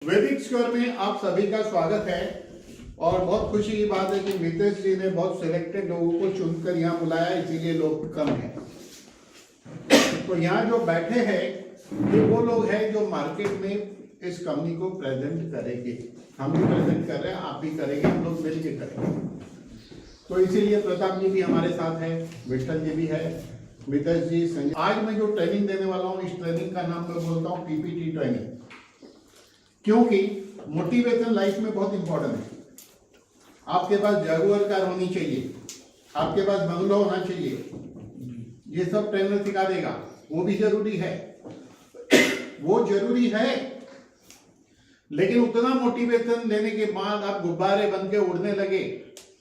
वैदिक स्क्वायर में आप सभी का स्वागत है और बहुत खुशी की बात है कि मितेश जी ने बहुत सिलेक्टेड लोगों को चुनकर यहाँ बुलाया, इसीलिए लोग कम हैं। तो यहाँ जो बैठे हैं ये वो लोग हैं जो मार्केट में इस कंपनी को प्रेजेंट करेंगे। हम भी प्रेजेंट कर रहे हैं, आप भी करेंगे, हम लोग मिलकर करेंगे। तो इसीलिए प्रताप जी भी हमारे साथ है, विठल जी भी है, मितेश जी, संजय। आज मैं जो ट्रेनिंग देने वाला हूँ इस ट्रेनिंग का नाम मैं बोलता हूँ पीपीटी ट्रेनिंग, क्योंकि मोटिवेशन लाइफ में बहुत इंपॉर्टेंट है। आपके पास जगुअर कार होनी चाहिए, आपके पास बंगलो होना चाहिए, ये सब ट्रेनर सिखा देगा, वो भी जरूरी है, वो जरूरी है। लेकिन उतना मोटिवेशन लेने के बाद आप गुब्बारे बन के उड़ने लगे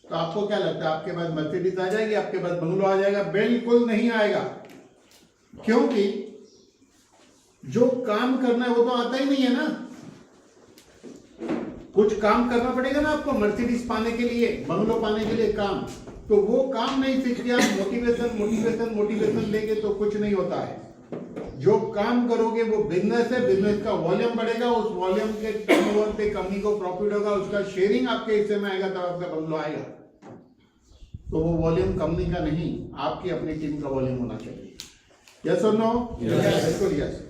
तो आपको क्या लगता है आपके पास मर्सिडीज आ जाएगी, आपके पास बंगलो आ जाएगा? बिल्कुल नहीं आएगा, क्योंकि जो काम करना है वो तो आता ही नहीं है ना। कुछ काम करना पड़ेगा ना आपको, मर्सिडीज पाने के लिए, बंगलो पाने के लिए काम। तो वो काम नहीं सीख के आप मोटिवेशन लेके तो कुछ नहीं होता है। जो काम करोगे वो बिजनेस है, बिजनेस का वॉल्यूम बढ़ेगा, उस वॉल्यूम के टर्नओवर पे कंपनी को प्रॉफिट होगा, उसका शेयरिंग आपके हिस्से में आएगा, तब आपका बंगलो आएगा। तो वो वॉल्यूम कंपनी का नहीं, आपकी अपनी टीम का वॉल्यूम होना चाहिए। यस और नो? बिल्कुल यस।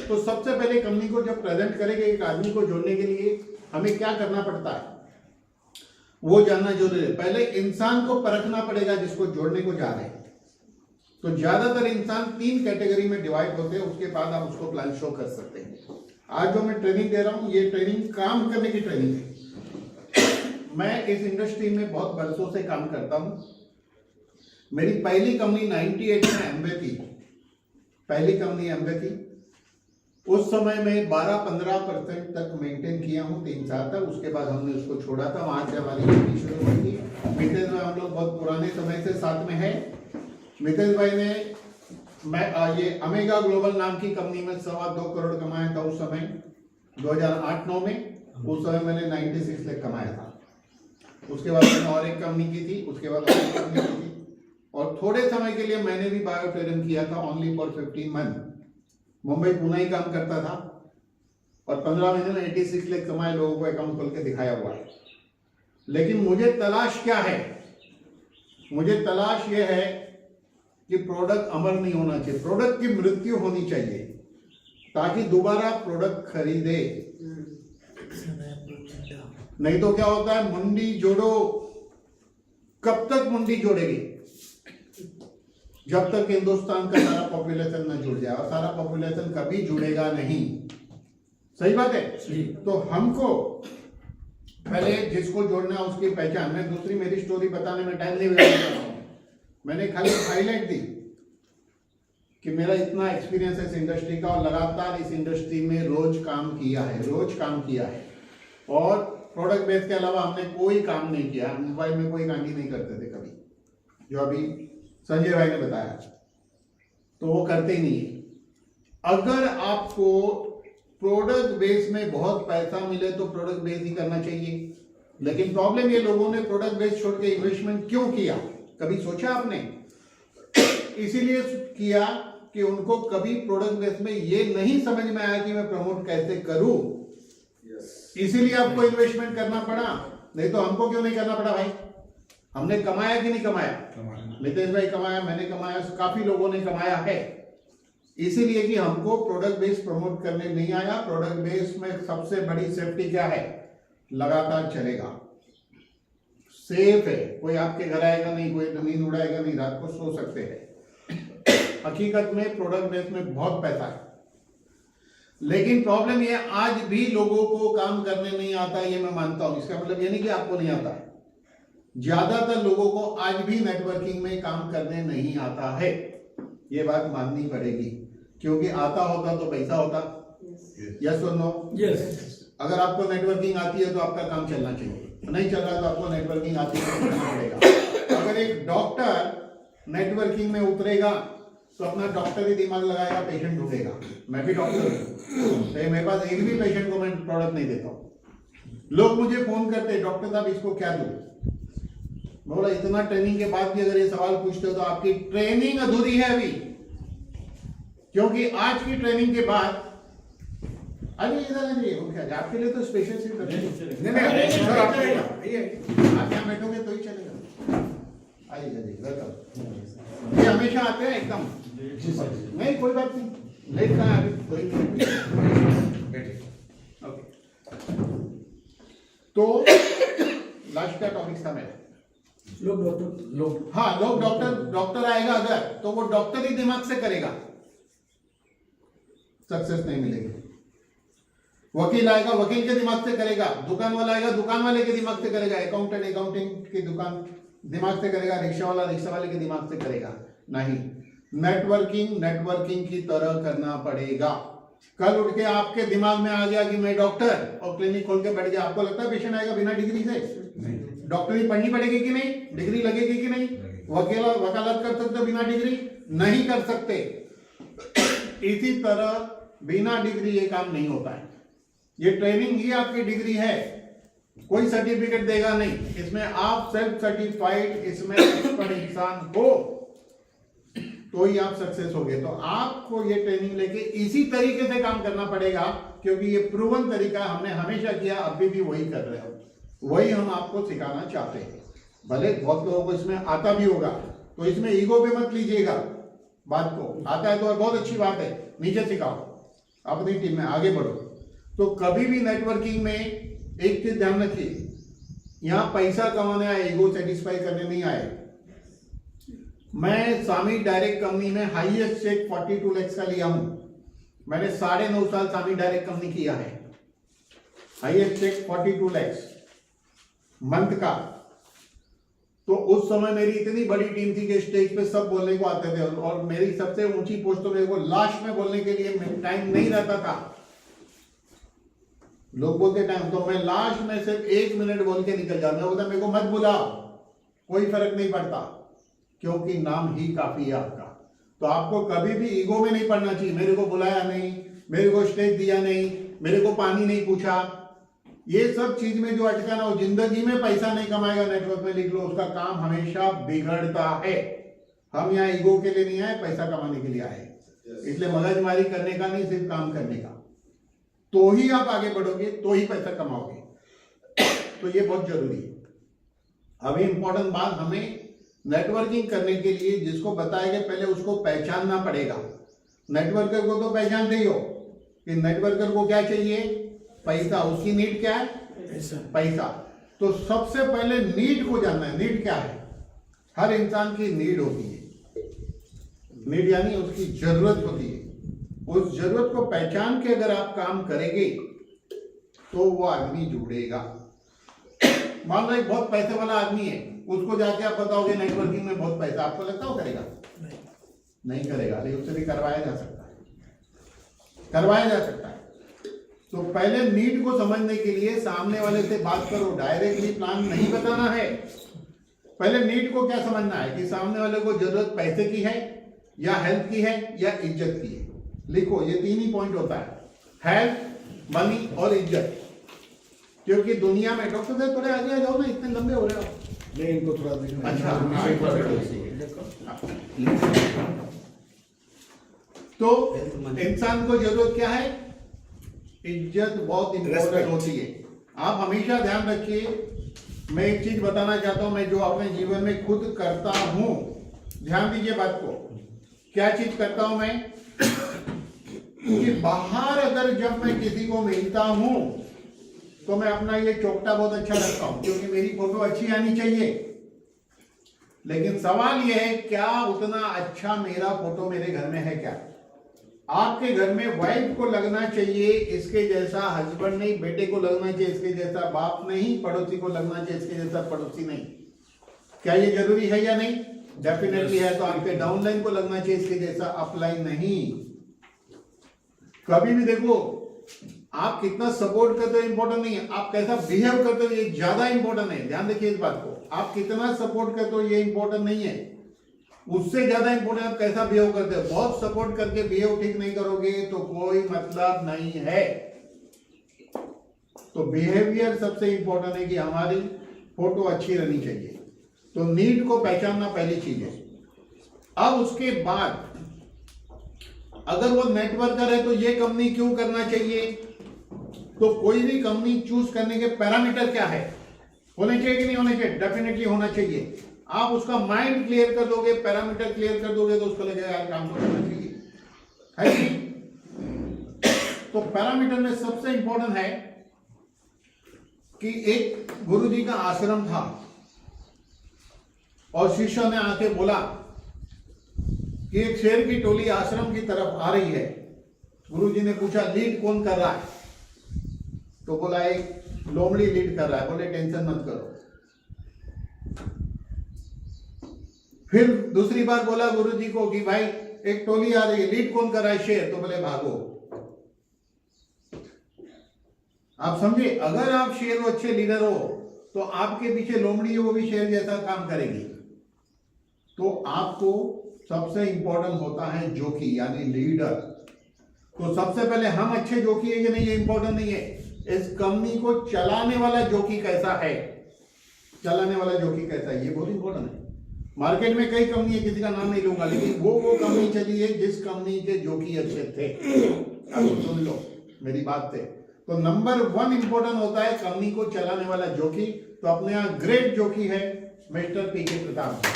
तो सबसे पहले कंपनी को जब प्रेजेंट करेंगे एक आदमी को जोड़ने के लिए हमें क्या करना पड़ता है वो जानना जरूरी है। पहले इंसान को परखना पड़ेगा जिसको जोड़ने को जा रहे हैं। तो ज्यादातर इंसान 3 कैटेगरी में डिवाइड होते हैं, उसके बाद आप उसको प्लान शो कर सकते हैं। आज जो मैं ट्रेनिंग दे रहा हूं ये ट्रेनिंग काम करने की ट्रेनिंग है। मैं इस इंडस्ट्री में बहुत बरसों से काम करता हूं। मेरी पहली कंपनी 98 में एम्बे थी, पहली कंपनी एम्बे थी। उस समय में 12-15% तक मेंटेन किया हूं 3 साल तक। उसके बाद हमने उसको छोड़ा था, वहां से हमारी जर्नी शुरू हुई थी। मितेश भाई हम लोग बहुत पुराने समय से साथ में है। मितेश भाई ने ये अमेगा ग्लोबल नाम की कंपनी में 2.25 करोड़ कमाया था उस समय 2008-9 में। उस समय मैंने 96 लाख कमाया था। उसके बाद मैंने और एक कंपनी की थी, उसके बाद और एक कंपनी की थी, और थोड़े समय के लिए मैंने भी बायोटेरन किया था, only for 15 month. Mumbai Pune ही काम करता था और 15 महीने में 86 लाख कमाए, लोगों को अकाउंट खोल के दिखाया हुआ है। लेकिन मुझे तलाश क्या है? मुझे तलाश ये है कि प्रोडक्ट अमर नहीं होना चाहिए, प्रोडक्ट की मृत्यु होनी चाहिए ताकि दोबारा प्रोडक्ट खरीदे। नहीं तो क्या होता है, मुंडी जोड़ो, कब तक मुंडी जोड़ेगी? जब तक हिंदुस्तान का सारा पॉपुलेशन न जुड़ जाए, और सारा पॉपुलेशन कभी जुड़ेगा नहीं। सही बात है। तो हमको पहले जिसको जोड़ना है उसकी पहचान। मैं दूसरी मेरी स्टोरी बताने में टाइम नहीं लगाऊंगा, मैंने खाली हाईलाइट दी कि मेरा इतना एक्सपीरियंस है इस इंडस्ट्री का और लगातार इस इंडस्ट्री में रोज काम किया है। और प्रोडक्ट बेस के अलावा हमने कोई काम नहीं किया। मोबाइल में कोई काम ही नहीं करते थे कभी, जो अभी संजय भाई ने बताया, तो वो करते ही नहीं है। अगर आपको प्रोडक्ट बेस में बहुत पैसा मिले तो प्रोडक्ट बेस ही करना चाहिए। लेकिन प्रॉब्लम ये, लोगों ने प्रोडक्ट बेस छोड़ के इन्वेस्टमेंट क्यों किया? कभी सोचा आपने? इसीलिए किया कि उनको कभी प्रोडक्ट बेस में ये नहीं समझ में आया कि मैं प्रमोट कैसे करूं। इसीलिए आपको इन्वेस्टमेंट करना पड़ा, नहीं तो हमको क्यों नहीं करना पड़ा भाई? हमने कमाया कि नहीं कमाया? मितेश भाई कमाया, मैंने कमाया, काफी लोगों ने कमाया है। इसीलिए कि हमको प्रोडक्ट बेस प्रमोट करने नहीं आया। प्रोडक्ट बेस में सबसे बड़ी सेफ्टी क्या है? लगातार चलेगा, सेफ है, कोई आपके घर आएगा नहीं, कोई जमीन उड़ाएगा नहीं, रात को सो सकते हैं। हकीकत में प्रोडक्ट बेस में बहुत पैसा है। लेकिन प्रॉब्लम ये, आज भी लोगों को काम करने नहीं आता, ये मैं मानता हूं। इसका मतलब ये नहीं कि आपको नहीं आता है, ज्यादातर लोगों को आज भी नेटवर्किंग में काम करने नहीं आता है। ये बात माननी पड़ेगी, क्योंकि आता होता तो पैसा होता। यस और नो? यस। अगर आपको नेटवर्किंग आती है तो आपका काम चलना चाहिए, नहीं चल रहा तो आपको नेटवर्किंग आती है तो करना पड़ेगा। अगर एक डॉक्टर नेटवर्किंग में उतरेगा तो अपना डॉक्टर ही दिमाग लगाएगा, पेशेंट ढूंढेगा। मैं भी डॉक्टर हूं, तो मेरे पास एक भी पेशेंट को मैं प्रोडक्ट नहीं देता हूं। लोग मुझे फोन करते, डॉक्टर साहब इसको क्या दूं? बोला इतना ट्रेनिंग के बाद भी अगर ये सवाल पूछते हो तो आपकी ट्रेनिंग अधूरी है अभी, क्योंकि आज की ट्रेनिंग के बाद अरे इधर आ जाइए, वो क्या आपके लिए तो स्पेशल सीट है। नहीं आप यहाँ बैठोगे तो ही चलेगा। आइए आइए, वेलकम। ये हमेशा आते हैं एकदम। नहीं कोई बात नहीं, लेट कहाँ है अभी, कोई नहीं। ओके, तो लास्ट का टॉपिक था मेरा। लोग हाँ, लोग डॉक्टर आएगा अगर, तो वो डॉक्टर ही दिमाग से करेगा, सक्सेस नहीं मिलेगी। वकील आएगा वकील के दिमाग से करेगा, दुकान वाला आएगा दुकान वाले के दिमाग से करेगा, अकाउंटेंट अकाउंटिंग की दुकान दिमाग से करेगा, रिक्शा वाला रिक्शा वाले के दिमाग से करेगा नहीं। नेटवर्किंग की तरह करना पड़ेगा। कल उठ के आपके दिमाग में आ गया कि मैं डॉक्टर, और क्लिनिक खोल के बैठ गया, आपको लगता है पेशेंट आएगा बिना डिग्री से? डॉक्टरी पढ़नी पड़ेगी कि नहीं, डिग्री लगेगी कि नहीं? वकालत कर सकते बिना डिग्री? नहीं कर सकते। इसी तरह बिना डिग्री ये काम नहीं होता है। ये ट्रेनिंग ही आपकी डिग्री है, कोई सर्टिफिकेट देगा नहीं। इसमें आप सेल्फ सर्टिफाइड, इसमें एक्सपर्ट इंसान हो तो ही आप सक्सेस होगे। तो आपको ये ट्रेनिंग लेके इसी तरीके से काम करना पड़ेगा, क्योंकि ये प्रूवन तरीका हमने हमेशा किया, अभी भी वही कर रहे हो, वही हम आपको सिखाना चाहते हैं। भले बहुत लोगों को इसमें आता भी होगा, तो इसमें ईगो पे मत लीजिएगा बात को। आता है तो बहुत अच्छी बात है, नीचे सिखाओ, अपनी टीम में आगे बढ़ो। तो कभी भी नेटवर्किंग में एक चीज ध्यान रखिए, यहां पैसा कमाने आए, ईगो सेटिस्फाई करने नहीं आए। मैं सामी डायरेक्ट कंपनी में हाईएस्ट चेक 42 लाख का लिया हूं। मैंने 9.5 साल सामी डायरेक्ट कंपनी किया है, हाईएस्ट चेक 42 लाख मंथ का। तो उस समय मेरी इतनी बड़ी टीम थी कि स्टेज पे सब बोलने को आते थे, और मेरी सबसे ऊंची पोस्ट तो मेरे को लास्ट में बोलने के लिए टाइम नहीं रहता था। लोग बोलते टाइम, तो मैं लास्ट में सिर्फ 1 मिनट बोल के निकल जाता। मैं बोलता मेरे को मत बुलाओ, कोई फर्क नहीं पड़ता, क्योंकि नाम ही काफी है आपका। तो आपको कभी भी ईगो में नहीं पड़ना चाहिए, मेरे को बुलाया नहीं, मेरे को स्टेज दिया नहीं, मेरे को पानी नहीं पूछा। ये सब चीज में जो अटका ना, वो जिंदगी में पैसा नहीं कमाएगा। नेटवर्क में लिख लो, उसका काम हमेशा बिगड़ता है। हम यहाँ ईगो के लिए नहीं आए, पैसा कमाने के लिए आए। इसलिए मगजमारी करने का नहीं, सिर्फ काम करने का। तो ही आप आगे बढ़ोगे, तो ही पैसा कमाओगे। तो ये बहुत जरूरी है। अभी इंपॉर्टेंट बात, हमें नेटवर्किंग करने के लिए जिसको बताएगा पहले उसको पहचानना पड़ेगा। नेटवर्कर को तो पहचानते ही हो कि नेटवर्कर को क्या चाहिए, पैसा। उसकी नीड क्या है, पैसा। तो सबसे पहले नीड को जानना है। नीड क्या है? हर इंसान की नीड होती है। नीड यानी उसकी जरूरत होती है। उस जरूरत को पहचान के अगर आप काम करेंगे तो वो आदमी जुड़ेगा। मान लो एक बहुत पैसे वाला आदमी है, उसको जाके आप बताओगे नेटवर्किंग में बहुत पैसा, आपको लगता हो करेगा? नहीं करेगा, लेकिन उससे भी करवाया जा सकता है, करवाया जा सकता है। तो पहले नीड को समझने के लिए सामने वाले से बात करो, डायरेक्टली प्लान नहीं बताना है। पहले नीड को क्या समझना है कि सामने वाले को जरूरत पैसे की है, या हेल्थ की है, या इज्जत की है। लिखो, ये 3 ही पॉइंट होता है, हेल्थ, मनी और इज्जत। क्योंकि दुनिया में, डॉक्टर साहब थोड़े आगे आ जाओ ना, इतने लंबे हो रहे हो। नहीं, इनको थोड़ा देखना। अच्छा, तो इंसान को जरूरत क्या है? इज्जत बहुत इंपॉर्टेंट होती है। आप हमेशा ध्यान रखिए। मैं एक चीज बताना चाहता हूं, मैं जो अपने जीवन में खुद करता हूं, ध्यान दीजिए बात को। क्या चीज करता हूं मैं कि बाहर अगर जब मैं किसी को मिलता हूं तो मैं अपना ये चौकटा बहुत अच्छा रखता हूं, क्योंकि मेरी फोटो अच्छी आनी चाहिए। लेकिन सवाल यह है, क्या उतना अच्छा मेरा फोटो मेरे घर में है? क्या आपके घर में वाइफ को लगना चाहिए इसके जैसा हस्बैंड नहीं, बेटे को लगना चाहिए इसके जैसा बाप नहीं, पड़ोसी को लगना चाहिए इसके जैसा पड़ोसी नहीं? क्या ये जरूरी है या नहीं? डेफिनेटली है। तो आपके डाउनलाइन को लगना चाहिए इसके जैसा, अपलाइन नहीं। कभी भी देखो, आप कितना सपोर्ट करते हो इंपॉर्टेंट नहीं है, आप कैसा बिहेव करते हो ये ज्यादा इंपॉर्टेंट है। ध्यान देखिए इस बात को। आप कितना सपोर्ट करते हो ये इंपॉर्टेंट नहीं है, उससे ज्यादा इंपॉर्टेंट आप कैसा बिहेव करते हो। बहुत सपोर्ट करके बिहेव ठीक नहीं करोगे तो कोई मतलब नहीं है। तो बिहेवियर सबसे इंपॉर्टेंट है कि हमारी फोटो अच्छी रहनी चाहिए। तो नीड को पहचानना पहली चीज है। अब उसके बाद अगर वो नेटवर्कर है तो ये कंपनी क्यों करना चाहिए, तो कोई भी कंपनी चूज करने के पैरामीटर क्या है, होने चाहिए कि नहीं होने चाहिए? डेफिनेटली होना चाहिए। आप उसका माइंड क्लियर कर दोगे, पैरामीटर क्लियर कर दोगे, तो उसको लगेगा यार काम तो करना चाहिए, है कि नहीं? तो पैरामीटर में सबसे इंपॉर्टेंट है कि एक गुरुजी का आश्रम था और शिष्यों ने आके बोला कि एक शेर की टोली आश्रम की तरफ आ रही है। गुरुजी ने पूछा लीड कौन कर रहा है? तो बोला एक लोमड़ी लीड कर रहा है। बोले टेंशन मत करो। फिर दूसरी बार बोला गुरुजी को कि भाई एक टोली आ रही है, लीड कौन कर रहा है? शेर। तो बोले भागो। आप समझे, अगर आप शेर हो, अच्छे लीडर हो, तो आपके पीछे लोमड़ी है, वो भी शेर जैसा काम करेगी। तो आपको सबसे इंपॉर्टेंट होता है जोकी, यानी लीडर। तो सबसे पहले हम अच्छे जोकी है कि नहीं, ये इंपॉर्टेंट नहीं है। इस कंपनी को चलाने वाला जोकी कैसा है, चलाने वाला जोकी कैसा है, ये बहुत इंपॉर्टेंट है। मार्केट में कई कंपनी है, किसी का नाम नहीं लूंगा, लेकिन वो कंपनी चली है जिस कंपनी के जोकी अच्छे थे। अब सुन लो मेरी बात से। तो नंबर 1 इंपॉर्टेंट होता है कंपनी को चलाने वाला जोकी। तो अपने यहां ग्रेट जोकी है मिस्टर पीके प्रताप जी।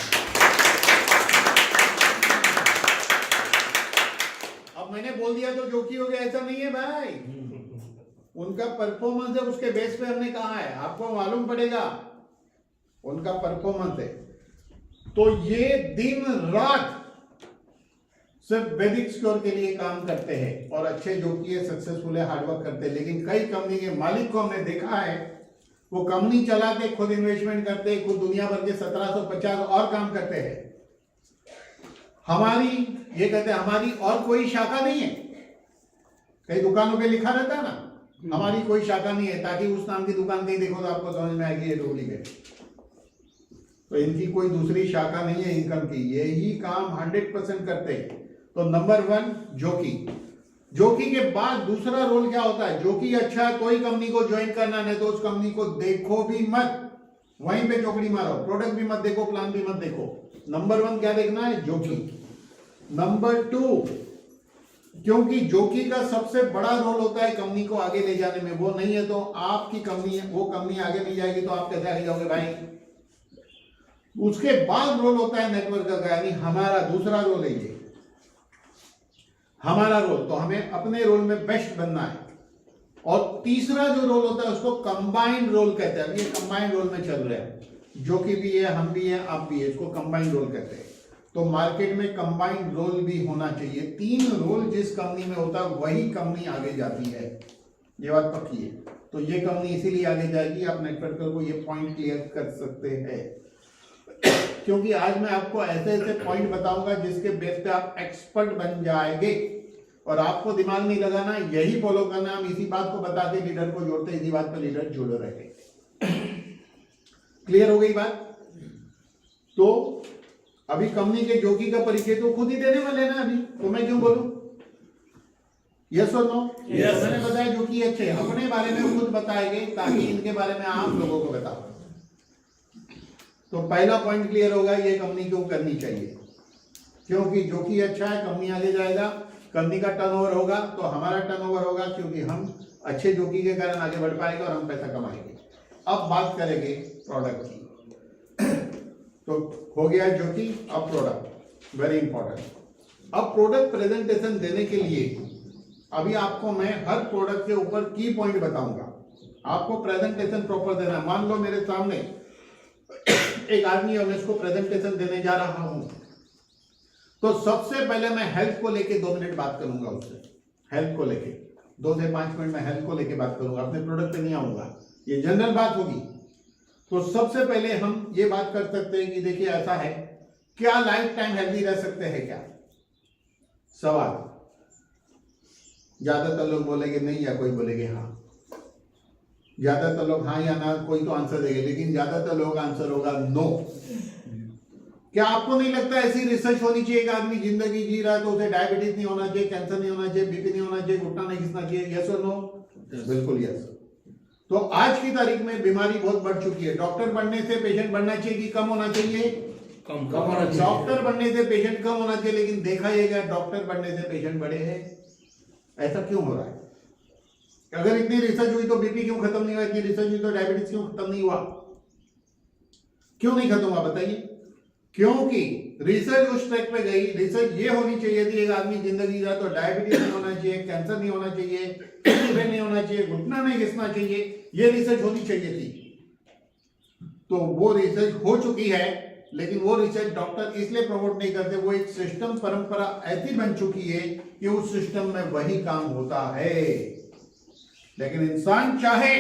अब मैंने बोल दिया तो जोकी हो गया, ऐसा नहीं है भाई। उनका परफॉर्मेंस है, उसके बेस पे हमने कहा है, आपको मालूम पड़ेगा उनका परफॉर्मेंस है। तो ये दिन रात सिर्फ वैदिक स्कोर के लिए काम करते हैं और अच्छे जोकी है, सक्सेसफुल है, हार्डवर्क करते हैं। लेकिन कई कंपनी के मालिक को हमने देखा है, वो कंपनी चला के खुद इन्वेस्टमेंट करते हैं, खुद दुनिया भर के 1750 और काम करते हैं। हमारी ये कहते हैं हमारी और कोई शाखा नहीं है। कई दुकानों पे लिखा रहता है ना हमारी कोई शाखा नहीं है, ताकि उस नाम की दुकान कहीं देखो तो आपको समझ में आएगी ये डुप्लीकेट। तो इनकी कोई दूसरी शाखा नहीं है इनकम की, यही काम 100% करते हैं। तो नंबर 1 जोकी। जोकी के बाद दूसरा रोल क्या होता है? जोकी अच्छा है तो ही कंपनी को ज्वाइन करना, नहीं तो उस कंपनी को देखो भी मत, वहीं पे चौकड़ी मारो। प्रोडक्ट भी मत देखो, प्लान भी मत देखो। नंबर 1 क्या देखना है? जोकी। नंबर 2, क्योंकि जोकी का सबसे बड़ा रोल होता है कंपनी को आगे ले जाने में। वो नहीं है तो आपकी कंपनी, वो कंपनी आगे नहीं जाएगी तो आप कैसे आगे जाओगे भाई? उसके बाद रोल होता है नेटवर्क का, यानी हमारा दूसरा रोल है ये हमारा रोल। तो हमें अपने रोल में बेस्ट बनना है। और तीसरा जो रोल होता है उसको कंबाइंड रोल कहते हैं। अब ये कंबाइंड रोल में चल रहे हैं, जोकी भी है, हम भी है, आप भी है, इसको कंबाइंड रोल कहते हैं। तो मार्केट में कंबाइंड रोल भी होना चाहिए। 3 रोल जिस कंपनी में होता है वही कंपनी आगे जाती है, ये बात पक्की है। तो ये कंपनी इसीलिए आगे जाएगी। आप नेटवर्क को ये पॉइंट क्लियर कर सकते हैं, क्योंकि आज मैं आपको ऐसे ऐसे पॉइंट बताऊंगा जिसके बेस पे आप एक्सपर्ट बन जाएंगे। और आपको दिमाग नहीं लगाना, यही फॉलो करना। हम इसी बात को बता के लीडर को जोड़ते, इसी बात पर लीडर जुड़ रहे। क्लियर हो गई बात? तो अभी कंपनी के जोकी का परिचय तो खुद ही देने वाले ना अभी, तो मैं क्यों बोलूं? यस और नो? Yes. मैंने बताया जोकी अच्छे, अपने बारे में खुद बताएंगे ताकि इनके बारे में आप लोगों को बताओ। तो पहला पॉइंट क्लियर होगा, ये कंपनी क्यों करनी चाहिए। क्योंकि जोकी अच्छा है, कंपनी आगे जाएगा, कंपनी का टर्नओवर होगा तो हमारा टर्नओवर होगा, क्योंकि हम अच्छे जोकी के कारण आगे बढ़ पाएंगे और हम पैसा कमाएंगे। अब बात करेंगे प्रोडक्ट की। तो हो गया जोकी, अब प्रोडक्ट वेरी इंपॉर्टेंट। अब प्रोडक्ट प्रेजेंटेशन देने के लिए अभी आपको मैं हर प्रोडक्ट के ऊपर की पॉइंट बताऊंगा। आपको प्रेजेंटेशन प्रॉपर देना है। मान लो मेरे सामने एक आदमी है, मैं इसको प्रेजेंटेशन देने जा रहा हूं, तो सबसे पहले मैं हेल्थ को लेके 2 मिनट बात करूंगा उससे। हेल्थ को लेके 2 से 5 मिनट में हेल्थ को लेके बात करूंगा, अपने प्रोडक्ट पे नहीं आऊंगा, ये जनरल बात होगी। तो सबसे पहले हम ये बात कर सकते हैं कि देखिए ऐसा है, क्या लाइफ टाइम हेल्दी रह सकते हैं क्या? सवाल। ज्यादातर लोग बोलेंगे नहीं, या कोई बोलेंगे हाँ। ज्यादातर लोग हाँ या ना, कोई तो आंसर देंगे, लेकिन ज्यादातर लोग आंसर होगा नो। क्या आपको नहीं लगता ऐसी रिसर्च होनी चाहिए कि आदमी जिंदगी जी रहा है तो उसे डायबिटीज नहीं होना चाहिए, कैंसर नहीं होना चाहिए, बीपी नहीं होना चाहिए, घुटना नहीं खिंचना चाहिए? यस और नो? बिल्कुल यस। तो आज की तारीख में बीमारी बहुत बढ़ चुकी है। डॉक्टर बनने से पेशेंट बढ़ना चाहिए कि कम होना चाहिए? कम होना चाहिए। डॉक्टर बनने से पेशेंट कम होना चाहिए, लेकिन देखा ये गया डॉक्टर बनने से पेशेंट बढ़े हैं। ऐसा क्यों हो रहा है? अगर इतनी रिसर्च हुई तो बीपी क्यों खत्म नहीं हुआ, इतनी रिसर्च हुई तो डायबिटीज क्यों खत्म नहीं हुआ? क्यों नहीं खत्म हुआ बताइए? क्योंकि रिसर्च उस ट्रैक पे गई। रिसर्च ये होनी चाहिए थी, एक आदमी जिंदगी जा तो डायबिटीज नहीं होना चाहिए, कैंसर नहीं होना चाहिए, किडनी नहीं होना चाहिए, घुटना नहीं घिसना चाहिए, ये रिसर्च होनी चाहिए थी। तो वो रिसर्च हो चुकी है, लेकिन वो रिसर्च डॉक्टर इसलिए प्रमोट नहीं करते, वो एक सिस्टम परंपरा ऐसी बन चुकी है कि उस सिस्टम में वही काम होता है। लेकिन इंसान चाहे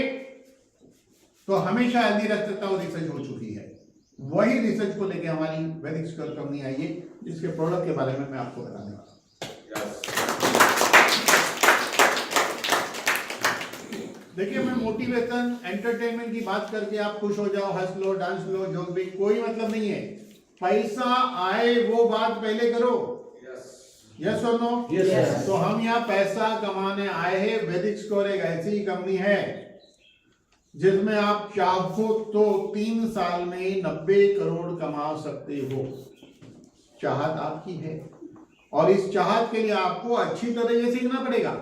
तो हमेशा हेल्दी रख सकता, वो रिसर्च हो चुकी है। वही रिसर्च को लेके हमारी वैदिक स्क्वायर कंपनी आई है, जिसके प्रोडक्ट के बारे में मैं आपको बताने वाला हूं। देखिए, मैं मोटिवेशन एंटरटेनमेंट की बात करके आप खुश हो जाओ, हंस लो, डांस लो, जोक भी, कोई मतलब नहीं है। पैसा आए वो बात पहले करो। यस और नो? Yes. तो हम यहाँ पैसा कमाने आए हैं। वैदिक स्क्वायर एक ऐसी कंपनी है जिसमें आप चाहो तो 3 साल में 90 करोड़ कमा सकते हो। चाहत आपकी है, और इस चाहत के लिए आपको अच्छी तरह ये सीखना पड़ेगा।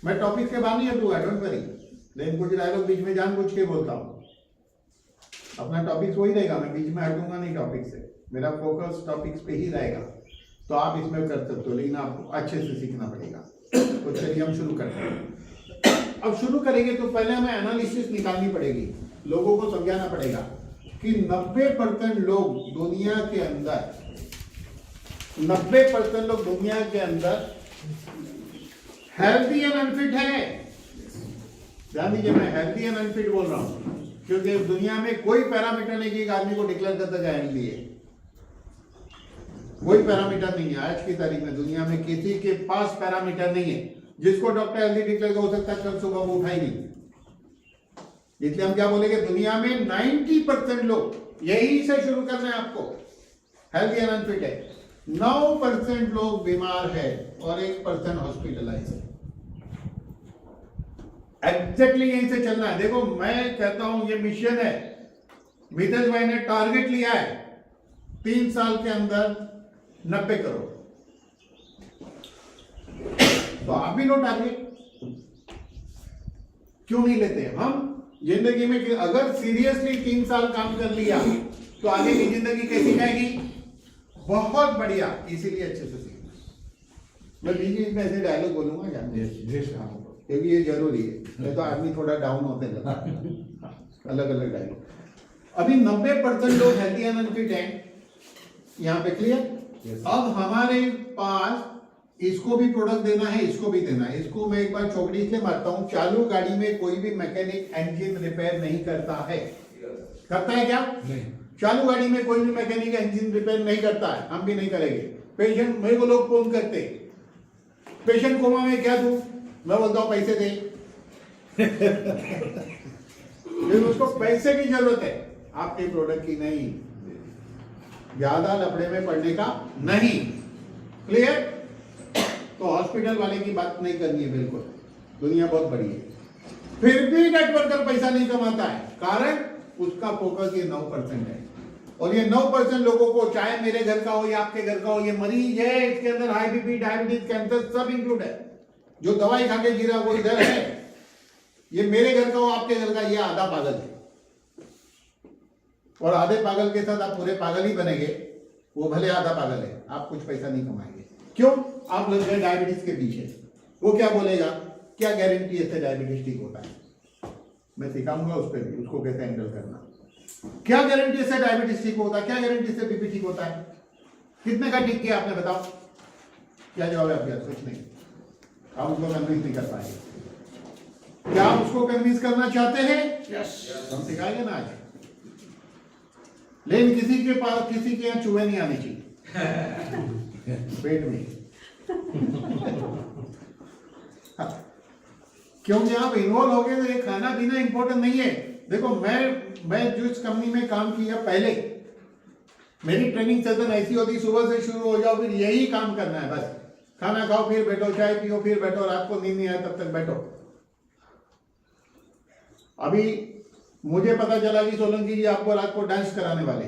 मैं टॉपिक के बाहर नहीं हटूंगा, डोंट वरी, लेकिन कुछ डायलॉग बीच में जानबूझ के बोलता हूं। अपना टॉपिक वही रहेगा, मैं बीच में हटूंगा नहीं टॉपिक से, मेरा फोकस टॉपिक्स पे ही रहेगा। तो आप इसमें कर सकते हो, लेकिन आपको अच्छे से सीखना पड़ेगा। तो चलिए हम शुरू करते हैं। अब शुरू करेंगे तो पहले हमें एनालिसिस निकालनी पड़ेगी, लोगों को समझाना पड़ेगा कि 90% लोग दुनिया के अंदर 90% लोग दुनिया के अंदर हेल्दी एंड अनफिट है। ध्यान दीजिए, मैं हेल्दी एंड अनफिट बोल रहा हूं, क्योंकि दुनिया में कोई पैरामीटर नहीं कि एक आदमी को डिक्लेयर करता जाए हेल्दी है। कोई पैरामीटर नहीं है आज की तारीख में, दुनिया में किसी के पास पैरामीटर नहीं है जिसको डॉक्टर हेल्दी डिक्लेयर हो सकता है कल सुबह वो उठा ही नहीं। इसलिए हम क्या बोलेंगे, दुनिया में 90% लोग, यही से शुरू करना है आपको, हेल्दी एंड अनफिट है। 9% लोग बीमार है और 1% हॉस्पिटलाइज है। एग्जैक्टली यहीं से चलना है। देखो, मैं कहता हूं ये मिशन है, मितेश भाई ने टारगेट लिया है 3 साल के अंदर 90 करोड़। तो आप भी लो टारगेट, क्यों नहीं लेते हम? जिंदगी में अगर सीरियसली 3 साल काम कर लिया तो आगे की जिंदगी कैसी जाएगी? बहुत बढ़िया। इसीलिए अच्छे से सीखना। मैं बीच में ऐसे डायलॉग बोलूंगा जानते, क्योंकि ये जरूरी है, नहीं तो आदमी थोड़ा डाउन होते लगता है। अलग अलग डायलॉग। अभी 90% लोग हेल्दी एंड अनफिट हैं, यहाँ पे क्लियर। अब हमारे पास इसको भी प्रोडक्ट देना है, इसको भी देना है। इसको मैं एक बार चौकड़ी इसलिए मारता हूं, चालू गाड़ी में कोई भी मैकेनिक इंजन रिपेयर नहीं करता है। करता है क्या? नहीं। चालू गाड़ी में कोई भी मैकेनिक इंजन रिपेयर नहीं करता है, हम भी नहीं करेंगे। पेशेंट, मेरे को लोग फोन करते, पेशेंट कोमा में, क्या दूं? मैं बोलता हूं पैसे दे। लेकिन उसको पैसे की जरूरत है, आपके प्रोडक्ट की नहीं। ज्यादा लफड़े में पड़ने का नहीं। क्लियर? तो हॉस्पिटल वाले की बात नहीं करनी है बिल्कुल, दुनिया बहुत बड़ी है। फिर भी नेटवर्कर पैसा नहीं कमाता है, कारण उसका फोकस ये 9% है। और ये 9% लोगों को, चाहे मेरे घर का हो या आपके घर का हो, ये मरीज है, इसके अंदर हाई बीपी, डायबिटीज, कैंसर सब इंक्लूड है। जो दवाई खा के गिरा वो इधर है। ये मेरे घर का हो, आपके घर का, ये आधा पागल है। और आधे पागल के साथ आप पूरे पागल ही बनेंगे, वो भले आधा पागल है, आप कुछ पैसा नहीं कमाएंगे। क्यों? आप लग गए डायबिटीज के पीछे। वो क्या बोलेगा, क्या गारंटी है डायबिटीज ठीक होता है? मैं सिखाऊंगा उस पर भी, उसको कैसे हैंडल करना। क्या गारंटी से डायबिटीज ठीक होता है? क्या गारंटी से बीपी ठीक होता है? कितने का ठीक किया आपने, बताओ? क्या जवाब है आपका? कुछ नहीं। आप उसको कन्विंस नहीं कर पाएंगे। क्या आप उसको कन्विंस करना चाहते हैं? यस। हम सिखाएंगे ना आज। लेकिन किसी के पास, किसी के यहाँ चूहे नहीं आने चाहिए पेट में। क्योंकि आप इन्वॉल्व हो गए तो ये खाना पीना इंपॉर्टेंट नहीं है। देखो, मैं जिस कंपनी में काम किया पहले, मेरी ट्रेनिंग सेशन ऐसी होती, सुबह से शुरू हो जाओ, फिर यही काम करना है बस। खाना खाओ, फिर बैठो, चाय पियो, फिर बैठो, रात को नींद नहीं आए तब तक बैठो। अभी मुझे पता चला कि सोलंकी जी आपको रात को डांस कराने वाले।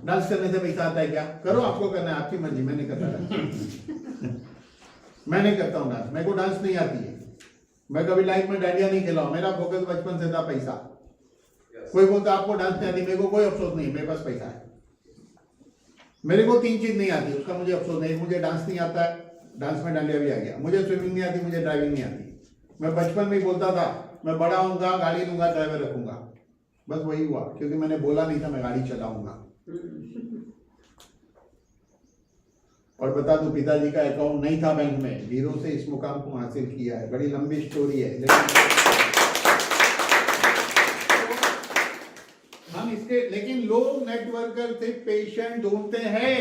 डांस करने से पैसा आता है क्या? करो, आपको करना है, आपकी मर्जी। मैं नहीं करता डांस। मैं नहीं करता हूं डांस, मेरे को डांस नहीं आती है। मैं कभी लाइफ में डांडिया नहीं खेला हूं, मेरा फोकस बचपन से था पैसा। कोई बोलता आपको डांस नहीं आती, मेरे को कोई अफसोस नहीं, मेरे पास पैसा है। मेरे को 3 चीज नहीं आती, उसका मुझे अफसोस नहीं। मुझे डांस नहीं आता है, डांस में डांडिया भी आ गया। मुझे स्विमिंग नहीं आती, मुझे ड्राइविंग नहीं आती। मैं बचपन में ही बोलता था मैं बड़ा होऊंगा, गाड़ी लूंगा, ड्राइवर रखूंगा। बस वही हुआ, क्योंकि मैंने बोला नहीं था मैं गाड़ी चलाऊंगा। और बता दूं, पिताजी का अकाउंट नहीं था बैंक में, जीरो से इस मुकाम को हासिल किया है। बड़ी लंबी स्टोरी है, लेकिन लोग नेटवर्कर से पेशेंट ढूंढते हैं,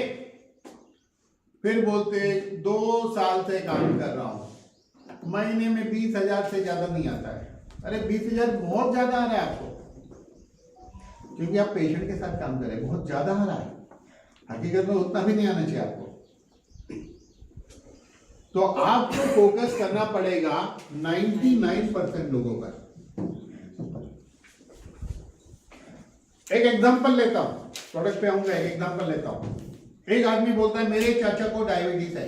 फिर बोलते 2 साल से काम कर रहा हूं, महीने में 20,000 से ज्यादा नहीं आता है। अरे 20,000 बहुत ज्यादा आ रहा है आपको, क्योंकि आप पेशेंट के साथ काम कर रहे हैं, बहुत ज्यादा आ रहा है। हकीकत में उतना भी नहीं आना चाहिए आपको। तो आपको फोकस करना पड़ेगा 99% लोगों पर। एक एग्जांपल लेता हूं, प्रोडक्ट पे आऊंगा, एक एग्जांपल लेता हूं। एक आदमी बोलता है मेरे चाचा को डायबिटीज है।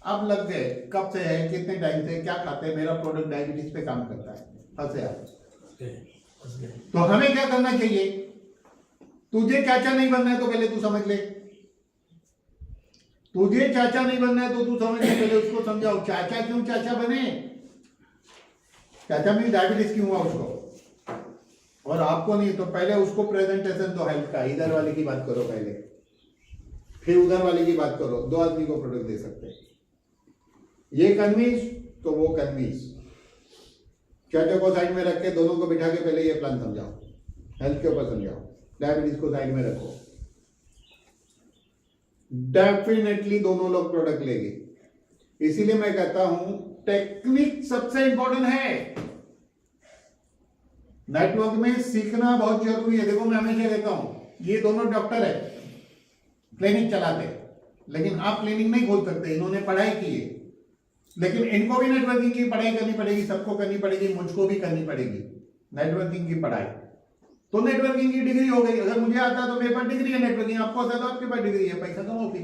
अब लग गए, कब से है, कितने टाइम से, क्या खाते हैं, मेरा प्रोडक्ट डायबिटीज पे काम करता है। फंसे आप। तो हमें क्या करना चाहिए? तुझे चाचा नहीं बनना है तो पहले तू समझ ले। तुझे चाचा नहीं बनना है तो तू समझ ले, पहले उसको समझाओ चाचा क्यों चाचा बने, चाचा में डायबिटीज क्यों हुआ उसको, और आपको नहीं। तो पहले उसको प्रेजेंटेशन दो हेल्थ का, इधर वाले की बात करो पहले, फिर उधर वाले की बात करो। 2 आदमी को प्रोडक्ट दे सकते हैं, ये कन्विंस तो वो कन्विंस। चाचा को साइड में रख के दोनों को बिठा के पहले ये प्लान समझाओ, हेल्थ के ऊपर समझाओ, डायबिटीज को साइड में रखो। डेफिनेटली दोनों लोग प्रोडक्ट लेंगे। इसीलिए मैं कहता हूं टेक्निक सबसे इंपॉर्टेंट है। नेटवर्क में सीखना बहुत जरूरी है। देखो मैं हमेशा कहता हूं, ये दोनों डॉक्टर है, क्लिनिक चलाते, लेकिन आप क्लिनिक नहीं खोल सकते। इन्होंने पढ़ाई की है, लेकिन इनको भी नेटवर्किंग की पढ़ाई करनी पड़ेगी, सबको करनी पड़ेगी, मुझको भी करनी पड़ेगी नेटवर्किंग की पढ़ाई। तो नेटवर्किंग की डिग्री हो गई। अगर मुझे आता तो मेरे पास डिग्री है नेटवर्किंग, आपको आता तो आपके पास डिग्री है, पैसा कमाओ फिर।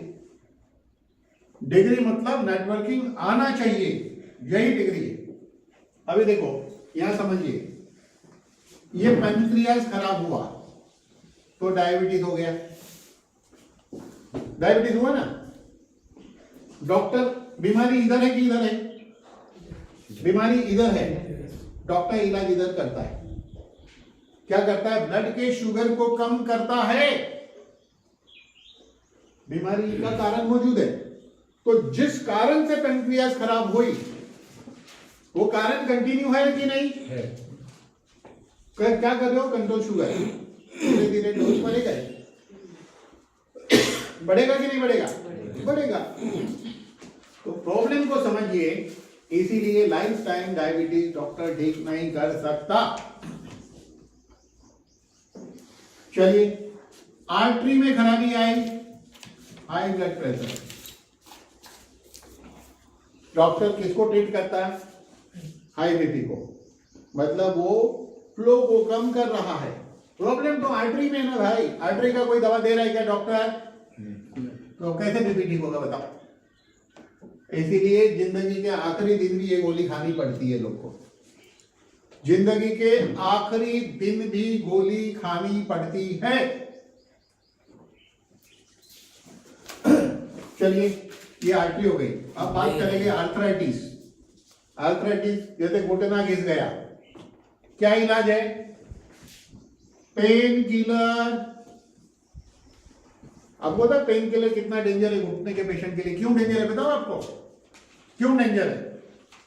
डिग्री मतलब नेटवर्किंग आना चाहिए, यही डिग्री है। अभी देखो यहां समझिए, ये पैनक्रियाज खराब हुआ तो डायबिटीज हो गया। डायबिटीज हुआ ना, डॉक्टर, बीमारी इधर है कि इधर है? बीमारी इधर है, डॉक्टर इलाज इधर करता है। क्या करता है? ब्लड के शुगर को कम करता है। बीमारी का कारण मौजूद है, तो जिस कारण से पैनक्रियाज खराब हुई वो कारण कंटिन्यू है कि नहीं है? क्या कर रहे हो? कंट्रोल शुगर, धीरे धीरे डोज बढ़ेगा, बढ़ेगा कि नहीं बढ़ेगा? बढ़ेगा। तो प्रॉब्लम को समझिए। इसीलिए लाइफ टाइम डायबिटीज डॉक्टर ठीक नहीं कर सकता। चलिए, आर्टरी में खराबी आई, हाई ब्लड प्रेशर, डॉक्टर किसको ट्रीट करता है? हाई बीपी को, मतलब वो फ्लो को कम कर रहा है। प्रॉब्लम तो आर्टरी में ना भाई। आर्टरी का कोई दवा दे रहा है क्या डॉक्टर? तो कैसे बीपी ठीक होगा बताओ? इसीलिए जिंदगी के आखिरी दिन भी ये गोली खानी पड़ती है लोग को। जिंदगी के आखिरी दिन भी गोली खानी पड़ती है। चलिए, ये आर्टरी हो गई। अब बात करेंगे आर्थराइटिस। आर्थराइटिस जैसे घुटना घिस गया, क्या इलाज है? Pain killer. अब पता पेन किलर कितना डेंजर है घुटने के पेशेंट के लिए? क्यों डेंजर है बताओ आपको? क्यों डेंजर है?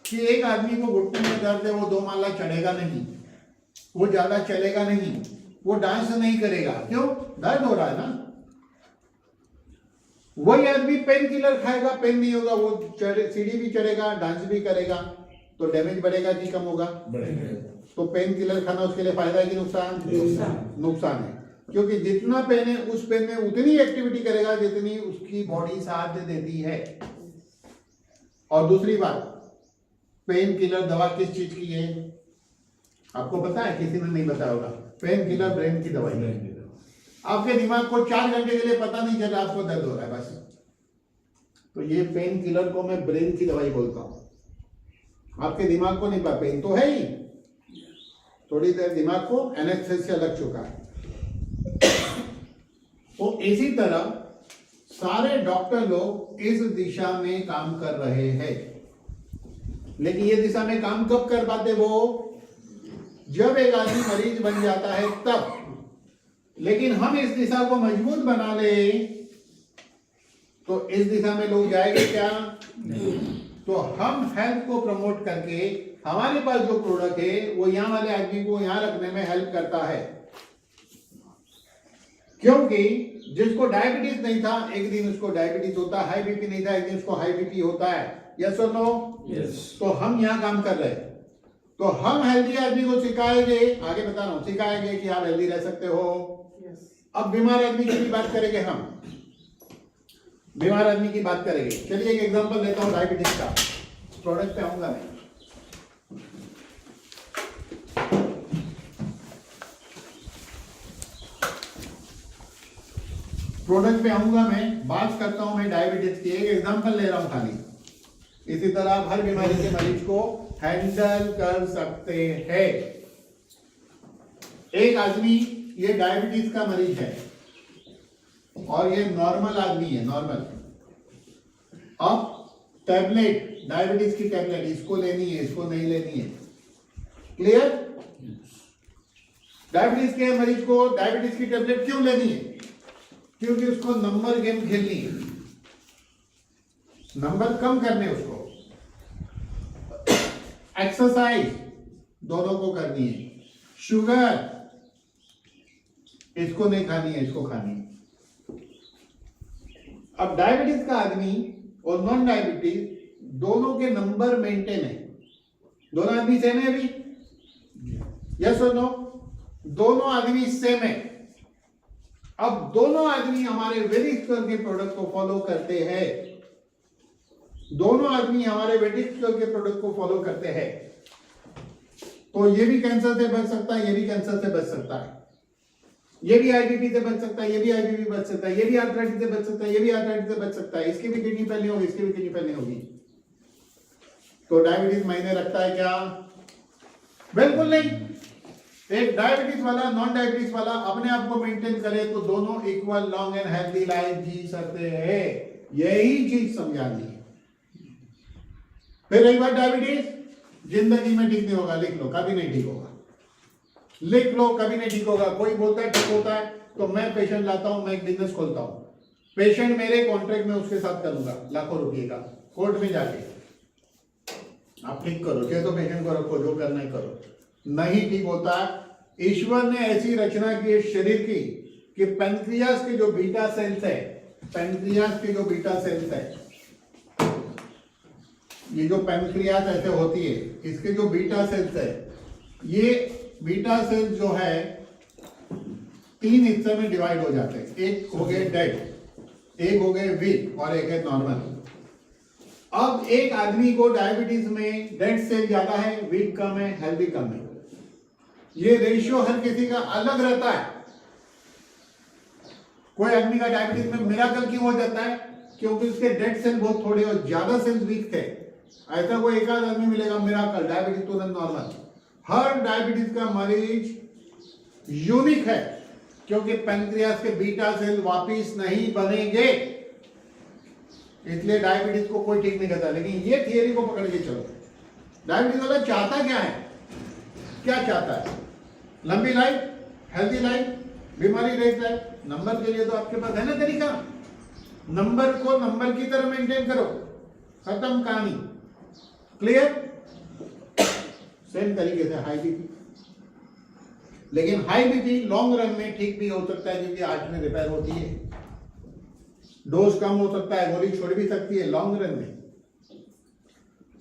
कि एक आदमी को घुटने में दर्द है, वो 2 माला चढ़ेगा नहीं, वो ज्यादा चलेगा नहीं, वो डांस नहीं करेगा। क्यों? दर्द हो रहा है ना। वही आदमी पेन किलर खाएगा, पेन नहीं होगा, वो सीढ़ी भी चढ़ेगा, डांस भी करेगा, तो डैमेज बढ़ेगा कि कम होगा? तो पेन किलर खाना उसके लिए फायदा है कि नुकसान? नुकसान है, क्योंकि जितना पेन है उस पेन में उतनी एक्टिविटी करेगा जितनी उसकी बॉडी साथ देती है। और दूसरी बात, पेन किलर दवा किस चीज की है आपको पता है? किसी ने नहीं बताया होगा। पेन किलर ब्रेन की दवाई है। आपके दिमाग को 4 घंटे के लिए पता नहीं चला आपको दर्द हो रहा है बस। तो ये पेन किलर को मैं ब्रेन की दवाई बोलता हूं। आपके दिमाग को नहीं पा, पेन तो है ही, थोड़ी देर दिमाग को एनेस्थेसिया लग चुका है। तो इसी तरह सारे डॉक्टर लोग इस दिशा में काम कर रहे हैं, लेकिन ये दिशा में काम कब कर पाते वो, जब एक आदमी मरीज बन जाता है तब। लेकिन हम इस दिशा को मजबूत बना ले तो इस दिशा में लोग जाएंगे क्या? तो हम हेल्थ को प्रमोट करके हमारे पास जो प्रोडक्ट है वो यहां वाले आदमी को यहां रखने में हेल्प करता है, क्योंकि जिसको डायबिटीज नहीं था एक दिन उसको डायबिटीज होता है, हाई बीपी नहीं था एक दिन उसको हाई बीपी होता है। यस और नो? यस। तो हम यहां काम कर रहे हैं, तो हम हेल्दी आदमी को सिखाएंगे, आगे बता रहा हूं, सिखाएंगे कि आप हेल्दी रह सकते हो। अब बीमार आदमी की भी बात करेंगे, हम बीमार आदमी की बात करेंगे। चलिए एक एग्जांपल लेता हूं डायबिटीज का, प्रोडक्ट पे आऊंगा मैं। प्रोडक्ट पे आऊंगा मैं, बात करता हूं मैं डायबिटीज की, एक एग्जांपल ले रहा हूं खाली। इसी तरह आप हर बीमारी के मरीज को हैंडल कर सकते हैं। एक आदमी ये डायबिटीज का मरीज है और ये नॉर्मल आदमी है, नॉर्मल। अब टैबलेट, डायबिटीज की टैबलेट इसको लेनी है, इसको नहीं लेनी है, क्लियर? डायबिटीज के मरीज को डायबिटीज की टैबलेट क्यों लेनी है? क्योंकि उसको नंबर गेम खेलनी है, नंबर कम करने उसको। एक्सरसाइज दोनों को करनी है, शुगर इसको नहीं खानी है, इसको खानी है। अब डायबिटीज का आदमी और नॉन डायबिटीज दोनों के नंबर मेंटेन है, दोनों आदमी सेम है अभी, यस और नो? दोनों आदमी सेम है। अब दोनों आदमी हमारे वैदिक स्क्वायर के प्रोडक्ट को फॉलो करते हैं, दोनों आदमी हमारे वैदिक स्क्वायर के प्रोडक्ट को फॉलो करते हैं, तो ये भी कैंसर से बच सकता है, ये भी कैंसर से बच सकता है, ये भी आईबीपी से बच सकता है, ये भी आईबीपी बच सकता है, ये भी आर्थराइटिस से बच सकता है, ये भी आर्थराइटिस से बच सकता है, इसकी भी किडनी फेल नहीं होगी, इसकी भी किडनी फेल नहीं होगी। तो डायबिटीज मायने रखता है क्या? बिल्कुल नहीं। एक डायबिटीज वाला नॉन डायबिटीज वाला अपने आप को मेंटेन करे तो दोनों equal long and healthy life जी सकते हैं, यही चीज समझानी है। फिर रही बात डायबिटीज, जिंदगी में ठीक नहीं होगा, लिख लो, कभी नहीं ठीक होगा, लिख लो, कभी नहीं ठीक होगा। कोई बोलता है ठीक होता है, तो मैं पेशेंट लाता हूं, मैं एक बिजनेस खोलता हूं, पेशेंट मेरे कॉन्ट्रैक्ट में उसके साथ करूंगा लाखों रुपए का, कोर्ट में जाके आप ठीक करो, चाहे तो पेशेंट को रखो, जो करना है करो, नहीं ठीक होता। ईश्वर ने ऐसी रचना की है शरीर की कि पैंक्रियास के जो बीटा सेल्स है, पैंक्रियास के जो बीटा सेल्स है, ये जो पैंक्रियास ऐसे होती है, इसके जो बीटा सेल्स है, ये बीटा सेल्स जो है 3 हिस्से में डिवाइड हो जाते हैं, एक हो गए डेड, एक हो गए वीक और एक है नॉर्मल। अब एक आदमी को डायबिटीज में डेड सेल ज्यादा है, वीक कम है, हेल्दी कम है, ये रेशियो हर किसी का अलग रहता है। कोई आदमी का डायबिटीज में मिराकल क्यों हो जाता है? क्योंकि उसके डेड सेल बहुत थोड़े और ज्यादा सेल्स वीक थे। ऐसा कोई एक आध आदमी मिलेगा मिराकल, डायबिटीज तुरंत नॉर्मल। हर डायबिटीज का मरीज यूनिक है, क्योंकि पैंक्रियास के बीटा सेल वापिस नहीं बनेंगे, इसलिए डायबिटीज को कोई ठीक नहीं करता। लेकिन ये थियरी को पकड़ के चलो, डायबिटीज वाला चाहता क्या है? क्या चाहता है? लंबी लाइफ, हेल्दी लाइफ, बीमारी रहित लाइफ। नंबर के लिए तो आपके पास है ना तरीका, नंबर को नंबर की तरह मेंटेन करो, खत्म कहानी, क्लियर? सेम तरीके से हाई बीपी, लेकिन हाई बीपी लॉन्ग रन में ठीक भी हो सकता है, क्योंकि हार्ट में रिपेयर होती है, डोज कम हो सकता है, गोली छोड़ भी सकती है लॉन्ग रन में।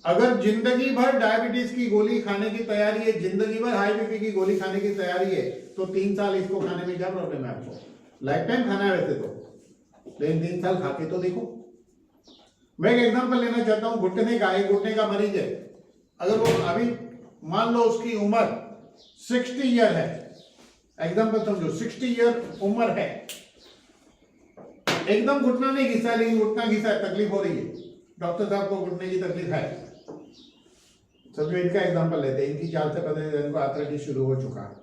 अगर जिंदगी भर डायबिटीज की गोली खाने की तैयारी है, जिंदगी भर हाई बीपी की गोली खाने की तैयारी है, तो 3 साल इसको खाने में क्या प्रॉब्लम है आपको? लाइफ टाइम खाना है वैसे तो, लेकिन 3 साल खा के तो देखो। मैं एक एग्जांपल लेना चाहता हूं, घुटने का, एक घुटने का मरीज है, अगर वो अभी मान लो उसकी उम्र 60 ईयर है, एग्जांपल समझो 60 ईयर उम्र है, एकदम घुटना नहीं घिसा, लेकिन घुटना घिसा है, तकलीफ हो रही है, डॉक्टर साहब को घुटने की तकलीफ है, समझो इनका एग्जांपल लेते हैं, इनकी 4 से 15 दिन को आर्थराइटिस शुरू हो चुका है,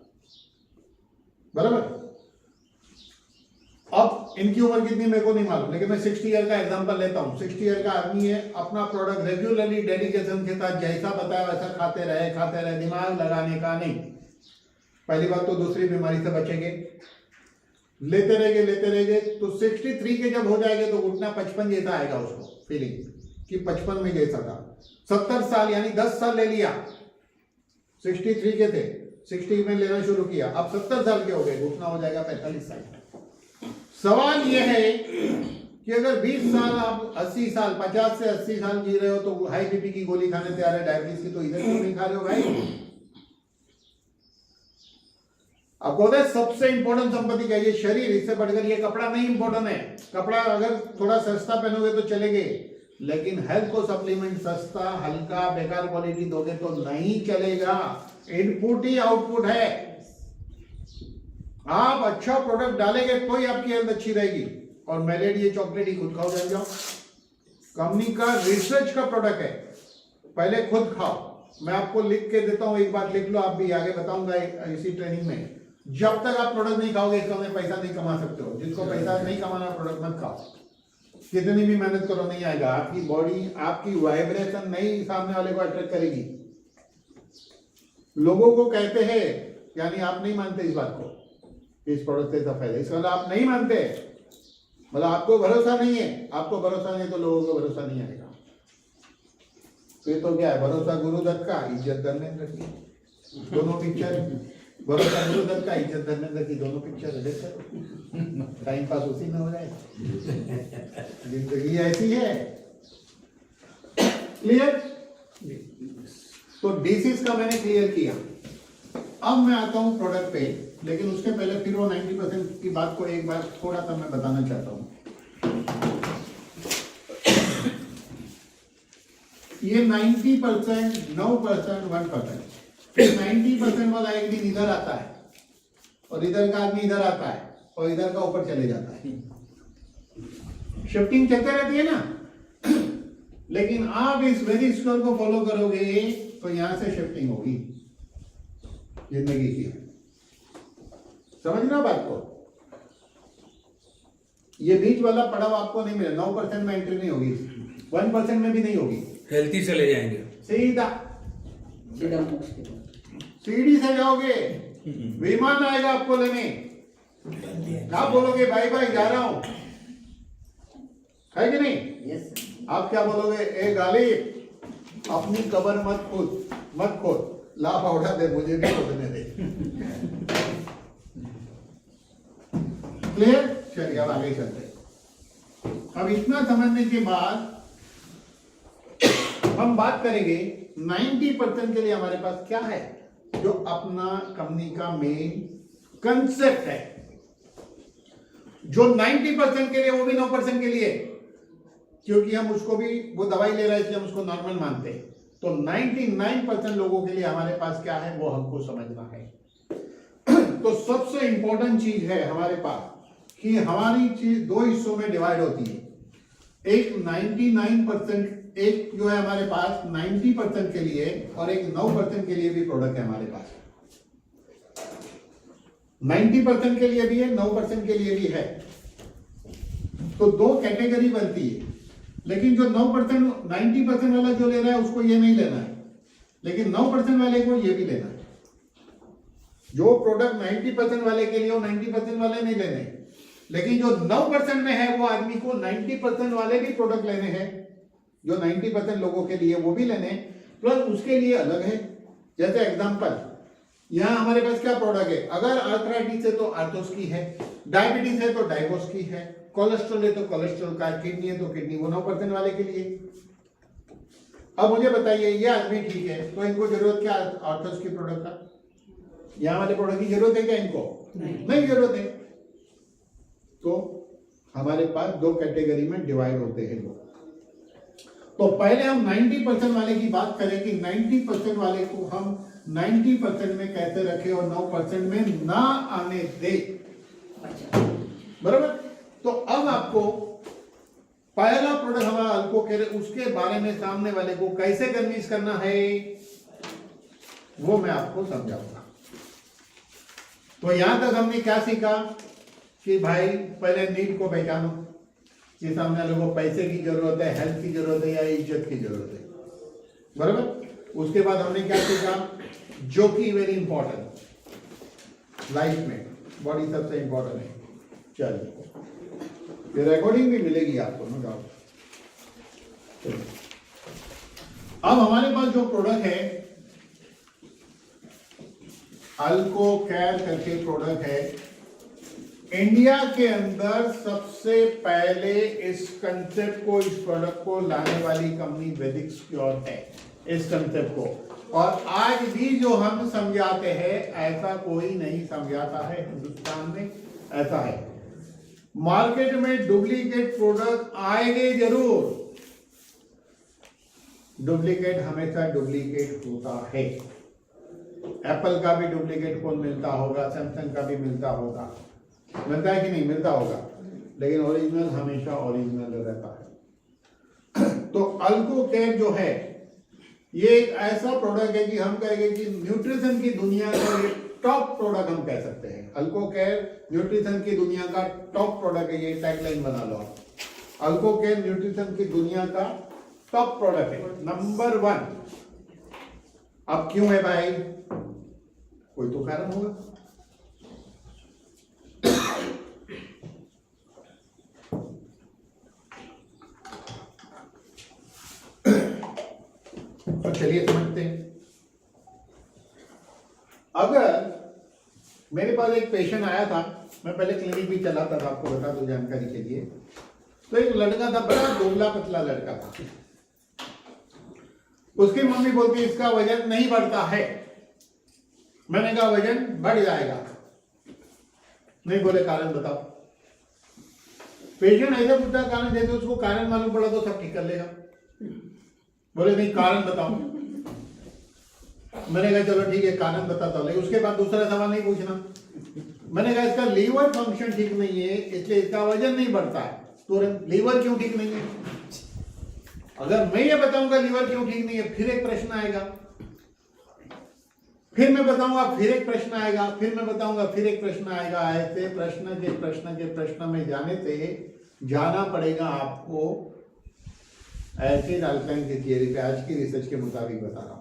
बराबर। अब इनकी उम्र कितनी मेरे को नहीं मालूम, लेकिन मैं 60 ईयर का एग्जांपल लेता हूं। 60 ईयर का आदमी है, अपना प्रोडक्ट रेगुलरली डेडिकेशन के साथ जैसा बताया वैसा खाते रहे, दिमाग लगाने का नहीं। पहली बात तो दूसरी बीमारी से बचेंगे, लेते रहेंगे तो 63 के जब हो जाएंगे तो उठना 55 जैसा आएगा, उसको फीलिंग कि 55 में जैसा था। 70 साल यानी 10 साल ले लिया, 63 के थे, 60 में लेना शुरू किया, अब 70 साल के हो गए, घुटना हो जाएगा 45 साल। सवाल यह है कि अगर 20 साल आप 80 साल 50 से 80 साल जी रहे हो तो हाई बीपी की गोली खाने तैयार है, डायबिटीज की तो इधर क्यों नहीं खा रहे हो भाई? आपको पता है सबसे इंपॉर्टेंट संपत्ति क्या है? ये शरीर, इससे बढ़कर ये कपड़ा नहीं इंपॉर्टेंट है। कपड़ा अगर थोड़ा सस्ता पहनोगे तो चलेगे, लेकिन हेल्थ को सप्लीमेंट सस्ता हल्का बेकार क्वालिटी दोगे तो नहीं चलेगा। इनपुट ही आउटपुट है। आप अच्छा प्रोडक्ट डालेंगे तो ही आपकी हेल्थ अच्छी रहेगी। और मेलेड ये चॉकलेट ही खुद खाओ, जान जाओ, कंपनी का रिसर्च का प्रोडक्ट है, पहले खुद खाओ। मैं आपको लिख के देता हूं, एक बार लिख लो, आप भी आगे बताऊंगा इसी ट्रेनिंग में। जब तक आप प्रोडक्ट नहीं खाओगे इसका में पैसा नहीं कमा सकते हो। जिसको पैसा नहीं कमाना प्रोडक्ट मत खाओ, कितनी भी मेहनत करो नहीं आएगा। आपकी बॉडी, आपकी वाइब्रेशन नहीं सामने वाले को अट्रैक्ट करेगी। लोगों को कहते हैं, यानी आप नहीं मानते इस बात को, इस प्रोडक्ट से ऐसा फायदा, इसका मतलब आप नहीं मानते, मतलब आपको भरोसा नहीं है। आपको भरोसा नहीं तो लोगों को भरोसा नहीं आएगा। फिर तो क्या है, भरोसा गुरुदत्त का, इज्जत धर्मेंद्र की, दोनों पिक्चर। भरोसा गुरुदत्त का, इज्जत धर्मेंद्र की, दोनों पिक्चर है। टाइम पास उसी में हो जाएगा, जिंदगी ऐसी है। क्लियर? तो डिसीज का मैंने क्लियर किया। अब मैं आता हूं प्रोडक्ट पे, लेकिन उसके पहले फिर वो 90% की बात को एक बार थोड़ा सा मैं बताना चाहता हूं। ये 90%, 9%, 1%, फिर 90% वाला एक दिन इधर आता है और इधर का आदमी इधर आता है और इधर का ऊपर चले जाता है। शिफ्टिंग चलते रहती है ना। लेकिन आप इस वेदिक स्कोर को फॉलो करोगे तो यहां से शिफ्टिंग होगी जिंदगी की। समझना बात को। ये बीच वाला पड़ाव आपको नहीं मिले, 9% में एंट्री नहीं होगी, 1% में भी नहीं होगी, हेल्थी चले जाएंगे सीधा सीढ़ी से जाओगे, विमान आएगा आपको लेने, क्या बोलोगे? बाय बाय, जा रहा हूं, है कि नहीं? यस। आप क्या बोलोगे? ए गालिब, अपनी कबर मत खोद, ला फावड़ा दे, मुझे भी खोदने दे। क्लियर? चलिए अब आगे चलते। अब इतना समझने के बाद हम बात करेंगे 90% के लिए हमारे पास क्या है, जो अपना कंपनी का मेन कंसेप्ट है। जो 90% के लिए, वो भी 9% के लिए, क्योंकि हम उसको भी, वो दवाई ले रहे हैं इसलिए हम उसको नॉर्मल मानते हैं। तो 99% लोगों के लिए हमारे पास क्या है वो हमको समझना है। तो सबसे इंपॉर्टेंट चीज है हमारे पास कि हमारी चीज दो हिस्सों में डिवाइड होती है। एक 99%, एक जो है हमारे पास 90% के लिए, और एक 9% के लिए भी प्रोडक्ट है हमारे पास। 90% के लिए भी है, 9% के लिए भी है। तो दो कैटेगरी बनती है। लेकिन जो 9%, 90% वाला जो ले रहा है उसको ये नहीं लेना है, लेकिन 9% वाले को ये भी लेना है। जो प्रोडक्ट 90% वाले के लिए, वो 90% वाले नहीं लेने, लेकिन जो 9% में है वो आदमी को 90% वाले भी प्रोडक्ट लेने हैं। जो 90% लोगों के लिए वो भी लेने, प्लस उसके लिए अलग है। जैसे एग्जांपल, यहां हमारे पास क्या प्रोडक्ट है? अगर आर्थराइटिस है तो आर्थोस की है, डायबिटीज है तो डायबोस की है, कोलेस्ट्रॉल है तो कोलेस्ट्रॉल का, किडनी है तो किडनी, वो 9% वाले के लिए। अब मुझे बताइए, ये आदमी ठीक है तो इनको जरूरत क्या आर्थोस की प्रोडक्ट का? यहां वाले प्रोडक्ट की जरूरत है क्या इनको? नहीं जरूरत है। तो हमारे पास दो कैटेगरी में डिवाइड होते हैं लोग। तो पहले हम 90% वाले की बात करें कि 90% वाले को हम 90% में कैसे रखें और 9% में ना आने दे। बराबर? तो अब आपको पहला प्रोडक्ट हमारा अल्कोकेर, उसके बारे में सामने वाले को कैसे कन्विंस करना है वो मैं आपको समझाऊंगा। तो यहां तक हमने क्या सीखा कि भाई पहले नीड को पहचानो कि सामने वाले को पैसे की जरूरत है, हेल्थ की जरूरत है या इज्जत की जरूरत है, बराबर। उसके बाद हमने क्या सीखा, जो कि वेरी इंपॉर्टेंट लाइफ में, बॉडी सबसे इंपॉर्टेंट है। चलिए, ये रिकॉर्डिंग भी मिलेगी आपको, नो डाउट। अब हमारे पास जो प्रोडक्ट है अल्को केयर करके प्रोडक्ट है, इंडिया के अंदर सबसे पहले इस कंसेप्ट को, इस प्रोडक्ट को लाने वाली कंपनी वैदिक क्योर है, इस कंसेप्ट को। और आज भी जो हम समझाते हैं ऐसा कोई नहीं समझाता है हिंदुस्तान में, ऐसा है। मार्केट में डुप्लीकेट प्रोडक्ट आएंगे जरूर, डुप्लीकेट हमेशा डुप्लीकेट होता है। एप्पल का भी डुप्लीकेट फोन मिलता होगा, सैमसंग का भी मिलता होगा, मिलता है कि नहीं, मिलता होगा, लेकिन ओरिजिनल हमेशा ओरिजिनल रहता है। तो अल्को केयर जो है ये एक ऐसा प्रोडक्ट है कि हम कहेंगे कि न्यूट्रिशन की दुनिया का ये टॉप प्रोडक्ट हम कह सकते हैं। अल्को केयर न्यूट्रिशन की दुनिया का टॉप प्रोडक्ट है, ये टैगलाइन बना लो आप। अल्को केयर न्यूट्रिशन की दुनिया का टॉप प्रोडक्ट है, नंबर 1। अब क्यों है भाई, कोई तो कारण होगा। तो चलिए समझते हैं। अगर मेरे पास एक पेशेंट आया था, मैं पहले क्लिनिक भी चलाता था, आपको बता दूं जानकारी के लिए। तो एक लड़का था, बड़ा दुबला पतला लड़का था। उसकी मम्मी बोलती इसका वजन नहीं बढ़ता है। मैंने कहा वजन बढ़ जाएगा। नहीं, बोले कारण बताओ। पेशेंट ऐसे पूछता कारण, जैसे उसको कारण मालूम पड़ा तो सब ठीक कर लेगा। बोले नहीं, कारण बताओ। मैंने कहा चलो ठीक है, कारण बताता हूं, लेकिन उसके बाद दूसरा सवाल नहीं पूछना। मैंने कहा इसका लीवर फंक्शन ठीक नहीं है, इसलिए इसका वजन नहीं बढ़ता है। तुरंत लीवर क्यों ठीक नहीं है? अगर मैं ये बताऊंगा लीवर क्यों ठीक नहीं है, फिर एक प्रश्न आएगा, फिर मैं बताऊंगा, फिर एक प्रश्न आएगा, फिर मैं बताऊंगा, फिर एक प्रश्न आएगा। ऐसे प्रश्न के प्रश्न के प्रश्न में जाने से जाना पड़ेगा आपको एसिड अल्काइन की थियरी पे। आज की रिसर्च के मुताबिक बता रहा हूं।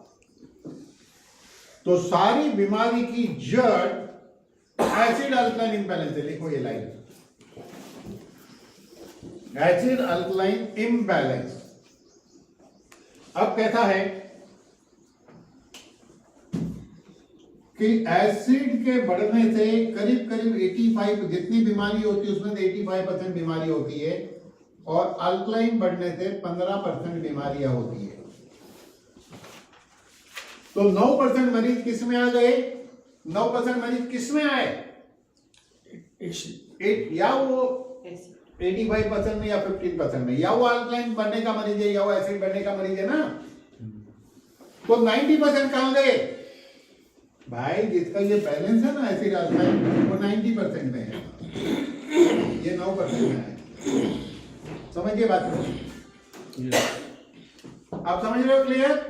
तो सारी बीमारी की जड़ एसिड अल्काइन इंबैलेंस है। लिखो ये लाइन, एसिड अल्काइन इंबैलेंस। अब कहता है कि एसिड के बढ़ने से करीब करीब 85, जितनी बीमारी होती है उसमें 85% बीमारी होती है, और अल्कलाइन बढ़ने से 15% बीमारियां होती है। तो 9% मरीज किस में आ गए? 9% मरीज किस में आए? या वो 85% में या 15% में, या वो अल्कलाइन बढ़ने का मरीज है या वो एसिड बढ़ने का मरीज है ना। तो 90% कहां गए भाई? जिसका ये बैलेंस है ना एसिड अल्कलाइन, वो 90% में है, ये 9% में है। समझिए बात को, आप समझ रहे हो? क्लियर?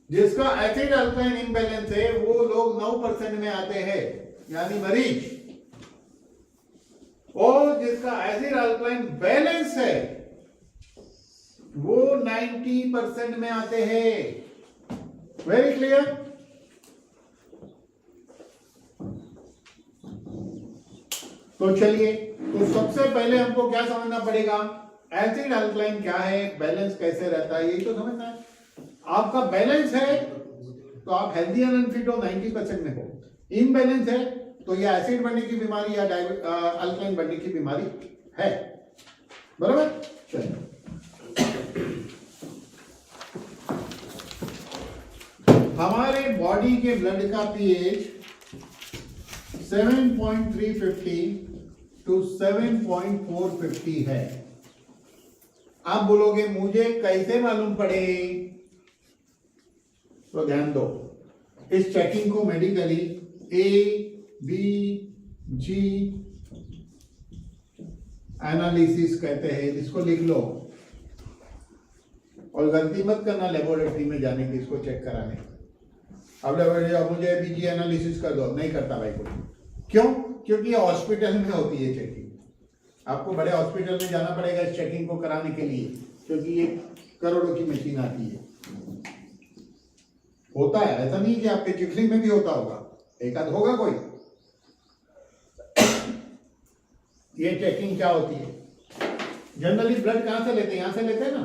जिसका एसिड अल्काइन इंबैलेंस है वो लोग 9% में आते हैं, यानी मरीज। और जिसका एसिड अल्काइन बैलेंस है वो 90% में आते हैं। Very clear? तो चलिए, तो सबसे पहले हमको क्या समझना पड़ेगा? एसिड अल्कलाइन क्या है, बैलेंस कैसे रहता है, यही तो समझना है। आपका बैलेंस है तो आप हेल्दी एंड अनफिट हो, 90% में हो। इम्बैलेंस है तो ये एसिड बनने की बीमारी या अल्कलाइन बनने की बीमारी है, बराबर? चलिए, हमारे बॉडी के ब्लड का पीएच 7.350 टू 7.450 है। आप बोलोगे मुझे कैसे मालूम पड़े? तो ध्यान दो, इस चेकिंग को मेडिकली A-B-G एनालिसिस कहते हैं। इसको लिख लो, और गलती मत करना लेबोरेटरी में जाने की इसको चेक कराने। अब लेबोरेटरी अब मुझे बीजी एनालिसिस कर दो, नहीं करता भाई कोई। क्यों? क्योंकि ये हॉस्पिटल में होती है चेकिंग। आपको बड़े हॉस्पिटल में जाना पड़ेगा इस चेकिंग को कराने के लिए, क्योंकि ये करोड़ों की मशीन आती है। होता है, ऐसा नहीं कि आपके चिखली में भी होता होगा, एक आध होगा कोई। ये चेकिंग क्या होती है? जनरली ब्लड कहां से लेते हैं? यहां से लेते हैं ना।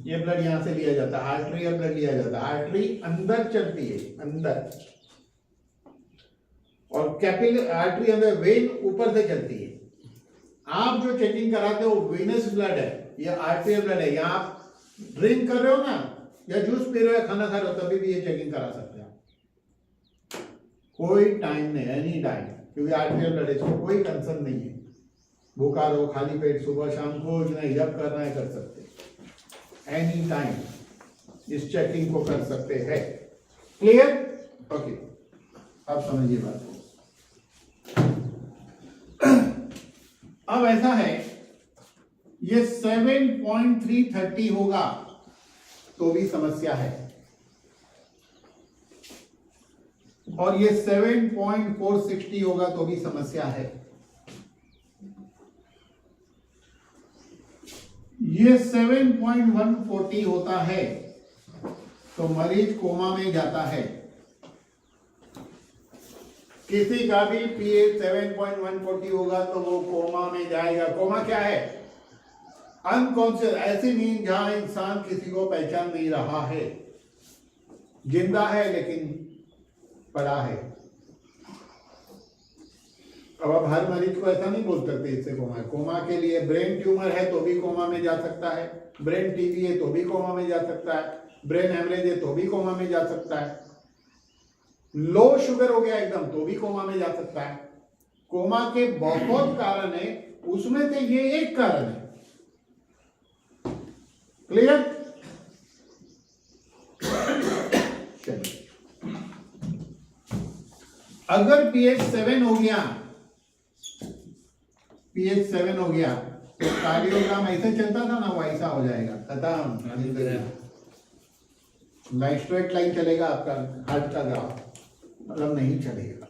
ये ब्लड यहां से लिया जाता है, आर्टरी ब्लड लिया जाता है। आर्टरी अंदर चलती है, अंदर, और कैपिलरी आर्टरी अंदर, वेन ऊपर से चलती है। आप जो चेकिंग कराते हो वेनस ब्लड है, ये आर्टरियल ब्लड है। यहाँ आप ड्रिंक कर रहे हो ना, या जूस पी रहे हो, या खाना खा रहे हो, तभी भी ये चेकिंग करा सकते हो। कोई टाइम नहीं, एनी टाइम, क्योंकि आर्टरियल ब्लड है, इसको कोई कंसर्न नहीं है। भूखा रहो, खाली पेट, सुबह शाम को नहीं, जब करना है कर सकते, एनी टाइम इस चेकिंग को कर सकते हैं। क्लियर? ओके, अब समझिए बात को। अब ऐसा है, ये 7.330 होगा तो भी समस्या है, और ये 7.460 होगा तो भी समस्या है। ये 7.140 होता है तो मरीज कोमा में जाता है। किसी का भी पीएच 7.140 होगा तो वो कोमा में जाएगा। कोमा क्या है? अनकॉन्शियस, ऐसी नींद जहां इंसान किसी को पहचान नहीं रहा है, जिंदा है लेकिन पड़ा है। अब आप हर मरीज को ऐसा नहीं बोल सकते इससे कोमा है। कोमा के लिए ब्रेन ट्यूमर है तो भी कोमा में जा सकता है, ब्रेन टीबी है तो भी कोमा में जा सकता है, ब्रेन हेमरेज है तो भी कोमा में जा सकता है, लो शुगर हो गया एकदम तो भी कोमा में जा सकता है। कोमा के बहुत कारण है, उसमें से ये एक कारण है। क्लियर? चलिए, अगर पीएच 7 हो गया, पीएच 7 हो गया तो कार्डियोग्राम ऐसे चलता था ना, वो ऐसा हो जाएगा, खत्म। लाइन स्ट्रेट लाइन चलेगा आपका हार्ट का ग्राफ, मतलब नहीं चलेगा।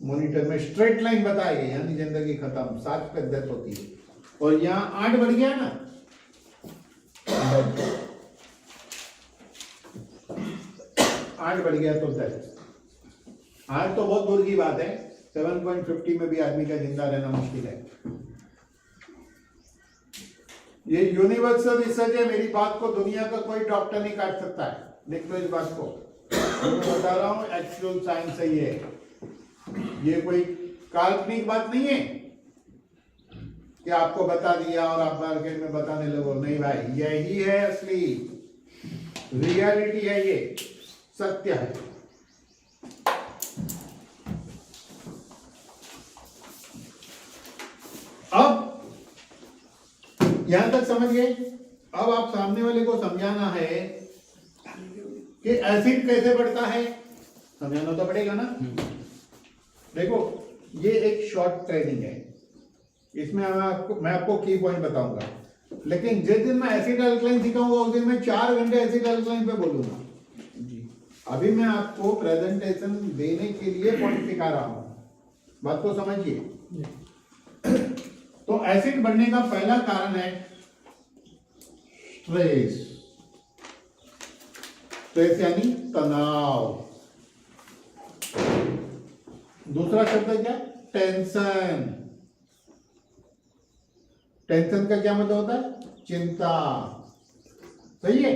मॉनिटर में स्ट्रेट लाइन बताएगा, यानी जिंदगी खत्म, 7 पे डेथ होती है। और यहाँ 8 बढ़ गया ना, 8 बढ़ गया तो डेथ। 8 तो बहुत दूर की बात है, 7.50 में भी आदमी का जिंदा रहना मुश्किल है। ये यूनिवर्सल रिसर्च है, मेरी बात को दुनिया का कोई डॉक्टर नहीं काट सकता है। देख लो इस बात को, मैं बता रहा हूं, एक्चुअल साइंस है ये कोई काल्पनिक बात नहीं है कि आपको बता दिया और आप मार्केट में बताने लगो। नहीं भाई, यही है असली रियलिटी है, ये सत्य है। अब यहां तक समझ गए। अब आप सामने वाले को समझाना है कि एसिड कैसे बढ़ता है, समझाना तो पड़ेगा ना। देखो, ये एक शॉर्ट ट्रेनिंग है, इसमें मैं आपको की पॉइंट बताऊंगा, लेकिन जिस दिन मैं एसिड अल्कलाइन सिखाऊंगा उस दिन मैं 4 घंटे एसिड अल्कलाइन पे बोलूंगा। अभी मैं आपको प्रेजेंटेशन देने के लिए पॉइंट सिखा रहा हूं, बात को समझिए। तो एसिड बढ़ने का पहला कारण है स्ट्रेस। स्ट्रेस यानी तनाव। दूसरा शब्द है क्या? टेंशन। टेंशन का क्या मतलब होता है? चिंता। सही है।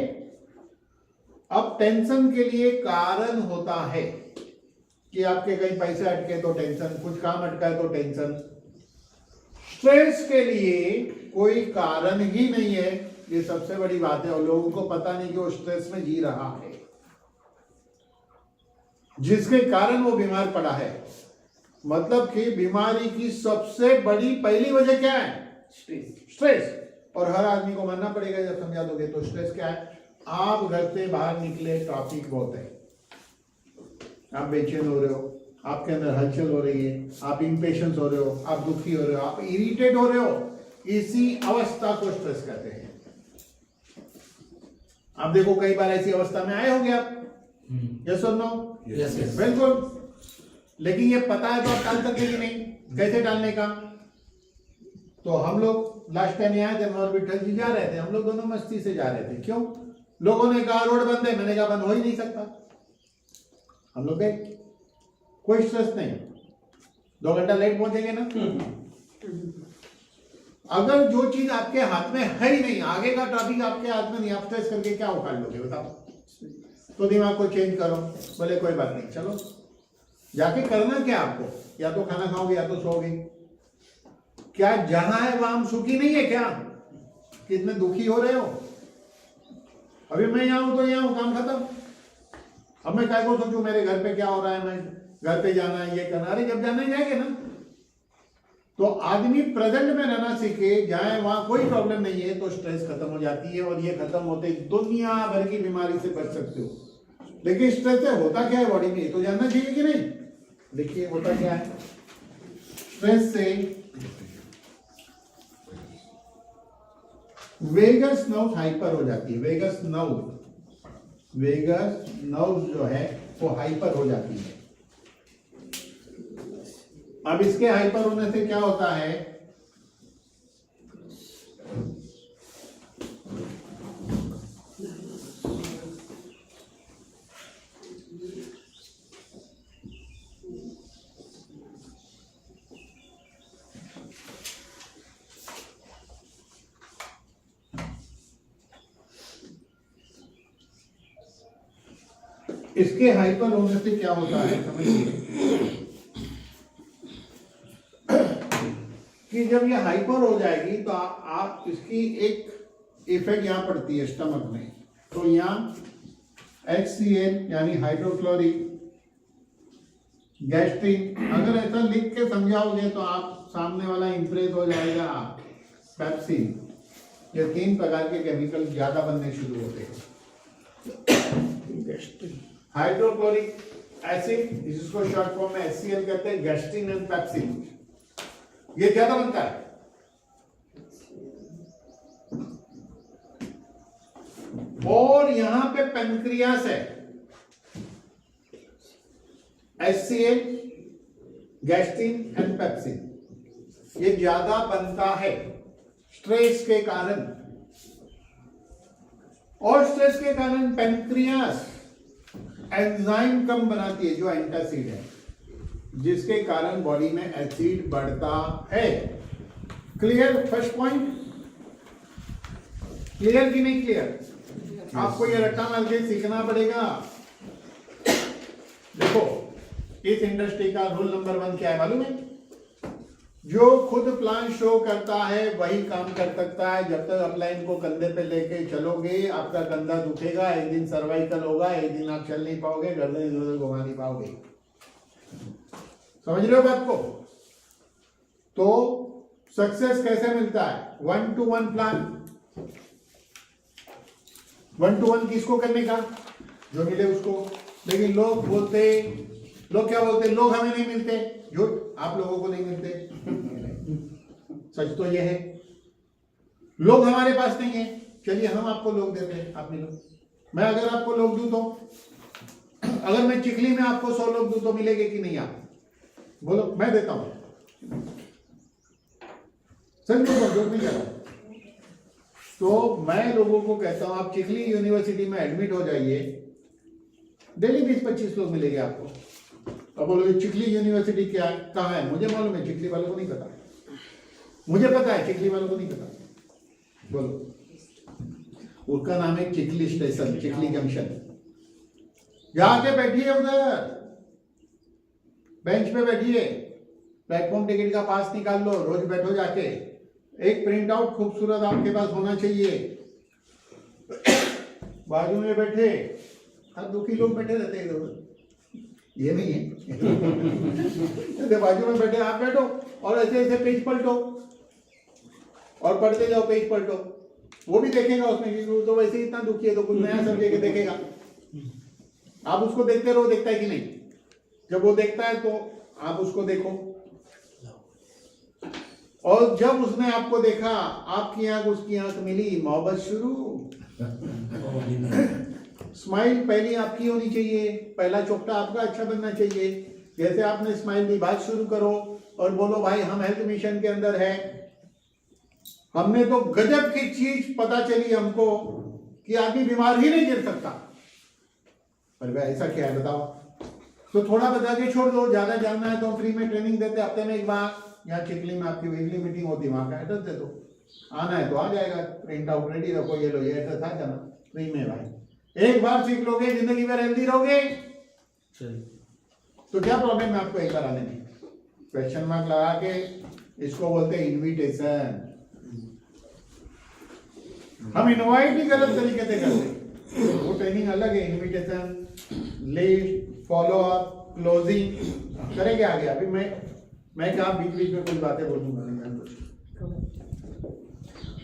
अब टेंशन के लिए कारण होता है कि आपके कहीं पैसे अटके तो टेंशन, कुछ काम अटका है तो टेंशन। स्ट्रेस के लिए कोई कारण ही नहीं है, ये सबसे बड़ी बात है, और लोगों को पता नहीं कि वो स्ट्रेस में जी रहा है, जिसके कारण वो बीमार पड़ा है। मतलब कि बीमारी की सबसे बड़ी पहली वजह क्या है? स्ट्रेस। और हर आदमी को मानना पड़ेगा जब समझा दोगे तो। स्ट्रेस क्या है? आप घर से बाहर निकले, ट्रैफिक बहुत है, आप बेचैन हो रहे हो, आपके अंदर हलचल हो रही है, आप इम्पेशंस हो रहे हो, आप दुखी हो रहे हो, आप इरिटेट हो रहे हो, इसी अवस्था को स्ट्रेस कहते हैं। आप देखो कई बार ऐसी अवस्था में आए होंगे आप, यस और नो? यस यस बिल्कुल। लेकिन ये पता है तो आप टाल सकते कि नहीं? कैसे टालने का? तो हम लोग लास्ट टाइम आए थे, और विठल जी जा रहे थे, हम लोग दोनों मस्ती से जा रहे थे। क्यों? लोगों ने कहा रोड बंद है, मैंने कहा बंद हो ही नहीं सकता। हम लोग गए, कोई स्ट्रेस नहीं। 2 घंटा लेट पहुंचेंगे ना। अगर जो चीज आपके हाथ में है ही नहीं, आगे का ट्रैफिक आपके हाथ में नहीं, आप स्ट्रेस करके क्या उखाड़ लोगे बताओ? तो दिमाग को चेंज करो, बोले कोई बात नहीं, चलो जाके करना क्या आपको? या तो खाना खाओगे या तो सोओगे। क्या जहां है वहां हम सुखी नहीं है क्या? कितने दुखी हो रहे हो? अभी मैं यहाँ हूं तो यहाँ हूं, काम खत्म। अब मैं क्या को सोचूं मेरे घर पे क्या हो रहा है, मैं घर पे जाना है, ये करना। अरे जब जाना ही जाएंगे ना। तो आदमी प्रेजेंट में रहना सीखे, जाए वहां कोई प्रॉब्लम नहीं है तो स्ट्रेस खत्म हो जाती है, और ये खत्म होते दुनिया भर की बीमारी से बच सकते हो। लेकिन स्ट्रेस से होता क्या है बॉडी में, तो जानना चाहिए कि नहीं? देखिए होता क्या है स्ट्रेस से। वेगस नर्व हाइपर हो जाती है। वेगस नर्व जो है वो हाइपर हो जाती है। अब इसके हाइपर होने से क्या होता है? इसके हाइपर होने से क्या होता है समझिए कि जब ये हाइपर हो जाएगी तो आप इसकी एक इफेक्ट यहां पड़ती है स्टमक में। तो यहां HCl यानी हाइड्रोक्लोरिक गैस्ट्रिन, अगर ऐसा लिख के समझाओगे तो आप सामने वाला इंप्रेस हो जाएगा। पेप्सिन, ये 3 प्रकार के केमिकल ज्यादा बनने शुरू होते हैं। हाइड्रोक्लोरिक एसिड, जिसको शॉर्ट फॉर्म में HCl कहते हैं, गैस्ट्रिन एंड पेप्सिन, ये ज्यादा बनता है। और यहां पे पेनक्रियास है। HCl, गैस्ट्रिन एंड पेप्सिन, ये ज्यादा बनता है स्ट्रेस के कारण। और स्ट्रेस के कारण पेनक्रियास एंजाइम कम बनाती है जो एंटासिड है, जिसके कारण बॉडी में एसिड बढ़ता है। क्लियर? फर्स्ट पॉइंट क्लियर कि नहीं क्लियर? आपको ये रट्टा मार के सीखना पड़ेगा। देखो इस इंडस्ट्री का रूल नंबर 1 क्या है मालूम है? जो खुद प्लान शो करता है वही काम कर सकता है। जब तक अपलाइन को कंधे पे लेके चलोगे, आपका कंधा दुखेगा, एक दिन सर्वाइकल होगा, एक दिन आप चल नहीं पाओगे, गर्दन इधर उधर घुमा नहीं पाओगे। समझ रहे हो बात को? तो सक्सेस कैसे मिलता है? 1-to-1 plan. 1-to-1 किसको करने का? जो मिले उसको। लेकिन लोग क्या बोलते? लोग हमें नहीं मिलते। झूठ, आप लोगों को नहीं मिलते। सच तो यह है लोग हमारे पास नहीं है। चलिए हम आपको लोग देते हैं, आप मिलो। मैं अगर आपको लोग दूं तो, अगर मैं चिखली में आपको 100 लोग दूं तो मिलेंगे कि नहीं? आप बोलो। मैं देता हूं, सच बोलो, जोक नहीं कर रहा। तो मैं लोगों को कहता हूं आप चिखली यूनिवर्सिटी में एडमिट हो जाइए, डेली 20-25 लोग मिलेंगे आपको। अब बोलोगे चिखली यूनिवर्सिटी क्या है, कहाँ है? मुझे मालूम है, चिखली वालों को नहीं पता। मुझे पता है, चिखली वालों को नहीं पता। बोलो। उसका नाम है चिखली स्टेशन, चिखली जंक्शन। जाके बैठिए उधर, बेंच पे बैठिए, प्लेटफॉर्म टिकट का पास निकाल लो, रोज बैठो जाके। एक प्रिंट आउट खूबसूरत आपके पास होना चाहिए। बाजू में बैठे, हर दुखी लोग बैठे रहते हैं इधर, ये नहीं है। बाजू में बैठे, आप बैठो और ऐसे ऐसे पेज पलटो और पढ़ते जाओ, पेज पलटो। वो भी देखेगा उसमें कि तो वैसे ही इतना दुखी है तो कुछ नया सब्जेक्ट देखेगा। आप उसको देखते रहो, देखता है कि नहीं। जब वो देखता है तो आप उसको देखो। और जब उसने आपको देखा, आपकी आंख उसकी आंख मिली, मोहब्बत शुरू। स्माइल पहली आपकी होनी चाहिए, पहला चौकटा आपका अच्छा बनना चाहिए। जैसे आपने स्माइल दी, बात शुरू करो और बोलो भाई हम हेल्थ मिशन के अंदर है, हमने तो गजब की चीज पता चली हमको कि आदमी बीमार ही नहीं गिर सकता। पर भाई ऐसा क्या है बताओ? तो थोड़ा बता के छोड़ दो, ज्यादा जानना है तो फ्री में ट्रेनिंग देते, हफ्ते में एक बार। यहाँ चिखली में आपकी वीकली मीटिंग होती है, वहां का एड्रेस दे दो, आना है तो आ जाएगा, प्रिंट आउट रेडी रखो, ये लो ये एड्रेस आ जाना, फ्री में भाई। एक बार सीख लोगे जिंदगी में हेल्दी रहोगे। तो क्या प्रॉब्लम है आपको एक बार आने में? क्वेश्चन मार्क लगा के इसको बोलते हैं इनविटेशन। हम इनवाइट ही गलत तरीके से करते, वो ट्रेनिंग अलग है। Invitation, list, follow up, closing करेंगे आगे। अभी मैं क्या बीच बीच में कुछ बातें बोलूंगा।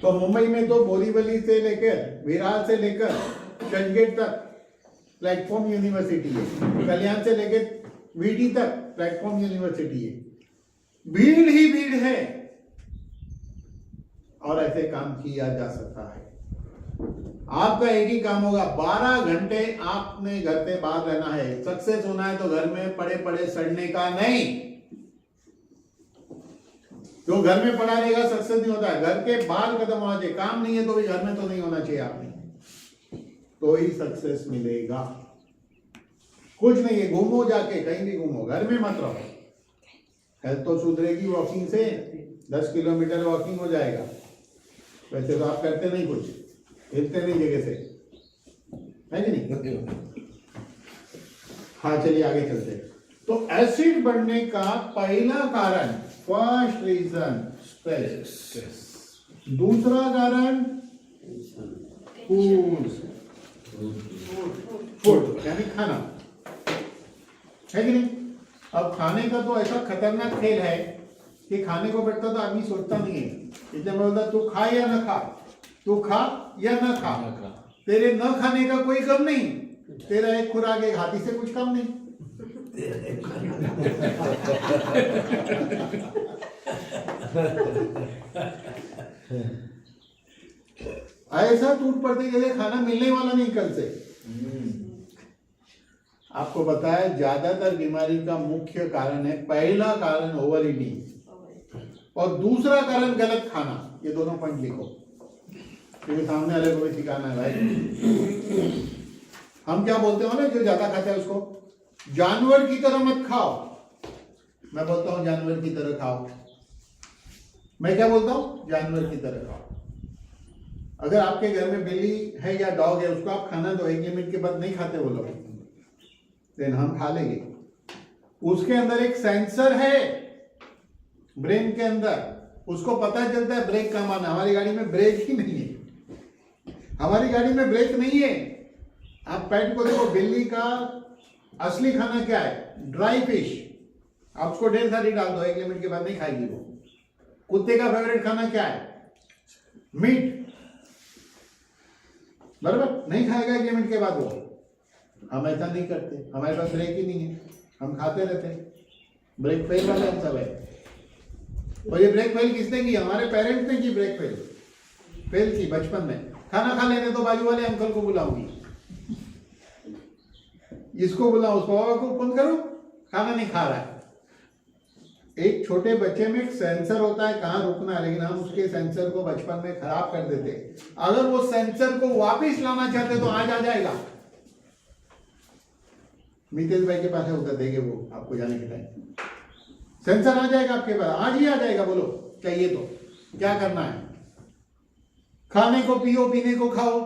तो मुंबई में तो बोरीवली से लेकर विरार से लेकर चर्चगेट तक प्लेटफॉर्म यूनिवर्सिटी है, कल्याण से लेकर वीटी तक प्लेटफॉर्म यूनिवर्सिटी है, भीड़ ही भीड़ है। और ऐसे काम किया जा सकता है। आपका एक ही काम होगा, 12 घंटे आपने घर पे बाहर रहना है। सक्सेस होना है तो घर में पड़े पड़े सड़ने का नहीं। जो घर में पड़ा रहेगा सक्सेस नहीं होता है, घर के बाहर कदम होना चाहिए। काम नहीं है तो भी घर में तो नहीं होना चाहिए आपने, तो ही सक्सेस मिलेगा। कुछ नहीं है, घूमो जाके, कहीं भी घूमो, घर में मत रहो। हेल्थ तो सुधरेगी वॉकिंग से, 10 किलोमीटर वॉकिंग हो जाएगा। वैसे तो आप करते नहीं, कुछ हिलते नहीं जगह से, है कि नहीं? हाँ चलिए आगे चलते। तो एसिड बढ़ने का पहला कारण, फर्स्ट रीजन, स्ट्रेस। दूसरा कारण फूड यानी खाना, है कि नहीं? अब खाने का तो ऐसा खतरनाक खेल है कि खाने को बैठता तो आदमी सोचता नहीं है। इसलिए मैं बोलता तू खा या न खा, तू खा या न खा, तेरे न खाने का कोई गम नहीं, तेरा एक खुराक एक हाथी से कुछ कम नहीं। ऐसा टूट पड़ते जैसे खाना मिलने वाला नहीं कल से। आपको पता है ज्यादातर बीमारी का मुख्य कारण है, पहला कारण ओवर ईटिंग और दूसरा कारण गलत खाना। ये दोनों पॉइंट लिखो क्योंकि सामने वाले को भी सिखाना है भाई। हम क्या बोलते हो ना, जो ज्यादा खाते हैं उसको जानवर की तरह मत खाओ। मैं बोलता हूं जानवर की तरह खाओ। मैं क्या बोलता हूं? जानवर की तरह खाओ। अगर आपके घर में बिल्ली है या डॉग है, उसको आप खाना दो, एक लिमिट के बाद नहीं खाते वो लोग, देन हम खा लेंगे। उसके अंदर एक सेंसर है ब्रेन के अंदर, उसको पता चलता है ब्रेक कम आना। हमारी गाड़ी में ब्रेक ही नहीं है, हमारी गाड़ी में ब्रेक नहीं है। आप पेट को देखो, बिल्ली का असली खाना क्या है? Dry fish. आप उसको ढेर सारी डाल दो, एक लिमिट के बाद नहीं खाएगी वो। कुत्ते का फेवरेट खाना क्या है? मीट, बराबर, नहीं खाएगा एक लिमिट के बाद वो। हम ऐसा नहीं करते, हमारे पास ब्रेक ही नहीं है, हम खाते रहते हैं। ब्रेक फेल वाले हम सब है। और ये ब्रेक फेल किसने की? हमारे पेरेंट्स ने की। ब्रेक फेल की बचपन में। खाना खा लेने तो बाजू वाले अंकल को बुलाऊंगी, इसको बुलाओ, उसको को फोन करो, खाना नहीं खा रहा है। एक छोटे बच्चे में एक सेंसर होता है कहाँ रुकना है, लेकिन हम उसके सेंसर को बचपन में खराब कर देते। अगर वो सेंसर को वापस लाना चाहते तो आज आ जाएगा। मितेश भाई के पास है, उधर देंगे वो आपको जाने के टाइम। सेंसर आ जाएगा आपके पास, आज ही आ जाएगा। बोलो चाहिए तो क्या करना है? खाने को पियो, पीने को खाओ,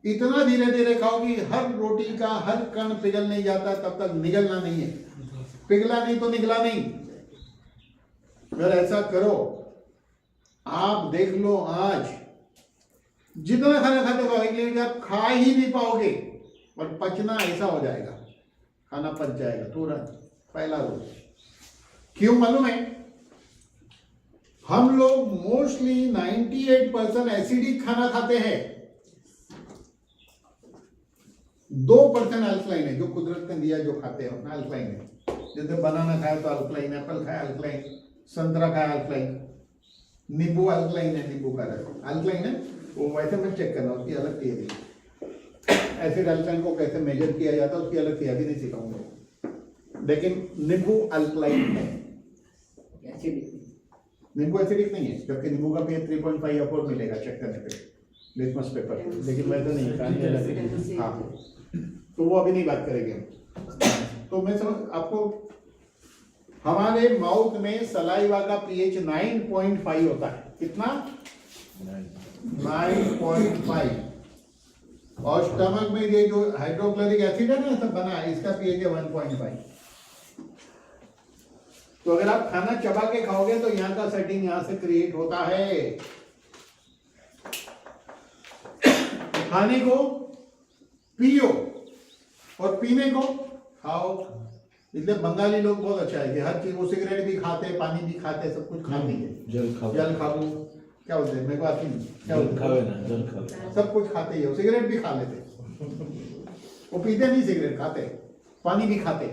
इतना धीरे धीरे खाओ कि हर रोटी का हर कण पिघल नहीं जाता तब तक निगलना नहीं है। पिघला नहीं तो निगला नहीं। अगर ऐसा करो, आप देख लो आज जितना खाना खाते हो, एक लिमिट आप खा ही नहीं पाओगे और पचना ऐसा हो जाएगा, खाना पच जाएगा तुरंत पहला रोज। क्यों मालूम है? हम लोग मोस्टली 98% एसिडिक खाना खाते हैं, 2% अल्कलाइन है, जो कुदरत ने दिया जो खाते हैं ना अल्कलाइन है। जैसे बनाना खाया तो अल्कलाइन, एप्पल खाया अल्कलाइन, संतरा का अल्कलाइन, नींबू अल्कलाइन है, नींबू का रस अल्कलाइन है, वो वैसे मत चेक करना, उसकी अलग थियरी। एसिड अल्कलाइन को कैसे मेजर किया जाता है उसकी अलग थियरी नहीं सिखाऊंगा, लेकिन नींबू अल्कलाइन है। नींबू एसिडिक नहीं है, जबकि नींबू का पीएच 3.5 या 4 मिलेगा चेक करने पे लिटमस पेपर, लेकिन वैसे नहीं कहानी अलग है। हाँ, तो वो अभी नहीं बात करेंगे हम। तो मैं समझ आपको, हमारे माउथ में सलाइवा का पीएच 9.5 होता है। कितना? 9.5। और स्टमक में ये जो हाइड्रोक्लोरिक एसिड है ना सब बना है, इसका पीएच है 1.5। तो अगर आप खाना चबा के खाओगे तो यहाँ का सेटिंग यहाँ से क्रिएट होता है। खाने को पियो और पीने को खाओ। इसलिए बंगाली लोग बहुत अच्छा है कि हर चीज, वो सिगरेट भी खाते, पानी भी खाते, सब कुछ खाते हैं। जल खाओ, जल खाओ, क्या बोलते हैं, मेरे को आती नहीं, क्या बोलते हैं? खावे ना, जल खाओ, सब कुछ खाते ही हो, सिगरेट भी खा लेते, वो पीते नहीं, सिगरेट खाते, पानी भी खाते।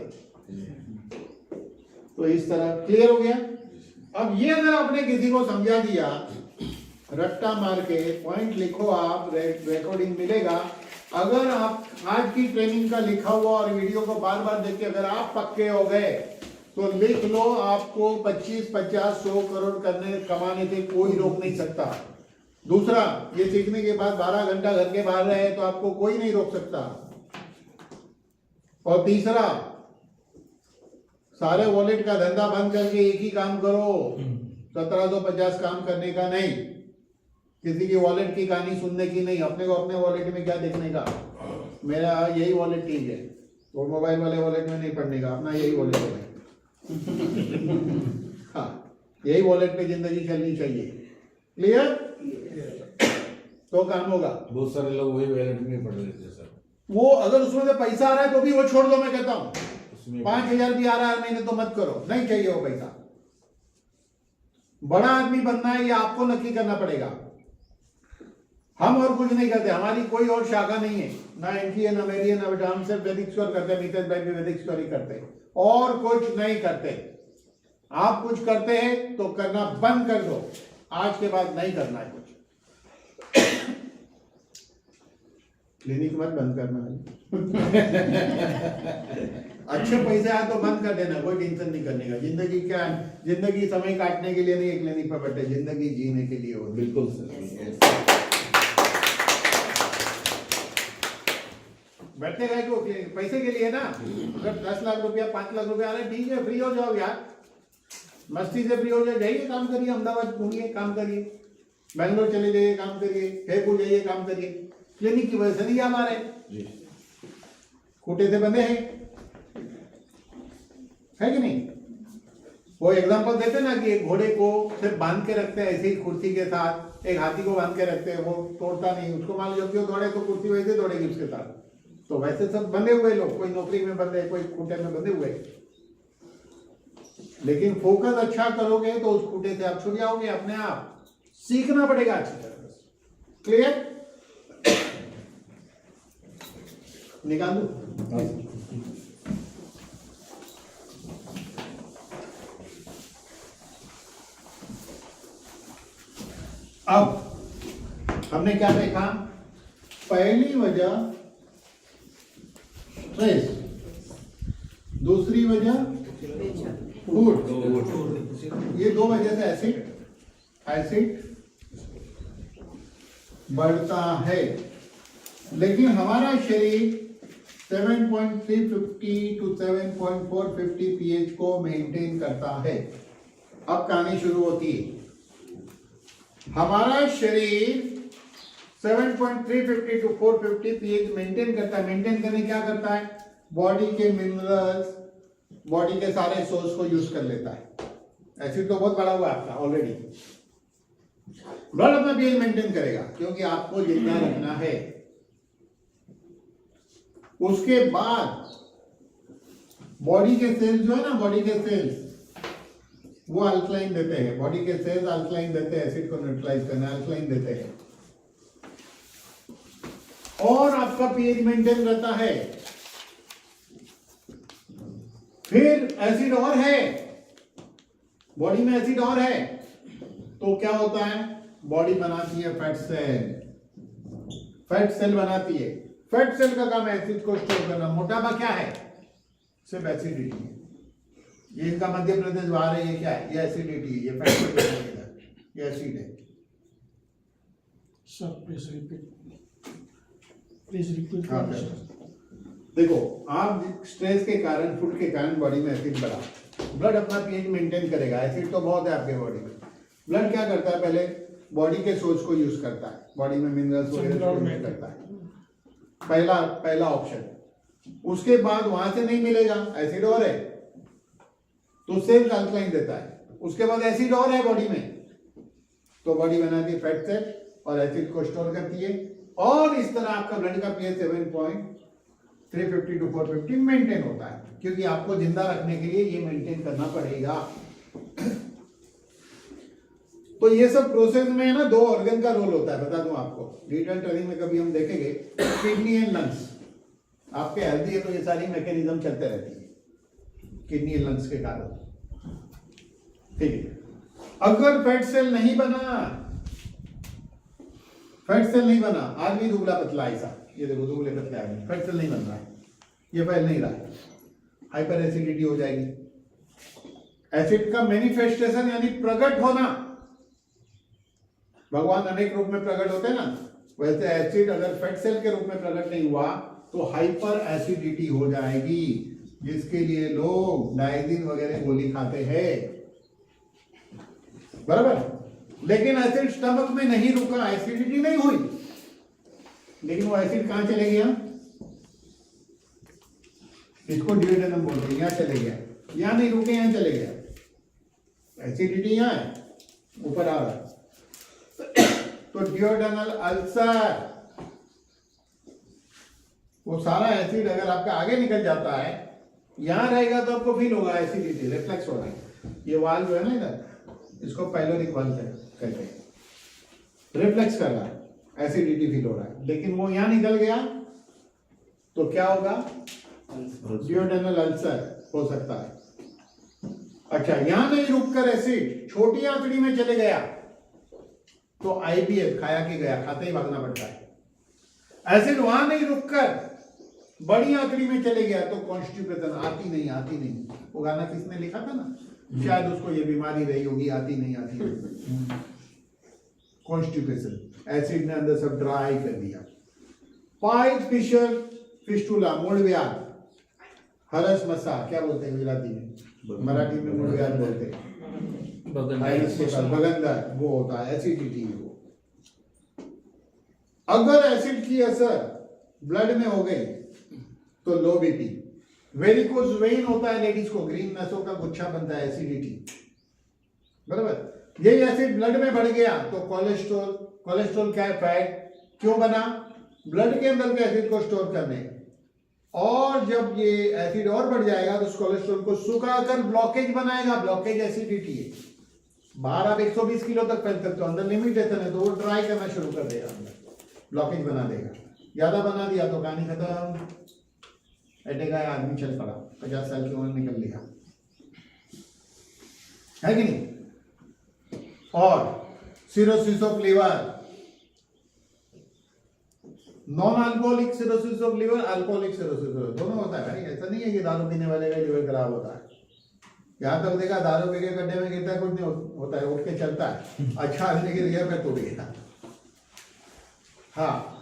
तो इस तरह क्लियर हो गया। अब ये अगर आपने किसी को समझा दिया, रट्टा मार के पॉइंट लिखो, आप रिकॉर्डिंग मिलेगा। अगर आप आज की ट्रेनिंग का लिखा हुआ और वीडियो को बार बार देख के अगर आप पक्के हो गए तो लिख लो, आपको 25, 50, 100 करोड़ कमाने से कोई रोक नहीं सकता। दूसरा, ये सीखने के बाद 12 घंटा घर के बाहर रहे तो आपको कोई नहीं रोक सकता। और तीसरा, सारे वॉलेट का धंधा बंद करके एक ही काम करो, 1750 काम करने का नहीं, किसी की वॉलेट की कहानी सुनने की नहीं, अपने को अपने वॉलेट में क्या देखने का, मेरा यही वॉलेट ठीक है, वो मोबाइल वाले वॉलेट में नहीं पढ़ने का, अपना यही वॉलेट है। हाँ, यही वॉलेट पे जिंदगी चलनी चाहिए। क्लियर? तो काम होगा। बहुत सारे लोग वही वैलेट में पढ़ लेते हैं सर। वो अगर उसमें से पैसा आ रहा है तो भी वो छोड़ दो, मैं कहता हूँ। उसमें 5,000 भी आ रहा है महीने तो मत करो, नहीं चाहिए वो पैसा। बड़ा आदमी बनना है ये आपको नक्की करना पड़ेगा। हम और कुछ नहीं करते, हमारी कोई और शाखा नहीं है, ना इनकी है ना मेरी है ना बेटा, हम सिर्फ वैदिक स्टोर करते हैं, मिसेस भाई भी वैदिक स्टोर ही करते हैं, और कुछ नहीं करते। आप कुछ करते हैं तो करना बंद कर दो, आज के बाद नहीं करना है कुछ। क्लिनिक मत बंद करना है। अच्छे पैसे आए तो बंद कर देना, कोई टेंशन नहीं करने का। जिंदगी क्या है, जिंदगी समय काटने के लिए नहीं एक क्लिनिक पर बैठे, जिंदगी जीने के लिए हो। बिल्कुल सर। बैठने गए को पैसे के लिए ना, अगर 10 लाख रुपया 5 लाख रुपया आ रहे, ठीक है, फ्री हो जाओ यार, मस्ती से फ्री हो जाए, जाइए काम करिए, अहमदाबाद घूमिए काम करिए, बैंगलोर चले जाइए काम करिए, जयपुर जाइए काम करिए। क्लिनिक की वजह से नहीं आ पा रहे, खूटे से बंधे हैं, है कि नहीं? वो एग्जांपल देते ना कि एक घोड़े को सिर्फ बांध के रखते हैं ऐसे ही कुर्सी के साथ, एक हाथी को बांध के रखते हैं, वो तोड़ता नहीं, उसको मान लो कि वो दौड़े तो कुर्सी वैसे दौड़ेगी उसके साथ। तो वैसे सब बंधे हुए लोग, कोई नौकरी में बंधे, कोई खूटे में बंधे हुए, लेकिन फोकस अच्छा करोगे तो उस खूटे से आप छूट जाओगे अपने आप। सीखना पड़ेगा अच्छी तरह से। क्लियर? निकाल दो। अब हमने क्या देखा? पहली वजह स्ट्रेस, दूसरी वजह फूड, ये दो वजह से एसिड बढ़ता है। लेकिन हमारा शरीर 7.350 to 7.450 pH को मेंटेन करता है। अब कहानी शुरू होती है। हमारा शरीर 7.350 to 450 pH मेंटेन करता है। मेंटेन करने क्या करता है? बॉडी के मिनरल्स, बॉडी के सारे सोर्स को यूज कर लेता है। एसिड तो बहुत बड़ा हुआ आपका ऑलरेडी। ब्लड अपना पीएच मेंटेन करेगा क्योंकि आपको जितना रखना है। उसके बाद बॉडी के सेल्स जो है ना, बॉडी के सेल्स वो अल्कलाइन देते हैं। बॉडी के सेल्स अल्कलाइन देते हैं, एसिड को न्यूट्रलाइज करना अल्कलाइन देते हैं, और आपका पीएच मेंटेन रहता है। फिर एसिड और है, बॉडी में एसिड और है तो क्या होता है, बॉडी बनाती है फैट सेल, फैट सेल बनाती है। फैट सेल का काम है एसिड को स्टोर करना। मोटापा क्या है, सिर्फ एसिडिटी है। ये इनका मध्य प्रदेश बाहर है, ये क्या है, ये एसिडिटी है, ये फैट सेल, ये एसिड है। सर प्लीज रिपीट हाँ, देखो आप स्ट्रेस के कारण, फूड के कारण बॉडी में एसिड बढ़ा, ब्लड अपना पीएच मेंटेन करेगा। एसिड तो बहुत है आपके बॉडी में। ब्लड क्या करता है, पहले बॉडी के सोर्स को यूज करता है, बॉडी में मिनरल्स वगैरह को यूज करता है, पहला ऑप्शन। उसके बाद वहां से नहीं मिलेगा, एसिड और है तो सेल्स अल्कलाइन देता है। उसके बाद एसिड और है बॉडी में तो बॉडी बनाती है फैट सेल और एसिड को स्टोर करती है, और इस तरह आपका ब्लड का पीएच 7.350 to 450 मेंटेन होता है, क्योंकि आपको जिंदा रखने के लिए ये मेंटेन करना पड़ेगा। तो ये सब प्रोसेस में ना 2 ऑर्गन का रोल होता है, बता दूं आपको, डिटेल ट्रेनिंग में कभी हम देखेंगे। किडनी एंड लंग्स, आपके हेल्दी है तो ये सारी मैकेनिज्म चलते रहती है किडनी एंड लंग्स के कारण, ठीक है। अगर फैट सेल नहीं बना, फैट सेल नहीं बना, आदमी दुबला पतला ऐसा, ये देखो दुबले पतले आदमी, फैट सेल नहीं बन रहा है, ये फैल नहीं रहा है, हाइपर एसिडिटी हो जाएगी। एसिड का मैनिफेस्टेशन यानी प्रकट होना, भगवान अनेक रूप में प्रकट होते हैं ना, वैसे एसिड अगर फैट सेल के रूप में प्रकट नहीं हुआ तो हाइपर एसिडिटी हो जाएगी, जिसके लिए लोग डाइजिन वगैरह गोली खाते हैं, बराबर। लेकिन एसिड स्टमक में नहीं रुका, एसिडिटी नहीं हुई, लेकिन वो एसिड कहां चले गया, इसको ड्यूओडेनम बोलते हैं, यहां चले गया, यहां नहीं रुके, यहां चले गया, एसिडिटी यहां है, ऊपर आ रहा है। तो ड्यूओडेनल अल्सर, वो सारा एसिड अगर आपका आगे निकल जाता है, यहां रहेगा तो आपको फील होगा एसिडिटी, रिफ्लेक्स हो रहा है। ये वाल जो है ना इधर, इसको पाइलोरिक वाल्व कहते हैं, रिफ्लेक्स कर रहा है, एसिडिटी फील हो रहा है। लेकिन वो यहां निकल गया तो क्या होगा, ड्यूओडेनल अल्सर हो सकता है। अच्छा, यहां नहीं रुककर एसिड छोटी आंतड़ी में चले गया तो आईबीएफ, खाया के गया, खाते ही भागना पड़ता है। एसिड वहां नहीं रुककर बड़ी आंतड़ी में चले गया तो कॉन्स्टिपेशन, आती नहीं। वो गाना किसने लिखा था ना, शायद उसको ये बीमारी रही होगी, आती नहीं। कॉन्स्टिपेशन, एसिड ने अंदर सब ड्राई कर दिया। पाइल्स फिशर फिस्टुला, मूलव्याध, हरस मसा, क्या बोलते हैं गुजराती में, मराठी में मूलव्याध बोलते हैं, बगंदर, वो होता है एसिडिटी। अगर एसिड की असर ब्लड में हो गई तो लो बीपी, वेरिकोज वेन होता है लेडीज को, ग्रीन नसों का गुच्छा बनता है, एसिडिटी, बराबर। यही एसिड ब्लड में बढ़ गया तो कोलेस्ट्रॉल, कोलेस्ट्रॉल क्या है, फैट, क्यों बना, ब्लड के अंदर के एसिड को स्टोर करने, और जब ये एसिड और बढ़ जाएगा तो उस कोलेस्ट्रॉल को सुखाकर ब्लॉकेज बनाएगा, ब्लॉकेज एसिडिटी है। बाहर आप 120 किलो तक फैल सकते हो, अंदर लिमिटेशन है तो वो ड्राई करना शुरू कर देगा, अंदर ब्लॉकेज बना देगा। ज्यादा बना दिया तो कहानी खत्म, अटैक आया, आदमी चल पड़ा, 50 साल की उम्र निकल लिया, है कि नहीं। और cirrhosis of liver, non alcoholic cirrhosis of liver, alcoholic cirrhosis of, दोनों होता है भाई। ऐसा नहीं है कि दारू पीने वाले का लिवर खराब होता है, यहां तक देखा दारू पी के गड्ढे में गिरता है, कुछ नहीं होता है, उठ के चलता है। अच्छा आदमी गिर गया, फिर टूट गया, हाँ,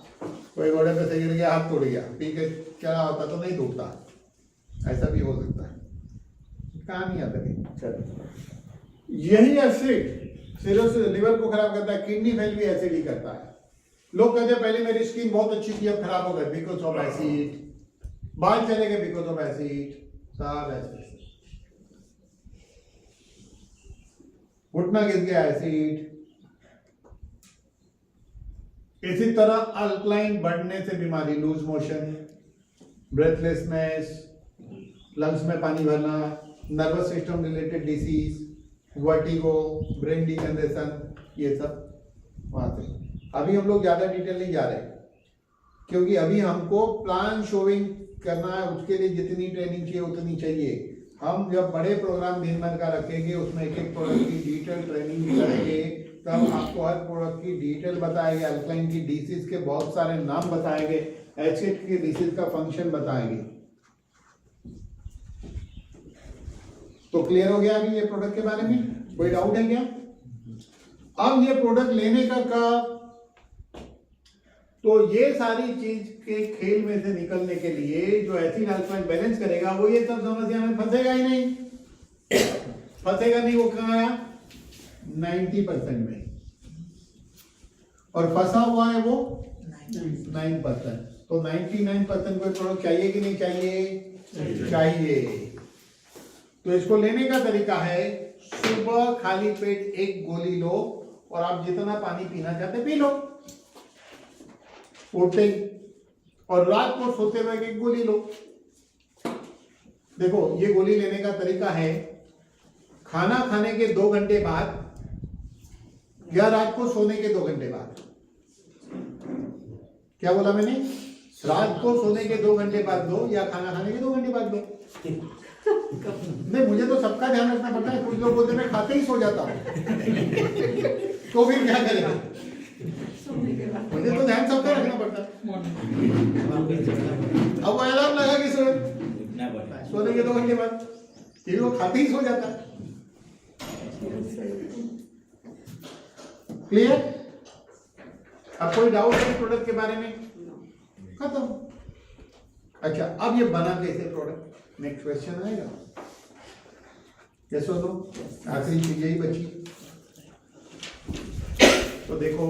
कोई घोड़े पे से गिर गया, हाथ टूट गया, पी के चला होता तो नहीं टूटता, ऐसा भी हो सकता है, कहानी आता है। चलो, यही एसिड सिरोसिस लिवर को खराब करता है, किडनी फेल भी एसिड ही करता है। लोग कहते हैं पहले मेरी स्किन बहुत अच्छी थी, अब खराब हो गई बिकॉज ऑफ एसिड, बाल चले गए बिकॉज ऑफ एसिड, सब एसिड, घुटना गिर गया एसिड। इसी तरह अल्कलाइन बढ़ने से बीमारी, लूज मोशन, ब्रेथलेसनेस, लंग्स में पानी भरना, nervous system related disease, vertigo, brain degeneration, ये सब वहां से। अभी हम लोग ज्यादा डिटेल नहीं जा रहे क्योंकि अभी हमको प्लान शोइंग करना है, उसके लिए जितनी ट्रेनिंग चाहिए उतनी चाहिए। हम जब बड़े प्रोग्राम दिन भर का रखेंगे उसमें एक एक प्रोडक्ट की डिटेल ट्रेनिंग करेंगे, तब आपको हर प्रोडक्ट की डिटेल बताएंगे, अल्कलाइन की डीसीज के बहुत सारे नाम बताएंगे, एसिड की डीसीज का फंक्शन बताएंगे। तो क्लियर हो गया अभी ये प्रोडक्ट के बारे में? कोई डाउट है क्या? अब ये प्रोडक्ट लेने का कब? तो ये सारी चीज के खेल में से निकलने के लिए जो एसिड अल्कलाइन बैलेंस करेगा वो ये सब समस्या में फंसेगा ही नहीं। फंसेगा नहीं, वो कहाँ आया? 90% में, और फंसा हुआ है वो 9%। तो 99% कोई प्रोडक्ट चाहिए कि नहीं चाहिए? चाहिए। तो इसको लेने का तरीका है, सुबह खाली पेट एक गोली लो और आप जितना पानी पीना चाहते पी लो उठते ही, और रात को सोते हुए एक गोली लो। देखो ये गोली लेने का तरीका है, खाना खाने के 2 घंटे बाद या रात को सोने के 2 घंटे बाद। क्या बोला मैंने? रात को सोने के 2 घंटे बाद दो या खाना खाने के 2 घंटे बाद दो। नहीं, मुझे तो सबका ध्यान रखना पड़ता है। कुछ लोग बोलते हैं मैं खाते ही सो जाता हूं तो फिर क्या करेगा? मुझे तो ध्यान सबका रखना पड़ता है। अब वो अलार्म लगा कि सोने के 2 घंटे बाद, फिर वो खाते ही सो जाता है। क्लियर? अब कोई डाउट है प्रोडक्ट के बारे में? खत्म। अच्छा, अब ये बना कैसे प्रोडक्ट? नेक्स्ट क्वेश्चन आएगा। कैसे हो? आखिरी चीज यही बची। तो देखो,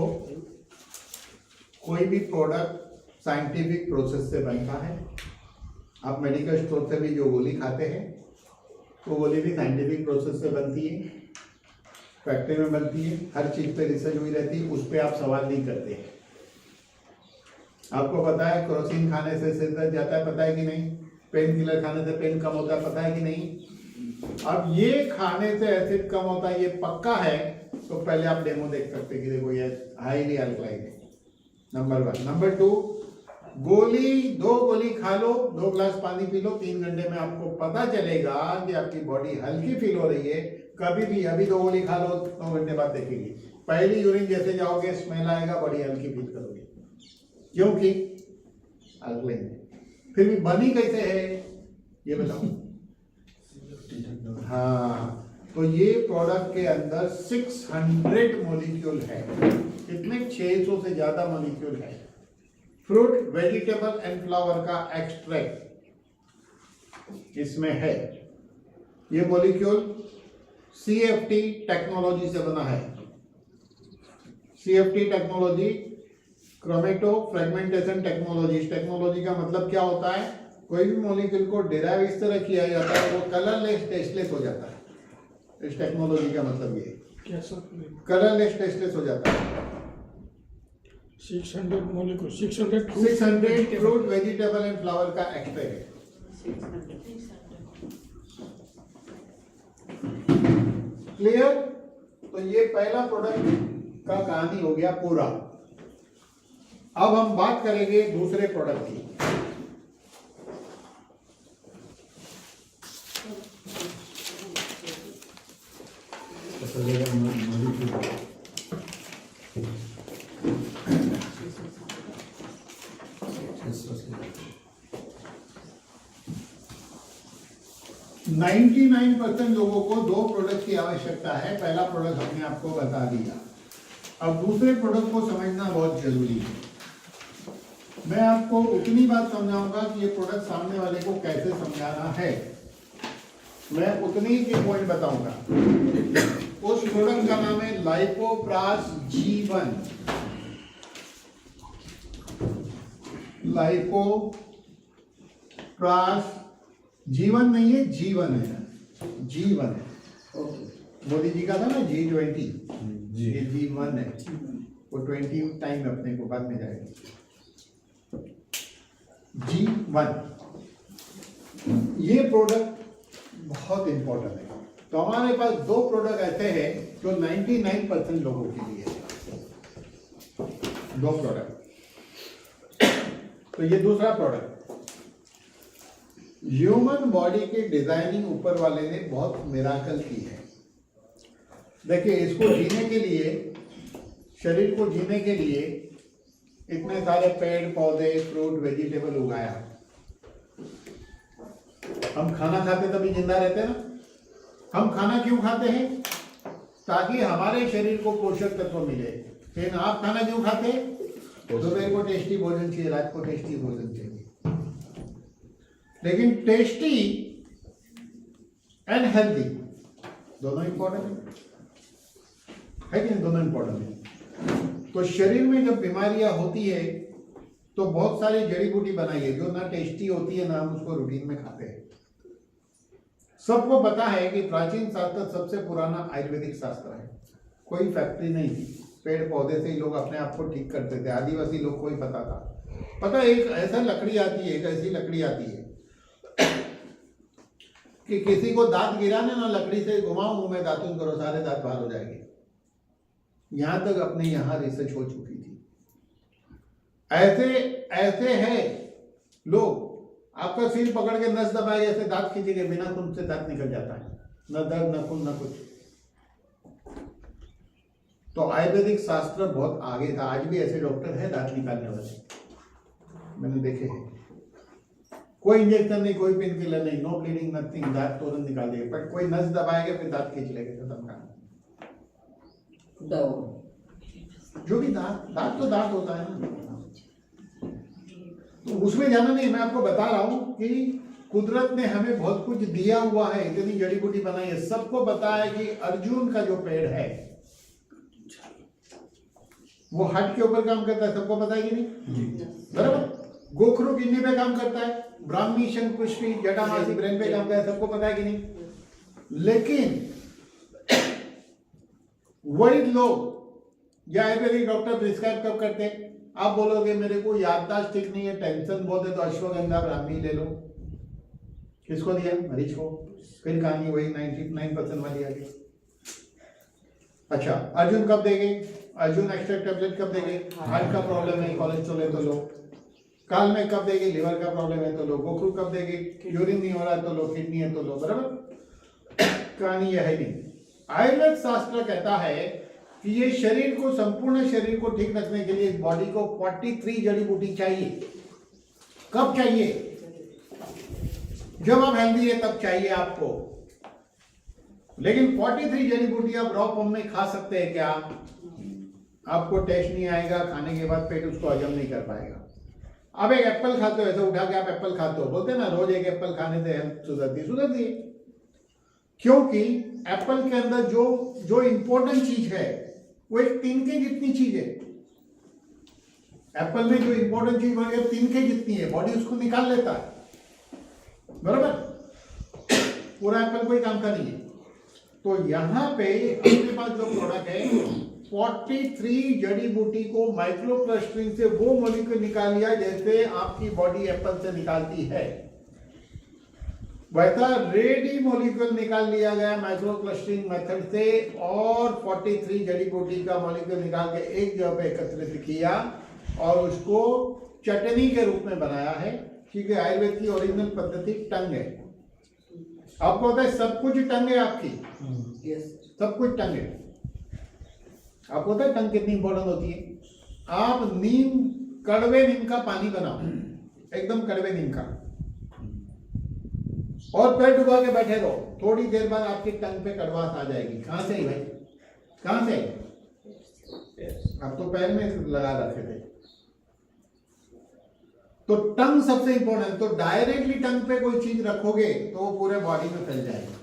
कोई भी प्रोडक्ट साइंटिफिक प्रोसेस से बनता है। आप मेडिकल स्टोर से भी जो गोली खाते हैं वो गोली भी साइंटिफिक प्रोसेस से बनती है, फैक्ट्री में बनती है, हर चीज पे रिसर्च हुई रहती है, उस पर आप सवाल नहीं करते। आपको पता है क्रोसिन खाने से सिर दर्द जाता है, पता है कि नहीं? पेन किलर खाने से पेन कम होता है, पता है कि नहीं? अब ये खाने से एसिड कम होता है, ये पक्का है। तो पहले आप डेमो देख सकते हैं कि देखो ये हाईली अल्कलाइन है, नंबर 1। नंबर 2, गोली 2 गोली खा लो, 2 ग्लास पानी पी लो, 3 घंटे में आपको पता चलेगा कि आपकी बॉडी हल्की फील हो रही है। कभी भी अभी 2 गोली खा लो, 9 घंटे बाद देखेगी पहली यूरिन जैसे जाओगे स्मेल आएगा, बॉडी हल्की फील करोगे, क्योंकि अल्कलाइन है। फिर भी बनी कैसे है ये बताओ? हाँ, तो ये प्रोडक्ट के अंदर 600 मॉलिक्यूल है। कितने? 600 से ज्यादा मॉलिक्यूल है। फ्रूट, वेजिटेबल एंड फ्लावर का एक्सट्रैक्ट इसमें है। ये मॉलिक्यूल CFT टेक्नोलॉजी से बना है। CFT technology, chromato fragmentation technology. इस टेक्नोलॉजी का मतलब क्या होता है? कोई भी मॉलिक्यूल को डिराइव इस तरह किया जाता है, वो कलरलेस टेस्टलेस हो जाता है। इस टेक्नोलॉजी का मतलब ये कलरलेस टेस्टलेस हो जाता है। 600 molecule 600 fruit, vegetable and flower का एक्सट्रैक्ट है। क्लियर? तो ये पहला प्रोडक्ट का कहानी हो गया पूरा। अब हम बात करेंगे दूसरे प्रोडक्ट की। नाइन्टी 99% लोगों को 2 प्रोडक्ट की आवश्यकता है। पहला प्रोडक्ट हमने आपको बता दिया। अब दूसरे प्रोडक्ट को समझना बहुत जरूरी है। मैं आपको उतनी बात समझाऊंगा कि ये प्रोडक्ट सामने वाले को कैसे समझाना है, मैं उतनी के पॉइंट बताऊंगा। उस प्रोडक्ट का नाम है लाइपोप्रास G1। लाइपोप्रास G1 नहीं है, G1 है। G1 है। मोदी जी का था ना G20, ये G1 है। वो 20 टाइम अपने को बाद में जाएगा। G1 ये प्रोडक्ट बहुत इंपॉर्टेंट है। तो हमारे पास 2 प्रोडक्ट ऐसे हैं जो 99% लोगों के लिए है। 2 प्रोडक्ट। तो ये दूसरा प्रोडक्ट ह्यूमन बॉडी की डिजाइनिंग ऊपर वाले ने बहुत मिराकल की है। देखिए, इसको जीने के लिए, शरीर को जीने के लिए इतने सारे पेड़ पौधे, फ्रूट, वेजिटेबल उगाया। हम खाना खाते तभी जिंदा रहते हैं ना। हम खाना क्यों खाते हैं? ताकि हमारे शरीर को पोषक तत्व मिले। लेकिन आप खाना क्यों खाते हैं? दोपहर को टेस्टी भोजन चाहिए, रात को टेस्टी भोजन चाहिए। लेकिन टेस्टी एंड हेल्दी दोनों इंपॉर्टेंट है कि नहीं? दोनों इंपॉर्टेंट है। तो शरीर में जब बीमारियां होती है तो बहुत सारी जड़ी बूटी बनाई है जो ना टेस्टी होती है, ना हम उसको रूटीन में खाते हैं। सबको पता है कि प्राचीन शास्त्र सबसे पुराना आयुर्वेदिक शास्त्र है। कोई फैक्ट्री नहीं थी, पेड़ पौधे से ही लोग अपने आप को ठीक करते थे। आदिवासी लोग को ही पता था। पता है, एक ऐसा लकड़ी आती है, एक ऐसी लकड़ी आती है कि किसी को दांत गिराने ना, लकड़ी से घुमाओ, मुंह में दातुन करो, सारे दांत बाहर हो जाएंगे। यहां तक अपने यहां रिसर्च हो चुकी थी। ऐसे है लोग, आपका सिर पकड़ के नस दबाए, ऐसे दांत खींचेंगे, बिना खून से दांत निकल जाता है। न दर्द, न खून, न कुछ। तो आयुर्वेदिक शास्त्र बहुत आगे था। आज भी ऐसे डॉक्टर हैं दांत निकालने वाले, मैंने देखे हैं। कोई इंजेक्शन नहीं, कोई पेन किलर नहीं, नो ब्लीडिंग, नथिंग, दांत तुरंत निकाल देंगे। पर कोई नस दबाएगा, फिर दांत खींच लेंगे, खत्म काम। जो भी दांत तो दांत होता है ना, तो उसमें जाना नहीं। मैं आपको बता रहा हूं कि कुदरत ने हमें बहुत कुछ दिया हुआ है, इतनी जड़ी बूटी बनाई है। सबको पता है कि अर्जुन का जो पेड़ है वो हार्ट के ऊपर काम करता है, सबको पता है कि नहीं? बराबर। गोखरू किडनी पे काम करता है, ब्राह्मी, शंकुष्मी, जटामासी ब्रेन पे काम करता है, सबको पता है कि नहीं? लेकिन वही लोग या आयुर्वेदिक डॉक्टर प्रिस्क्राइब कब करते हैं? आप बोलोगे मेरे को याददाश्त ठीक नहीं है, टेंशन बहुत है, तो अश्वगंधा ब्राह्मी ले लो। किसको दिया? मरीज को। फिर कहानी वही 99% वाली आ गई। अच्छा, अर्जुन कब देंगे? अर्जुन एक्स्ट्रा टैबलेट कब देंगे? हार्ट का प्रॉब्लम है, कोलेस्ट्रॉल है तो लो। काल में कब देंगे? लिवर का प्रॉब्लम है तो लो। गोखरू कब देंगे? यूरिन नहीं हो रहा तो लो, किडनी है तो लो। बराबर। कहानी यह है नहीं। आयुर्वेद शास्त्र कहता है कि ये शरीर को, संपूर्ण शरीर को ठीक रखने के लिए बॉडी को 43 जड़ी बूटी चाहिए। कब चाहिए? जब आप हेल्दी है तब चाहिए आपको। लेकिन 43 जड़ी बूटी आप रॉ फॉर्म में खा सकते हैं क्या? आपको टेस्ट नहीं आएगा, खाने के बाद पेट उसको हजम नहीं कर पाएगा। अब एक एप्पल खाते हो, ऐसे उठा के आप एप्पल खाते हो, बोलते हैं ना रोज एक एप्पल खाने से हेल्थ सुधरती है। क्योंकि एप्पल के अंदर जो इंपॉर्टेंट चीज है वो एक तिनके जितनी चीज है। एप्पल में जो इंपॉर्टेंट चीज बन गया तिनके जितनी है, बॉडी उसको निकाल लेता है। बराबर। पूरा एप्पल कोई काम का नहीं है। तो यहां पे अपने पास जो प्रोडक्ट है, 43 जड़ी बूटी को माइक्रो क्लस्टरिंग से वो मॉलिक्यूल निकाल लिया जैसे आपकी बॉडी एप्पल से निकालती है, वैसा रेडी मॉलिक्यूल निकाल लिया गया माइक्रो क्लस्टरिंग मेथड से, और 43 जड़ी बूटी का मॉलिक्यूल निकाल के एक जगह पे एकत्रित किया और उसको चटनी के रूप में बनाया है। क्योंकि आयुर्वेद की ओरिजिनल पद्धति टंग है। आपको पता है सब कुछ टंग है आपकी। सब कुछ टंग है। आपको पता है टंग कितनी इंपॉर्टेंट होती है? आप कड़वे नीम का पानी बनाओ, एकदम कड़वे नीम का, और पेट डुबा के बैठे रहो, थोड़ी देर बाद आपकी टंग पे कड़वाहट आ जाएगी। कहां से आई भाई? कहां से? आप तो पैर में लगा रखे थे। तो टंग सबसे इंपॉर्टेंट। तो डायरेक्टली टंग पे कोई चीज रखोगे तो वो पूरे बॉडी में फैल जाएगी।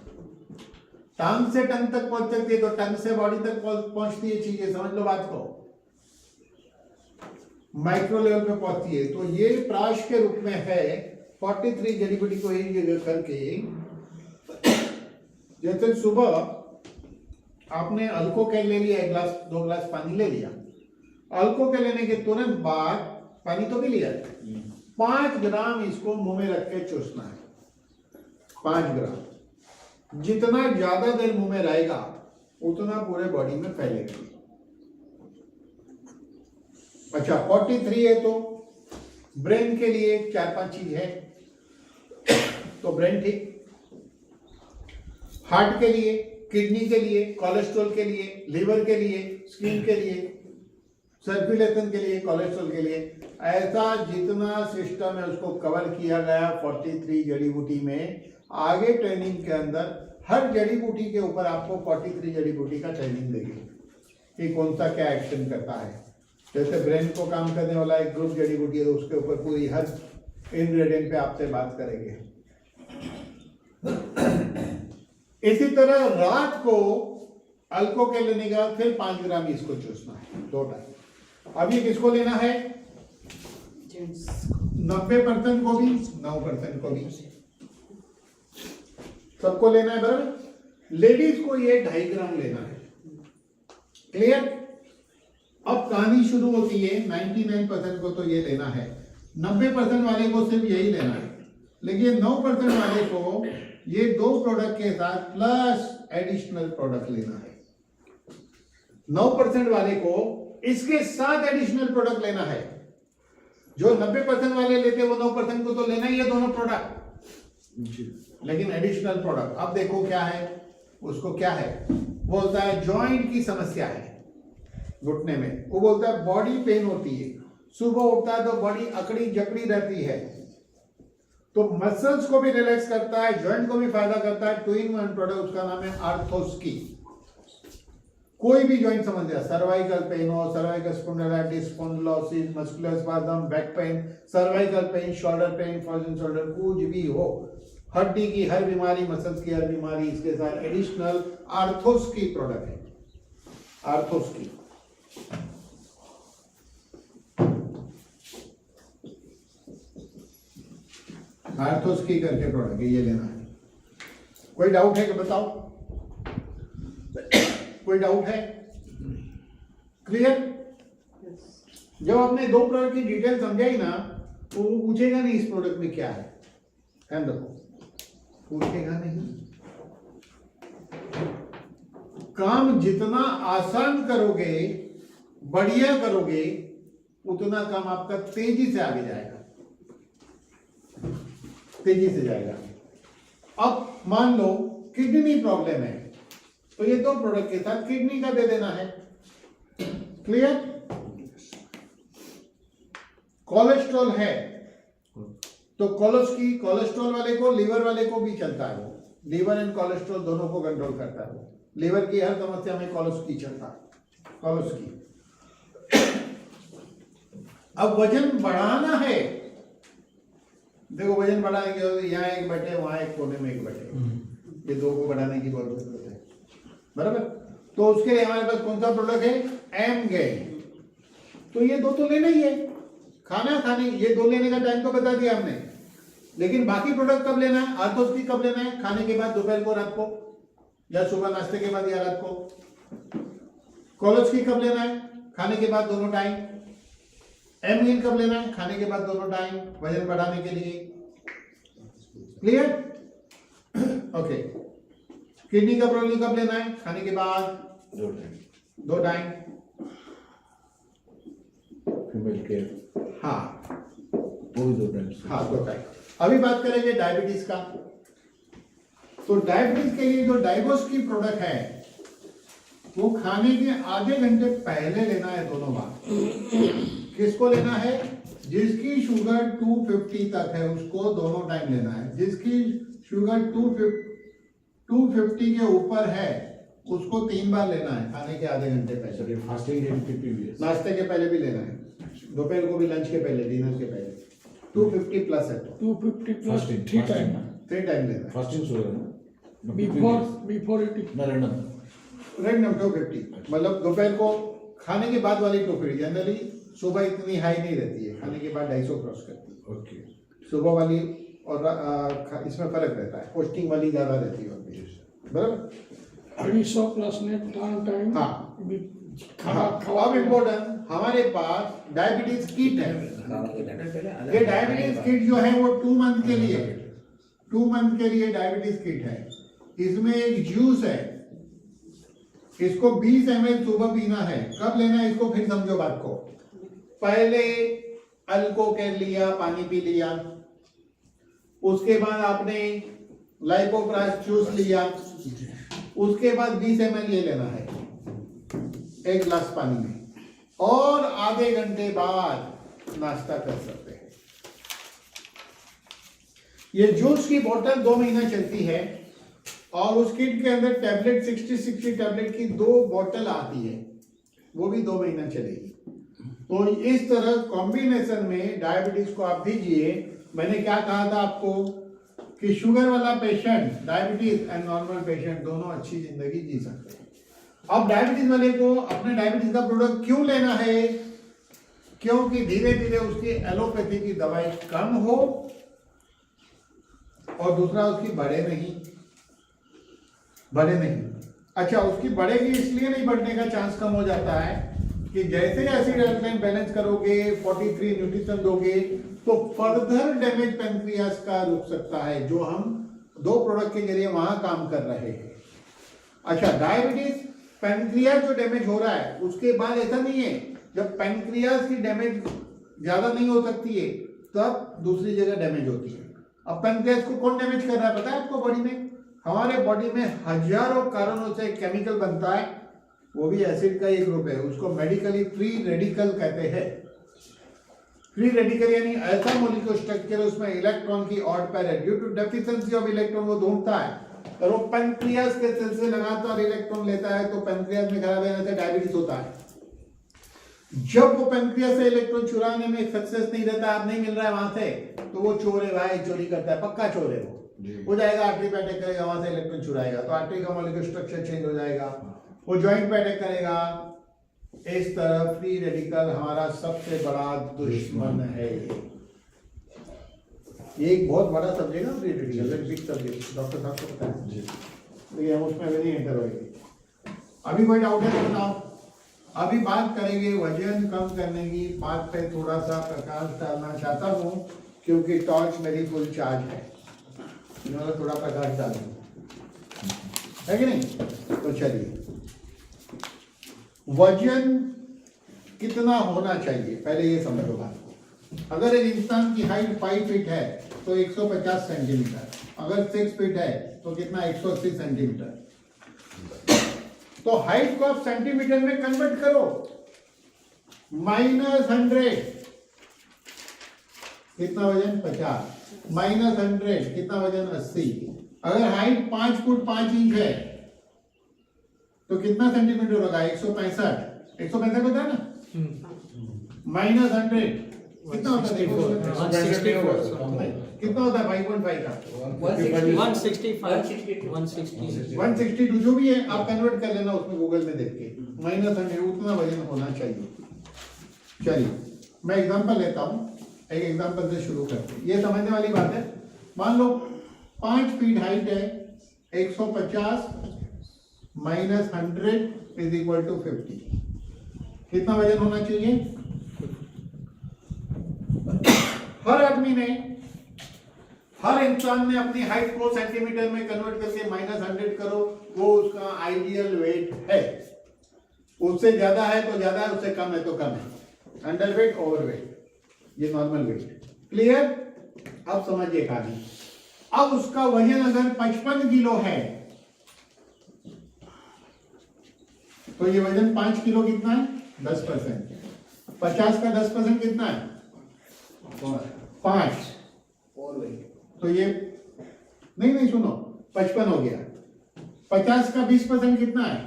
टांग से टंग तक पहुंच सकती है तो टंग से बॉडी तक पहुंचती है चीजें। समझ लो बात को, माइक्रो लेवल पे पहुंचती है। तो ये प्राश के रूप में है। 43 जड़ी बूटी को एक जगह करके, जैसे सुबह आपने अल्कोहल ले लिया, 1 गिलास 2 गिलास पानी ले लिया। अल्कोहल लेने के तुरंत बाद पानी तो पी लिया, 5 ग्राम इसको मुंह में रख के चूसना है। 5 ग्राम। जितना ज्यादा देर मुंह में रहेगा उतना पूरे बॉडी में फैलेगा। अच्छा, 43 है तो ब्रेन के लिए 4-5 चीज है। तो ब्रेन ठीक। हार्ट के लिए, किडनी के लिए, कोलेस्ट्रॉल के लिए, लिवर के लिए, स्किन के लिए, सर्कुलेशन के लिए, कोलेस्ट्रॉल के लिए, ऐसा जितना सिस्टम है उसको कवर किया गया 43 जड़ी बूटी में। आगे ट्रेनिंग के अंदर हर जड़ी बूटी के ऊपर आपको 43 जड़ी बूटी का ट्रेनिंग देगी कि कौन सा क्या एक्शन करता है। जैसे ब्रेन को काम करने वाला एक ग्रुप जड़ी बूटी है तो उसके ऊपर पूरी हर इंग्रेडिएंट पे आपसे बात करेंगे। इसी तरह रात को अल्को के लेने का फिर 5 ग्राम इसको चूसना है 2 टाइम। अब ये किसको लेना है? 90% को भी 9% को भी सबको लेना है बराबर। लेडीज को ये 2.5 ग्राम लेना है। क्लियर? अब कहानी शुरू होती है। 99% को तो ये लेना है, 90% वाले को सिर्फ यही लेना है, लेकिन 9% वाले को ये 2 प्रोडक्ट के साथ प्लस एडिशनल प्रोडक्ट लेना है। 9% वाले को इसके साथ एडिशनल प्रोडक्ट लेना है। जो 90% वाले लेते हैं वो 9% को तो लेना ही है दोनों प्रोडक्ट, लेकिन एडिशनल प्रोडक्ट। अब देखो क्या है उसको, क्या है वो बोलता है जॉइंट की समस्या है घुटने में। वो बोलता है बॉडी पेन होती है, सुबह उठता है तो बॉडी अकड़ी जकड़ी रहती है, तो मसल्स को भी रिलैक्स करता है, जॉइंट को भी फायदा करता है। 2-in-1 प्रोडक्ट, उसका नाम है आर्थोस्की। कोई भी जॉइंट समस्या, सर्वाइकल पेन हो, cervical spondylitis, spondylosis, muscular spasm, back pain, cervical pain, shoulder pain, frozen shoulder, कुछ भी हो, हड्डी की हर बीमारी, मसल्स की हर बीमारी, इसके साथ एडिशनल आर्थोस्की प्रोडक्ट है। आर्थोस्की आर्थोस्की करके प्रोडक्ट है, ये लेना है। कोई डाउट है कि बताओ? कोई डाउट है? क्लियर? जब आपने 2 प्रोडक्ट की डिटेल समझाई ना तो वो पूछेगा नहीं इस प्रोडक्ट में क्या है। ध्यान रखो, पूछेगा नहीं। काम जितना आसान करोगे, बढ़िया करोगे, उतना काम आपका तेजी से आगे जाएगा, तेजी से जाएगा। अब मान लो किडनी प्रॉब्लम है तो ये 2 प्रोडक्ट के साथ किडनी का दे देना है। क्लियर? कोलेस्ट्रॉल है तो कोलेस्ट्रॉल वाले को, लीवर वाले को भी चलता है। वो लीवर एंड कोलेस्ट्रॉल दोनों को कंट्रोल करता है। वो लीवर की हर समस्या में कोलेस्ट्रॉल चलता है। कोलेस्ट्रॉल अब वजन बढ़ाना है, देखो वजन बढ़ाने के यहाँ एक बैठे, वहां एक कोने में एक बैठे, ये 2 को बढ़ाने की बहुत जरूरत है, बराबर। तो उसके लिए हमारे पास कौन सा प्रोडक्ट है? M gain. तो ये 2 तो लेना ही है। खाना खाने, ये 2 लेने का टाइम तो बता दिया हमने, लेकिन बाकी प्रोडक्ट कब लेना है? आर्थोस्की कब लेना है? खाने के बाद, दोपहर को, रात को, या सुबह नाश्ते के बाद या रात को। कोलेस्ट्रॉल कब लेना है? खाने के बाद दोनों टाइम। एम गेन कब लेना है? खाने के बाद दोनों टाइम, वजन बढ़ाने के लिए। क्लियर? ओके। किडनी का प्रॉब्लम कब लेना है? खाने के बाद 2 टाइम। फीमेल केयर, हाँ वो भी 2 टाइम। हाँ 2 टाइम। अभी बात करेंगे डायबिटीज का। तो डायबिटीज के लिए जो डाइबोस्की प्रोडक्ट है वो खाने के आधे घंटे पहले लेना है दोनों बार। किसको लेना है? जिसकी शुगर 250 तक है उसको दोनों टाइम लेना है। जिसकी शुगर 250 के ऊपर है उसको 3 बार लेना है खाने के आधे घंटे पहले। फास्टिंग है, नाश्ते के पहले भी लेना है, दोपहर को भी, लंच के पहले, डिनर के पहले। 250 प्लस है तो 250 plus 3 times. 3 टाइम लेना है। फास्टिंग शुगर है Before eating. रैंडम 250 मतलब दोपहर को खाने के बाद वाली टोकरी जनरली सुबह इतनी हाई नहीं रहती है, खाने के बाद 250 क्रॉस करती है। ओके। सुबह वाली और इसमें फर्क रहता है, पोस्टिंग वाली ज्यादा रहती है, बराबर। 300 plus net time. हाँ अब इम्पोर्टेंट, हमारे पास डायबिटीज किट है। ये डायबिटीज किट जो है वो 2 मंथ के लिए, 2 मंथ के लिए डायबिटीज किट है। इसमें एक जूस है, इसको 20 ml सुबह पीना है। कब लेना है इसको फिर समझो बात को। पहले अल्को के लिया, पानी पी लिया, उसके बाद आपने लाइपोप्रास चूस लिया, उसके बाद 20 ml ये लेना है एक गिलास पानी में, और आधे घंटे बाद नाश्ता कर सकते हैं। ये जूस की बोतल 2 महीना चलती है और उस किट के अंदर टैबलेट 60 टैबलेट की 2 बोतल आती है, वो भी 2 महीना चलेगी। तो इस तरह कॉम्बिनेशन में डायबिटीज को आप दीजिए। मैंने क्या कहा था आपको कि शुगर वाला patient, diabetes and normal patient दोनों अच्छी जिंदगी जी सकते हैं। अब डायबिटीज वाले को अपने डायबिटीज का प्रोडक्ट क्यों लेना है? क्योंकि धीरे धीरे उसकी एलोपैथी की दवाई कम हो और दूसरा उसकी बढ़े नहीं। अच्छा, उसकी बढ़ेगी इसलिए नहीं, बढ़ने का चांस कम हो जाता है कि जैसे एसिड अल्कलाइन बैलेंस करोगे, 43 न्यूट्रिशन दोगे, तो फर्दर डैमेज पेनक्रियास का रुक सकता है, जो हम 2 प्रोडक्ट के जरिए वहां काम कर रहे हैं। अच्छा, डायबिटीज पेनक्रियास जो डैमेज हो रहा है उसके बाद ऐसा नहीं है, जब पेनक्रियास की डैमेज ज्यादा नहीं हो सकती है तब दूसरी जगह डैमेज होती है। अब पेनक्रियास को कौन डैमेज कर रहा है पता है आपको? बॉडी में, हमारे बॉडी में हजारों कारणों से केमिकल बनता है, वो भी एसिड का एक रूप है, उसको मेडिकली फ्री रेडिकल कहते हैं। फ्री रेडिकल यानी ऐसा मॉलिक्यूल स्ट्रक्चर उसमें इलेक्ट्रॉन की ऑड पेयर है, due to deficiency of electron वो ढूंढता है, और वो पेनक्रियास के सेल से लगातार इलेक्ट्रॉन लेता है, तो पेनक्रियास में खराब रहने से डायबिटीज होता है। जब वो पेनक्रियास से इलेक्ट्रॉन चुराने में सक्सेस नहीं रहता, आप नहीं मिल रहा है वहां से, तो वो चोर है भाई, चोरी करता है, पक्का चोर है वो जाएगा आर्टरी पे अटैक करेगा, वहां से इलेक्ट्रॉन चुराएगा, तो आर्टरी का मॉलिक्यूल स्ट्रक्चर चेंज हो जाएगा, वो जॉइंट पे अटैक करेगा। इस तरह फ्री रेडिकल हमारा सबसे बड़ा दुश्मन है। ये एक बहुत बड़ा सब्जेक्ट है free radical, big subject, doctor साहब को पता है, लेकिन हम उसमें नहीं एंटर होंगे। अभी कोई डाउट है तो बताओ। अभी बात करेंगे वजन कम करने की बात पे, थोड़ा सा प्रकाश डालना चाहता हूँ क्योंकि टॉर्च मेरी फुल चार्ज है, इन्होंने थोड़ा प्रकाश डाल है कि नहीं? तो चलिए, वजन कितना होना चाहिए पहले ये समझो बात। अगर एक इंसान की हाइट 5 फीट है तो 150 सेंटीमीटर, अगर 6 फीट है तो कितना? 180 सेंटीमीटर। तो हाइट को आप सेंटीमीटर में कन्वर्ट करो, -100 कितना वजन? 50, -100 कितना वजन? 80। अगर हाइट 5 फुट 5 इंच है तो कितना सेंटीमीटर होगा? 165। 165 होता है ना, -100 कितना होता है? 164 कितना होता है? 5.5 का 162 जो भी है आप कन्वर्ट कर लेना उसमें गूगल में देख के, -100 उतना वजन होना चाहिए। चलिए मैं एग्जांपल लेता हूं, एक एग्जांपल से शुरू करते हैं, ये समझने वाली बात है। मान लो 5 फीट हाइट है, 150 -100 = 50, कितना वजन होना चाहिए? हर आदमी ने, हर इंसान ने अपनी हाइट को सेंटीमीटर में कन्वर्ट करके -100 करो, वो उसका आइडियल वेट है। उससे ज्यादा है तो ज्यादा है, उससे कम है तो कम है, अंडर वेट, ओवर वेट, ये नॉर्मल वेट। क्लियर? अब समझिए कहानी। अब उसका वजन अगर 55 किलो है तो ये वजन 5 किलो कितना है? 10%। 50 का 10% कितना है? 5। तो ये नहीं सुनो, 55 हो गया। 50 का 20% कितना है?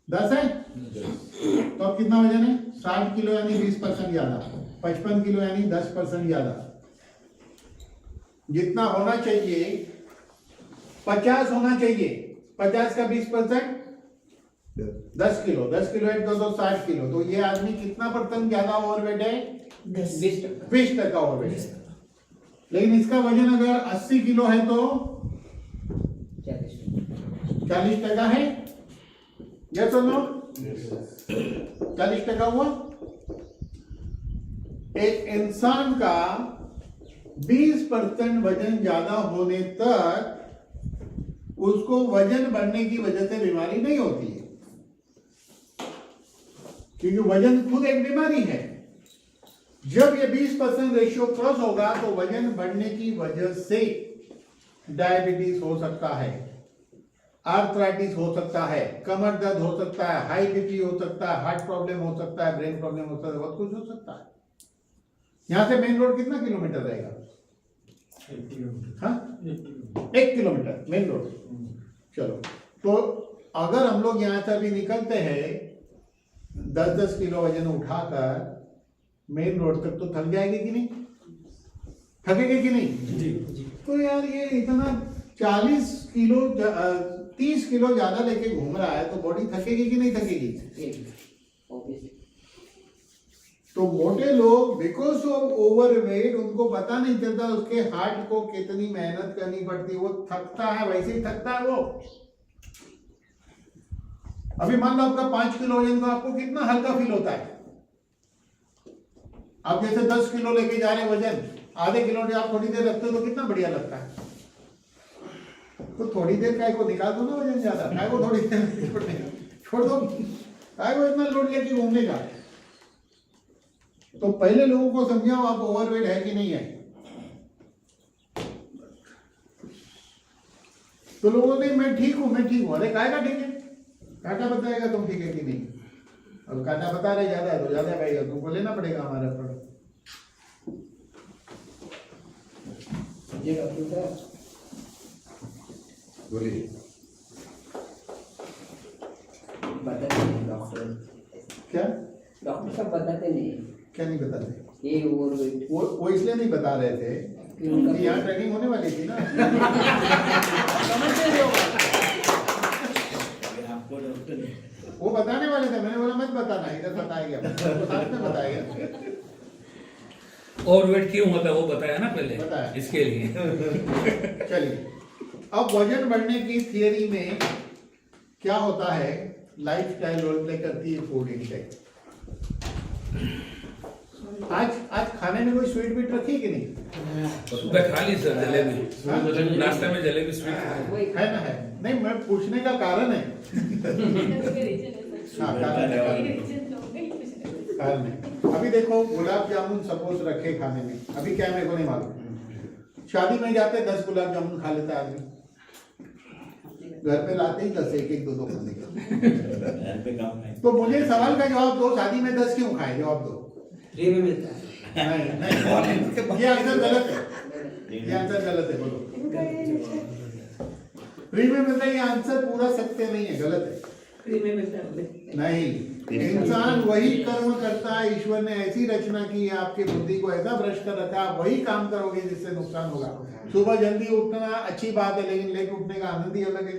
10 है। तो अब कितना वजन है? 60 किलो यानी 20% ज्यादा, 55 किलो यानी 10% ज्यादा। जितना होना चाहिए 50 होना चाहिए, 50 का 20% 10 किलो, 10 किलो 1 2 60 किलो। तो ये आदमी कितना % ज्यादा ओवरवेट है? 20% ओवरवेट है। लेकिन इसका वजन अगर 80 किलो है तो 40% है। यस और नो? 40% हुआ। एक इंसान का 20% वजन ज्यादा होने तक उसको वजन बढ़ने की वजह से बीमारी नहीं होती है, क्योंकि वजन खुद एक बीमारी है। जब ये 20% रेशियो क्रॉस होगा तो वजन बढ़ने की वजह से डायबिटीज हो सकता है, आर्थराइटिस हो सकता है, कमर दर्द हो सकता है, हाई बीपी हो सकता है, हार्ट प्रॉब्लम हो सकता है, ब्रेन प्रॉब्लम हो सकता है, बहुत कुछ हो सकता है। यहां से मेन रोड कितना किलोमीटर रहेगा? 1 किलोमीटर मेन रोड। चलो, तो अगर हम लोग यहां से अभी निकलते हैं 10-10 किलो वजन उठाकर मेन रोड तक, तो थक जाएगी कि नहीं? थकेगी कि नहीं? तो यार ये इतना 40 किलो 30 किलो ज्यादा लेके घूम रहा है, तो बॉडी थकेगी कि नहीं थकेगी? तो मोटे लोग बिकॉज ऑफ ओवरवेट, उनको पता नहीं चलता उसके हार्ट को कितनी मेहनत करनी पड़ती है, वो थकता है, वैसे ही थकता है वो। अभी मान लो आपका 5 किलो वजन, तो आपको कितना हल्का फील होता है। आप जैसे 10 किलो लेके जा रहे हैं वजन, आधे किलो आप थोड़ी देर रखते हो तो कितना बढ़िया लगता है। तो थोड़ी देर काय को निकाल दो ना वजन ज्यादा, काय को थोड़ी देर छोड़ दो, काय को इतना लोड लेके घूमने का। तो पहले लोगों को समझाओ आप ओवरवेट है कि नहीं है। तो लोगों ने मैं ठीक हूं, मैं ठीक हूं। अरे काय का ठीक है? काटा बताएगा तुम ठीक है कि नहीं। अब काटा बता रहे ज्यादा है तो ज्यादा पाएगा, तुमको लेना पड़ेगा हमारा प्रोडक्ट। बोलिए। बताते नहीं डॉक्टर, क्या डॉक्टर सब बताते नहीं। क्या नहीं बताते? ये ओवरवेट वो इसलिए नहीं बता रहे थे कि यहाँ ट्रेनिंग होने वाली थी ना। समझते हो? वो बताने वाले थे, मैंने बोला मत बताना, इधर बताएगा, तो साथ में बताएगा। ओवरवेट क्यों होता है वो बताया ना पहले, बताया। इसके लिए। चलिए, अब वजन बढ़ने की थियरी में क्या होता है, लाइफस्टाइल रोल प्ले करती है फूड इनटेक। आज खाने में कोई स्वीट बीट रखी कि नहीं? सुबह खा ली सर जलेबी, नाश्ता में जलेबी स्वीट है ना, है नहीं, मैं पूछने का कारण है। हाँ, कारण है। अभी देखो, गुलाब जामुन सपोज रखे खाने में, अभी क्या मेरे को नहीं मालूम, शादी में जाते 10 गुलाब जामुन खा लेता आदमी, घर पे लाते ही 10, 1-1, 2-2 खाने का। तो मुझे सवाल का जवाब दो, शादी में 10 क्यों खाए? जवाब दो। फ्री में मिलता है। नहीं, ये आंसर गलत है, ये आंसर गलत है, बोलो। फ्री में मिलता है, ये आंसर पूरा सत्य नहीं है, गलत है। फ्री में मिलता है नहीं, इंसान वही कर्म करता है, ईश्वर ने ऐसी रचना की है, आपकी बुद्धि को ऐसा भ्रष्ट कर रखा है, वही काम करोगे जिससे नुकसान होगा। सुबह जल्दी उठना अच्छी बात है, लेकिन लेट उठने का आनंद ही अलग है।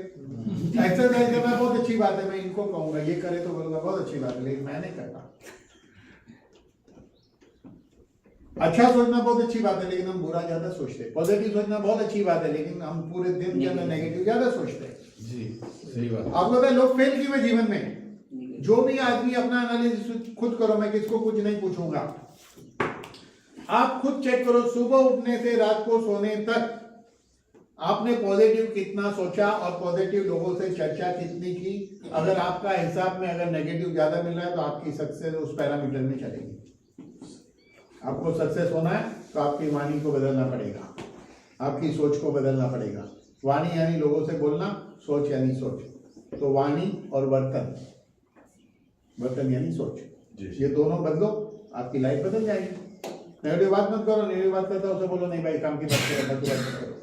एक्सरसाइज करना बहुत अच्छी बात है, मैं इनको कहूंगा ये करे तो बोलूंगा बहुत अच्छी बात है, लेकिन मैं नहीं करता। अच्छा सोचना बहुत अच्छी बात है, लेकिन हम बुरा ज्यादा सोचते हैं। पॉजिटिव सोचना बहुत अच्छी बात है, लेकिन हम पूरे दिन के अंदर नेगेटिव ज्यादा सोचते हैं। जी, सही बात। आपको पता है लोग फेल क्यों है जीवन में? जो भी आदमी अपना एनालिसिस खुद करो, मैं किसको कुछ नहीं पूछूंगा। आप खुद चेक करो, सुबह उठने से रात को सोने तक आपने पॉजिटिव कितना सोचा और पॉजिटिव लोगों से चर्चा कितनी की। अगर आपका हिसाब में अगर नेगेटिव ज्यादा मिल रहा है तो आपकी सक्सेस उस पैरामीटर में चलेगी। आपको सक्सेस होना है तो आपकी वाणी को बदलना पड़ेगा, आपकी सोच को बदलना पड़ेगा। वाणी यानी लोगों से बोलना, सोच यानी सोच। तो वाणी और बर्तन, बर्तन यानी सोच, ये दोनों बदलो, आपकी लाइफ बदल जाएगी। नेगेटिव बात मत करो, नेगेटिव बात करता है उसे बोलो नहीं भाई काम की बात करो, बात मत करो,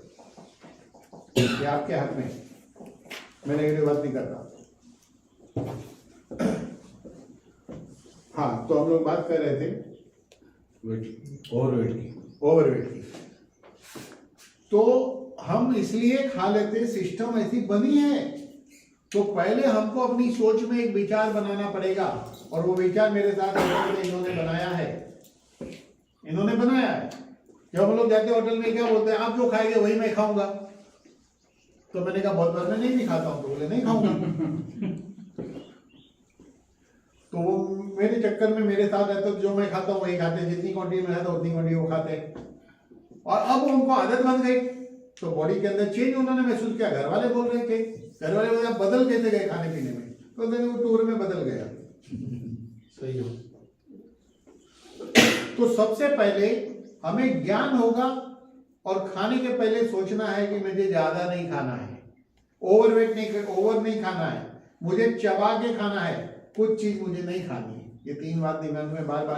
ये आपके हाथ में। मैं नेगेटिव बात नहीं करता। हाँ, तो हम लोग बात कर रहे थे ओवरवेट की। ओवरवेट की। तो हम इसलिए खा लेते, सिस्टम ऐसी बनी है। तो पहले हमको अपनी सोच में एक विचार बनाना पड़ेगा, और वो विचार मेरे साथ इन्होंने बनाया है, इन्होंने बनाया है। जब हम लोग जाते होटल में क्या बोलते हैं, आप जो खाएंगे वही मैं खाऊंगा। तो मैंने कहा बहुत बार मैं नहीं भी खाता हूं, तो बोले नहीं खाऊंगा। तो वो मेरे चक्कर में मेरे साथ रहते, जो मैं खाता हूँ वही खाते, जितनी क्वांटिटी में खाता उतनी क्वांटिटी वो खाते। और अब उनको आदत बन गई, तो बॉडी के अंदर चेंज उन्होंने महसूस किया। घर वाले बोल रहे थे, घर वाले बोले बदल कैसे गए खाने पीने में, तो वो टूर में बदल गया। सही हो। तो सबसे पहले हमें ज्ञान होगा और खाने के पहले सोचना है कि मुझे ज्यादा नहीं खाना है, ओवर नहीं खाना है, मुझे चबा के खाना है, कुछ चीज मुझे नहीं खानी है। ये 3 बात दिमाग में बार बार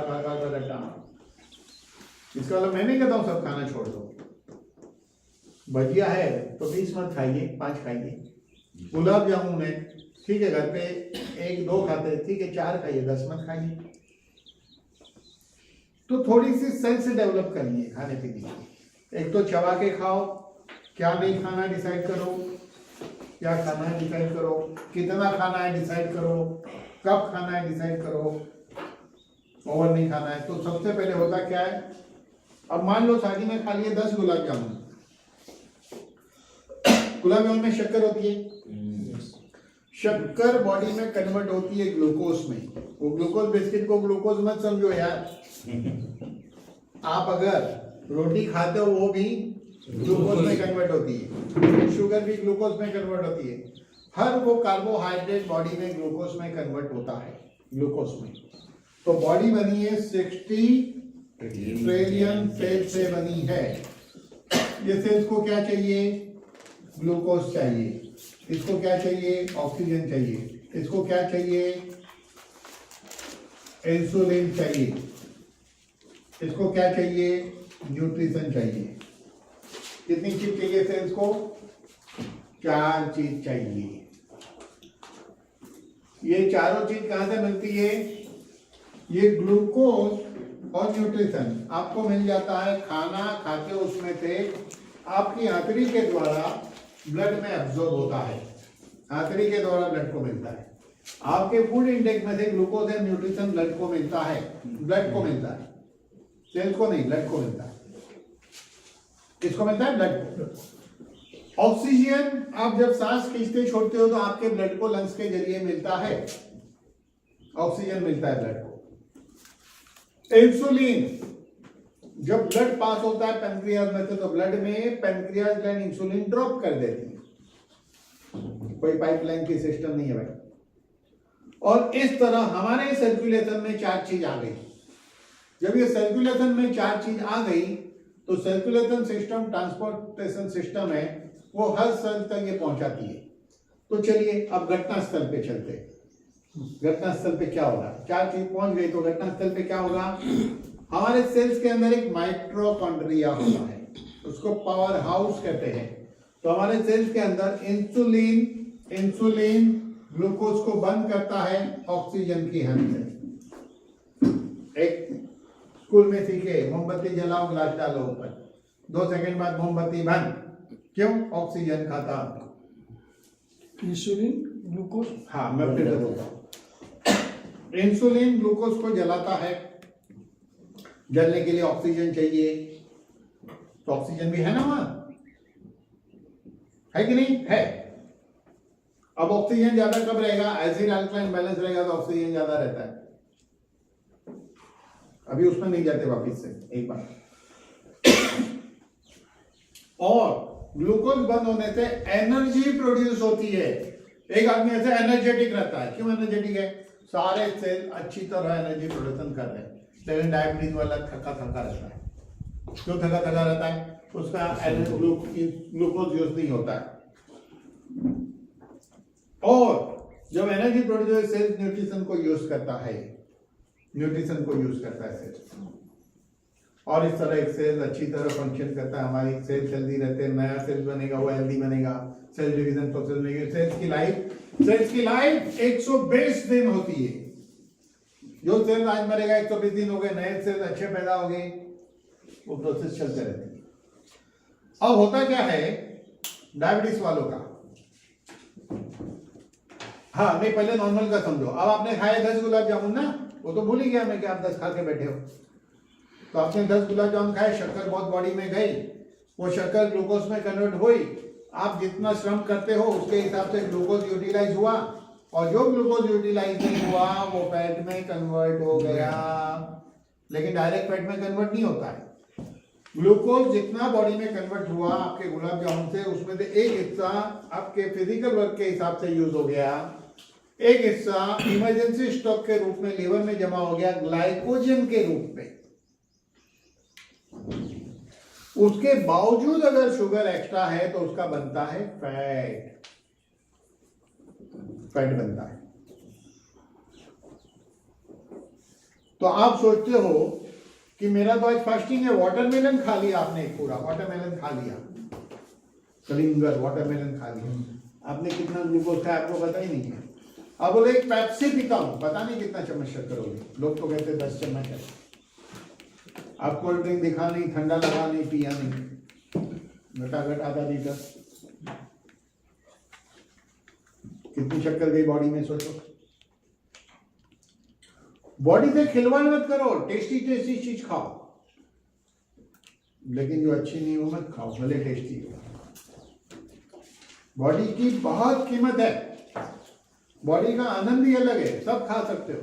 रटना। इसका मतलब मैं नहीं कहता हूं सब खाना छोड़ दो। भजिया है तो 20 मत खाइए, 5 खाइए। गुलाब जामुन है, ठीक है, घर पे 1-2 खाते, ठीक है, 4 खाइए, 10 मत खाइए। तो थोड़ी सी सेंस डेवलप करिए खाने पीने की। एक तो चबा के खाओ, क्या नहीं खाना डिसाइड करो, क्या खाना है डिसाइड करो, कितना खाना है डिसाइड करो, कब खाना है डिसाइड करो, ओवर नहीं खाना है। तो सबसे पहले होता क्या है, अब मान लो शादी में खा लिए 10 गुलाब जामुन। गुलाब जामुन में शक्कर होती है, शक्कर बॉडी में कन्वर्ट होती है ग्लूकोज में। वो ग्लूकोज बिस्किट को ग्लूकोज मत समझो यार। आप अगर रोटी खाते हो वो भी ग्लूकोज में कन्वर्ट होती है, शुगर भी ग्लूकोज में कन्वर्ट होती है। हर वो कार्बोहाइड्रेट बॉडी में ग्लूकोज में कन्वर्ट होता है, ग्लूकोज में। तो बॉडी बनी है 60 ट्रिलियन सेल से बनी है। ये सेल्स को क्या चाहिए, ग्लूकोज चाहिए। इसको क्या चाहिए, ऑक्सीजन चाहिए। इसको क्या चाहिए, इंसुलिन चाहिए। इसको क्या चाहिए, न्यूट्रिशन चाहिए। कितनी चीज चाहिए सेल्स को, 4 चीज चाहिए। ये चारों चीज कहां से मिलती है, ये ग्लूकोज और न्यूट्रिशन आपको मिल जाता है खाना खा के, उसमें से आपकी आंतड़ी के द्वारा ब्लड में एब्जॉर्ब होता है, आंतड़ी के द्वारा ब्लड को मिलता है। आपके फूड इंटेक में से ग्लूकोज एंड न्यूट्रिशन ब्लड को मिलता है, ब्लड को मिलता है, सेल्स को नहीं, ब्लड को मिलता है। किसको मिलता है, ब्लड को। ऑक्सीजन आप जब सांस खींचते छोड़ते हो तो आपके ब्लड को लंग्स के जरिए मिलता है, ऑक्सीजन मिलता है ब्लड को। इंसुलिन जब ब्लड पास होता है पेनक्रियाज में से, तो ब्लड में पेनक्रियाज ग्लैंड इंसुलिन ड्रॉप कर देती है। कोई पाइपलाइन की सिस्टम नहीं है भाई। और इस तरह हमारे सर्कुलेशन में 4 चीज आ गई। जब ये सर्कुलेशन में 4 चीज आ गई तो सर्कुलेशन सिस्टम, ट्रांसपोर्टेशन सिस्टम है, वो हर सेल तक ये पहुंचाती है। तो चलिए अब घटना स्थल पे चलते हैं। घटना स्थल पे क्या होगा, 4 चीज पहुंच गई तो घटना स्थल पे क्या होगा, हमारे सेल्स के अंदर एक माइटोकॉन्ड्रिया होता है, उसको पावर हाउस कहते हैं। तो हमारे सेल्स के अंदर इंसुलिन ग्लूकोज को बंद करता है ऑक्सीजन की हेल्प से। एक स्कूल में सीखे, मोमबत्ती जलाओ, ग्लास डालो ऊपर, 2 सेकंड बाद मोमबत्ती बंद। क्यों, ऑक्सीजन खाता। इंसुलिन ग्लूकोज, हाँ मैं फिर से बोलता हूं, इंसुलिन ग्लूकोज को जलाता है, जलने के लिए ऑक्सीजन चाहिए। तो ऑक्सीजन भी है ना वहां, है कि नहीं है। अब ऑक्सीजन ज्यादा कब रहेगा, एसिड अल्कलाइन बैलेंस रहेगा तो ऑक्सीजन ज्यादा रहता है। अभी उसमें नहीं जाते वापिस से एक बार। और ग्लूकोज बंद होने से एनर्जी प्रोड्यूस होती है। एक आदमी ऐसे एनर्जेटिक रहता है। क्यों एनर्जेटिक है, सारे सेल अच्छी तरह एनर्जी प्रोडक्शन कर रहे हैं, लेकिन डायबिटीज वाला थका रहता है। क्यों थका रहता है, उसका ग्लूकोज यूज नहीं होता है। और जब एनर्जी प्रोड्यूस सेल्स न्यूट्रिशन को यूज करता है, सेल्स, और इस तरह एक सेल अच्छी तरह फंक्शन करता है। हमारी सेल चलती रहते हैं, नया सेल बनेगा, वो हेल्दी बनेगा, सेल डिवीजन प्रोसेस में। सेल्स की लाइफ 120 दिन होती है। जो सेल आज मरेगा 120 दिन हो गए, नए सेल अच्छे पैदा हो गए, वो प्रोसेस चलते रहते हैं। अब होता क्या है डायबिटीज वालों का, हाँ नहीं पहले नॉर्मल का समझो। अब आपने खाया 10 गुलाब जामुन ना, वो तो भूल ही गया मैं कि आप 10 खा के बैठे हो। तो आपने 10 गुलाब जामुन खाए, शक्कर बहुत बॉडी में गई, वो शक्कर ग्लूकोज में कन्वर्ट हुई। आप जितना श्रम करते हो उसके हिसाब से ग्लूकोज यूटिलाइज हुआ, और जो ग्लूकोज यूटिलाइज नहीं हुआ वो फैट में कन्वर्ट हो गया। लेकिन डायरेक्ट फैट में कन्वर्ट नहीं होता है। ग्लूकोज जितना बॉडी में कन्वर्ट हुआ आपके गुलाब जामुन से, उसमें से एक हिस्सा आपके फिजिकल वर्क के हिसाब से यूज हो गया, एक हिस्सा इमरजेंसी स्टॉक के रूप में लीवर में जमा हो गया, ग्लाइकोजन के रूप में। उसके बावजूद अगर शुगर एक्स्ट्रा है तो उसका बनता है फैट, फैट बनता है। तो आप सोचते हो कि मेरा तो आज फास्टिंग है, वाटरमेलन खा लिया आपने, एक पूरा वाटरमेलन खा लिया, कलिंगर वाटरमेलन खा लिया, आपने कितना ग्लूकोज खाया आपको पता ही नहीं है। अब बोले एक पेप्सी पीता हूं, पता नहीं कितना चम्मच शक्कर होगी, लोग तो कहते 10 चम्मच है। आप कोल्ड ड्रिंक दिखा नहीं, ठंडा लगा नहीं, पिया नहीं, घटाघट आधा लीटर, कितनी शक्कर गई बॉडी में सोचो। बॉडी से खिलवाड़ मत करो, टेस्टी टेस्टी चीज खाओ, लेकिन जो अच्छी नहीं हो मत खाओ, भले टेस्टी हो। बॉडी की बहुत कीमत है, बॉडी का आनंद ही अलग है, सब खा सकते हो,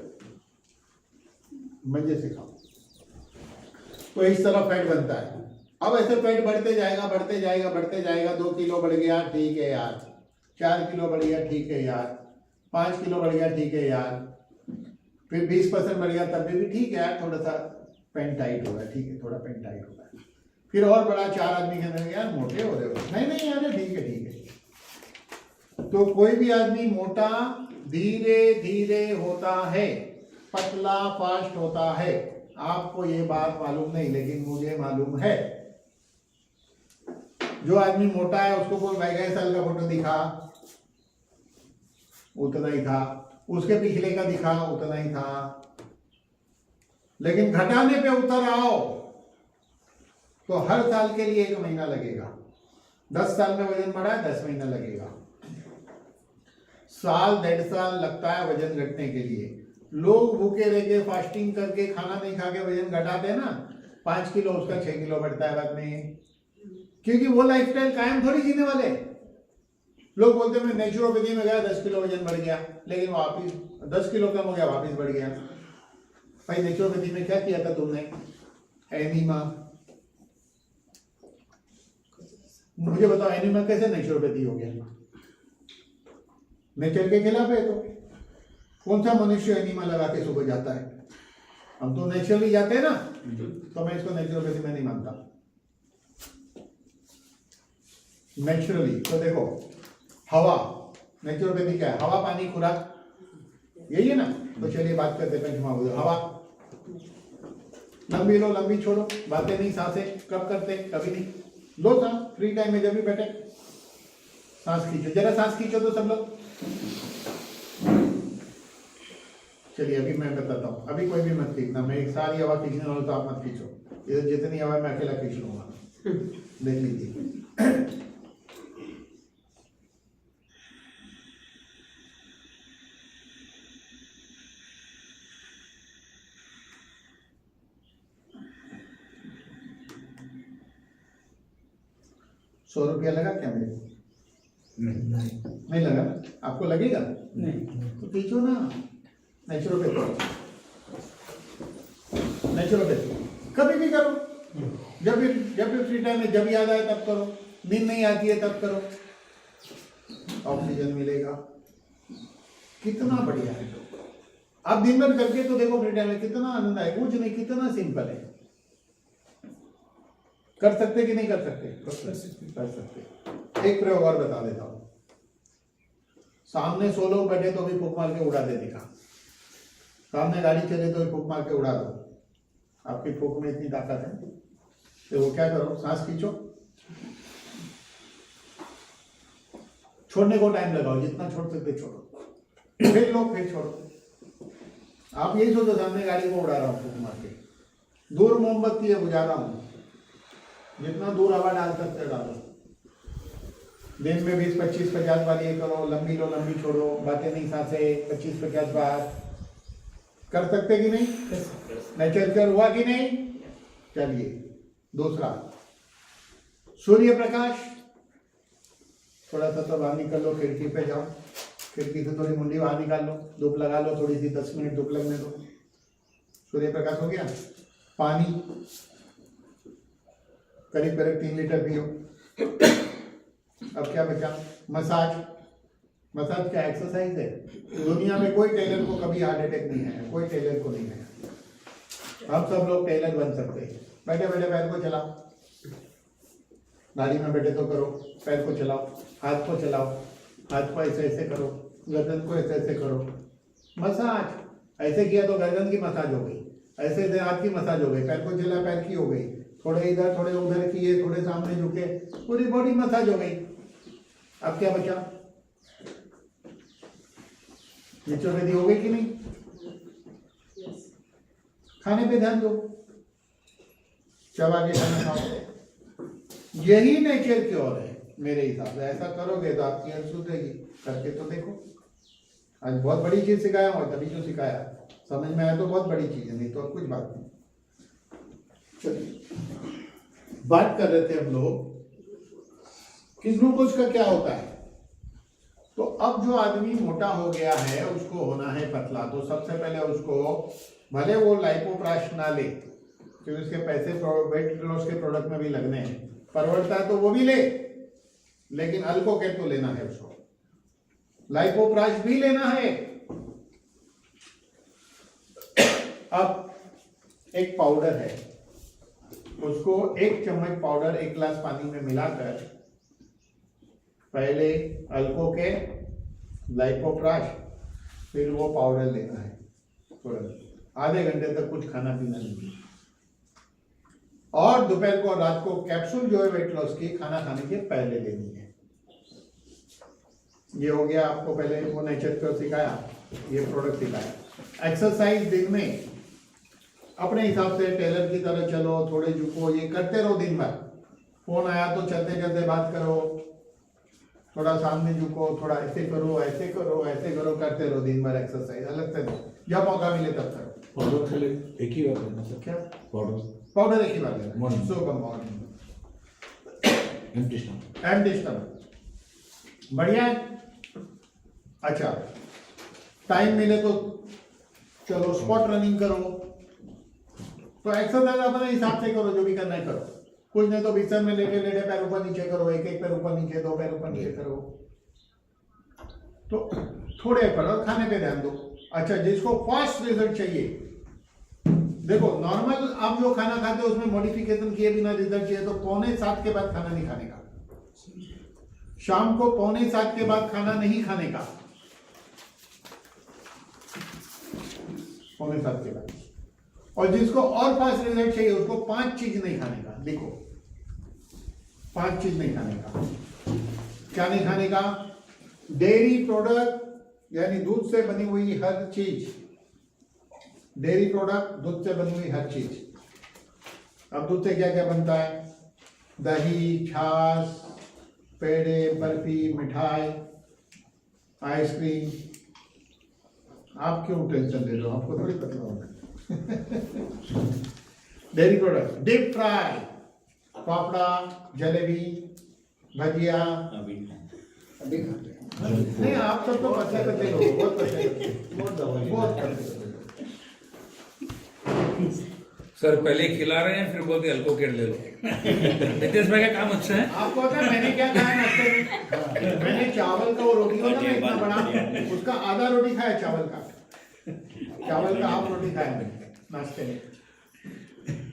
मजे से खाओ। तो इस तरह फैट बनता है। अब ऐसे फैट बढ़ते जाएगा बढ़ते जाएगा बढ़ते जाएगा, 2 किलो बढ़ गया ठीक है यार, 4 किलो बढ़ गया ठीक है यार, 5 किलो बढ़ गया ठीक है यार, फिर 20% बढ़ गया तब भी ठीक है यार, थोड़ा सा पेन टाइट हो गया, ठीक है थोड़ा पेन टाइट हो गया, फिर और बड़ा 4 आदमी के अंदर यार मोटे हो रहे हो, नहीं नहीं यार ठीक है ठीक है। तो कोई भी आदमी मोटा धीरे धीरे होता है, पतला फास्ट होता है। आपको ये बात मालूम नहीं, लेकिन मुझे मालूम है। जो आदमी मोटा है उसको कोई 22 साल का फोटो दिखा, उतना ही था, उसके पिछले का दिखा उतना ही था, लेकिन घटाने पे उतर आओ तो हर साल के लिए 1 महीना लगेगा। 10 साल में वजन बढ़ा है, 10 महीना लगेगा। साल 1.5 साल लगता है वजन घटने के लिए। लोग भूखे रह के फास्टिंग करके खाना नहीं खा के वजन घटाते हैं ना, 5 किलो उसका 6 किलो बढ़ता है बाद में, क्योंकि वो लाइफस्टाइल कायम थोड़ी जीने वाले। लोग बोलते हैं मैं नेचुरोपैथी में गया 10 किलो वजन बढ़ गया, लेकिन वापिस 10 किलो कम हो गया, वापिस बढ़ गया। भाई नेचुरोपैथी में क्या किया था तुमने? एनीमा। मुझे बताओ एनीमा कैसे नेचुरोपैथी हो गया? नेचर के खिलाफ है। तो कौन सा मनुष्य एनीमा लगा के सुबह जाता है? हम तो नेचुरली जाते हैं ना, तो मैं इसको नेचुरोपैथी में नहीं मानता। नेचुरली तो देखो, हवा नेचुरोपैथी क्या है? हवा पानी खुराक, यही है ना। तो चलिए बात करते हैं पंचमहाभूत। हवा लंबी लो लंबी छोड़ो, बातें नहीं, सांसें कब करते? कभी नहीं। लो सांस, फ्री टाइम में जब भी बैठे सांस खींचो, जरा सांस खींचो तो सब लोग। चलिए अभी मैं बताता हूँ, अभी कोई भी मत खींचना, मैं एक सारी हवा खींचने वाला तो आप मत खींचो, इधर जितनी हवा मैं अकेला खींच लूंगा, देख लीजिए। ₹100 लगा क्या मेरे को? नहीं लगा ना? आपको लगेगा? नहीं। तो खींचो ना। नेचुरोपैथी, नेचुरोपैथी कभी भी करो, जब भी फ्री टाइम है, जब याद आए तब करो, नींद नहीं आती है तब करो, ऑक्सीजन मिलेगा। कितना बढ़िया है। आप दिन भर करके तो देखो फ्री टाइम में कितना आनंद आए। कुछ नहीं, कितना सिंपल है। कर सकते कि नहीं कर सकते? कर सकते। एक प्रयोग और बता देता हूं। सामने 100 लोग बैठे तो भी फूंक मार के उड़ा देने का, सामने गाड़ी चले तो भी फूंक मार के उड़ा दो। आपकी फूंक में इतनी ताकत है। तो वो क्या करो, सांस खींचो, छोड़ने को टाइम लगाओ, जितना छोड़ सकते छोड़ो, फिर लो, फिर छोड़ो। आप यही सोचो सामने गाड़ी को उड़ा रहा हूं फूंक मार के, दूर मोमबत्ती है बुझा रहा हूं, जितना दूर हवा डाल सकते डालो। दिन में 20, 25, 50 बार ये करो, लंबी लो लंबी छोड़ो, बातें नहीं सांसें 25, 50 बार। कर सकते कि नहीं? नेचर हुआ कि नहीं? चलिए दूसरा, सूर्य प्रकाश। थोड़ा सा तो बाहर निकल लो, खिड़की पे जाओ, खिड़की से थोड़ी मुंडी बाहर निकाल लो, धूप लगा लो, थोड़ी सी 10 मिनट धूप लगने दो। सूर्य प्रकाश हो गया। पानी करीब 3 लीटर पियो। अब क्या बचा? मसाज। मसाज क्या एक्सरसाइज है? दुनिया में कोई टेलर को कभी हार्ट अटैक नहीं आया, कोई टेलर को नहीं आया। हम सब लोग टेलर बन सकते हैं। बैठे बैठे पैर को चलाओ, गाड़ी में बैठे तो करो, पैर को चलाओ, हाथ को चलाओ, हाथ को ऐसे ऐसे करो, गर्दन को ऐसे ऐसे करो, मसाज ऐसे किया तो गर्दन की मसाज हो गई, ऐसे हाथ की मसाज हो गई, पैर को चला पैर की हो गई, थोड़े इधर थोड़े उधर किए, थोड़े सामने झुके, पूरी बॉडी मसाज हो गई। अब क्या बचा? निचोड़ेदी हो गई कि नहीं? खाने पे ध्यान दो, चबा के खाना खाओ। यही नेचर की ओर है मेरे हिसाब से। ऐसा करोगे तो आपकी हेल्थ सुधरेगी। करके तो देखो। आज बहुत बड़ी चीज सिखाया हूँ, तभी जो सिखाया समझ में आया तो बहुत बड़ी चीज है, नहीं तो कुछ बात नहीं। चलिए बात कर रहे थे हम लोग कि ग्लूकोज का क्या होता है। तो अब जो आदमी मोटा हो गया है उसको होना है पतला, तो सबसे पहले उसको भले वो लाइपोप्राश ना ले क्योंकि उसके पैसे वेट लॉस के प्रोडक्ट में भी लगने हैं, परवड़ता है तो वो भी ले, लेकिन अल्कोकेट तो लेना है उसको, लाइपोप्राश भी लेना है। अब एक पाउडर है, उसको 1 चम्मच पाउडर 1 गिलास पानी में मिलाकर पहले अल्कोकेट, लाइपोप्राश, फिर वो पाउडर लेना है तुरंत। आधे घंटे तक कुछ खाना पीना नहीं, और दोपहर को और रात को कैप्सूल जो है वेट लॉस की खाना खाने के पहले लेनी है। ये हो गया आपको पहले वो नेचर को सिखाया, ये प्रोडक्ट सिखाया। एक्सरसाइज दिन में अपने हिसाब से टेलर की तरह चलो, थोड़े झुको, ये करते रहो दिन भर। फोन आया तो चलते चलते बात करो, थोड़ा सामने झुको, थोड़ा ऐसे करो ऐसे करो ऐसे करो, करते रहो दिन भर एक्सरसाइज। अलग से जब मौका मिले तब करो। पाउडर खाली एक ही बार लेना सर? क्या पाउडर एक ही बार लेना, Morning. सुबह morning, empty stomach. Empty stomach, बढ़िया है। अच्छा, टाइम मिले तो चलो स्पॉट रनिंग करो, तो एक्सरसाइज अपने हिसाब से करो, जो भी करना है करो। कुछ नहीं तो बिस्तर में लेटे लेटे पैर ऊपर नीचे करो, एक एक पैर ऊपर नीचे, 2 पैर ऊपर नीचे करो, तो थोड़े करो। खाने पे ध्यान दो। अच्छा, जिसको फास्ट रिजल्ट चाहिए, देखो नॉर्मल आप जो खाना खाते हो उसमें मॉडिफिकेशन किए बिना रिजल्ट चाहिए तो 6:45 के बाद खाना नहीं खाने का, शाम को 6:45 के बाद खाना नहीं खाने का, 6:45 के बाद। और जिसको और फास्ट रिजल्ट चाहिए उसको 5 चीज नहीं खाने का। देखो 5 चीज नहीं खाने का। क्या नहीं खाने का? डेयरी प्रोडक्ट यानी दूध से बनी हुई हर चीज, डेयरी प्रोडक्ट, दूध से बनी हुई हर चीज। अब दूध से क्या क्या बनता है? दही, छाछ, पेड़े, बर्फी, मिठाई, आइसक्रीम। आप क्यों टेंशन ले रहे हो? आपको थोड़ी पता होगा। Dairy product, deep fry, papad, jalebi, bhajiya, अभी खाते हैं। नहीं आप सब तो पतले पतले लोग, बहुत पतले, बहुत पतले। सर पहले खिला रहे हैं फिर बोलते अल्कोकेट ले लो। नितेश भाई का काम अच्छा है। आपको पता है मैंने क्या खाया नाश्ते में? मैंने चावल का वो रोटी होता है इतना बड़ा, उसका आधा रोटी खाया चावल का, चावल का हाफ रोटी खाया मैंने नाश्ते में।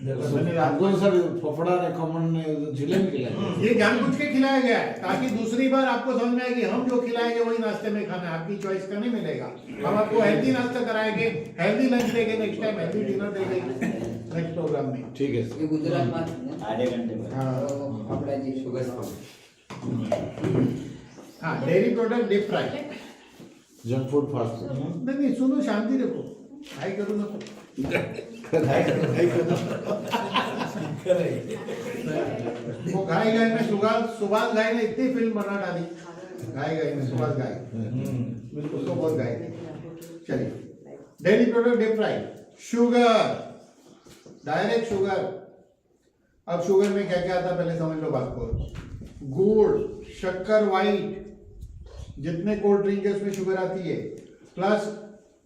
मैंने रात को सर पपड़ा रेकमेंड जिलेबी खिलाया। ये जानबूझ के खिलाया गया है ताकि दूसरी बार आपको समझ में आएगी हम जो खिलाएंगे वही नाश्ते में खाना है, आपकी चॉइस का नहीं मिलेगा। हम आपको हेल्दी नाश्ता कराएंगे, हेल्दी लंच देंगे, नेक्स्ट टाइम हेल्दी डिनर देंगे नेक्स्ट प्रोग्राम में। ठीक है सर। ये गुजरात में आधे घंटे में। हाँ अपना जी शुगर हाँ, dairy product deep fry. Junk food fast food. नहीं नहीं सुनो, शांति रखो, हाई करो ना तो वो गाय गाय में सुभाष गाय ने इतनी फिल्म बना डाली, गाय गाय में सुभाष गाय, उसको बहुत गाय थी। चलिए, dairy product deep fry, sugar, direct sugar. अब शुगर में क्या क्या आता है पहले समझ लो बात को। गुड़, शक्कर, व्हाइट, जितने कोल्ड ड्रिंक है उसमें शुगर आती है, प्लस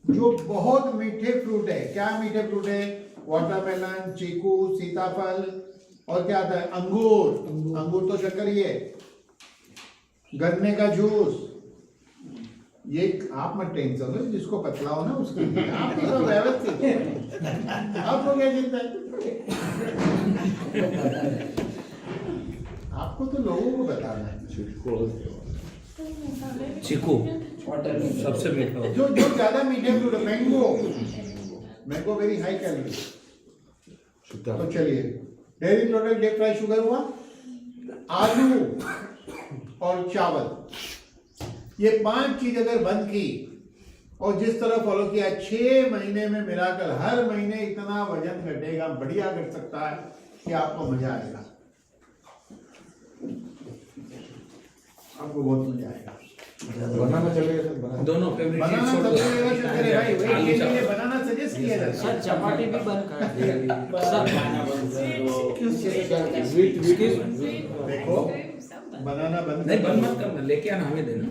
जो बहुत मीठे फ्रूट है। क्या मीठे फ्रूट है? वाटरमेलन, चीकू, सीताफल, और क्या आता है? अंगूर। अंगूर तो शक्कर ही है। गन्ने का जूस। ये आप मत टेंशन लो, जिसको पतला हो ना उसके लिए आप ही सब व्यवस्थित। आपको क्या चिंता है? आपको आपको तो लोगों को बताना है। चीकू वाटर में सबसे मीठा होता है। जो जो ज्यादा मीठे fruit, mango very high calorie. तो चलिए, dairy product, day fry sugar हुआ, आलू और चावल, ये 5 चीज अगर बंद की और जिस तरह फॉलो किया, 6 महीने में मिलाकर हर महीने इतना वजन घटेगा, बढ़िया घट सकता है कि आपको मजा आएगा, आपको बहुत मजा आएगा। बनाना चलेगा सर, बनाना। दोनों फेवरेट चीज बनाना छोड़ दो। सबसे ज्यादा शुगर है भाई, वही आलू के लिए चावल। बनाना सजेस्ट किया जाता है। सर चपाटी भी बंद कर दिए देखो, बनाना बंद नहीं बंद मत करना, लेके आना, हमें देना।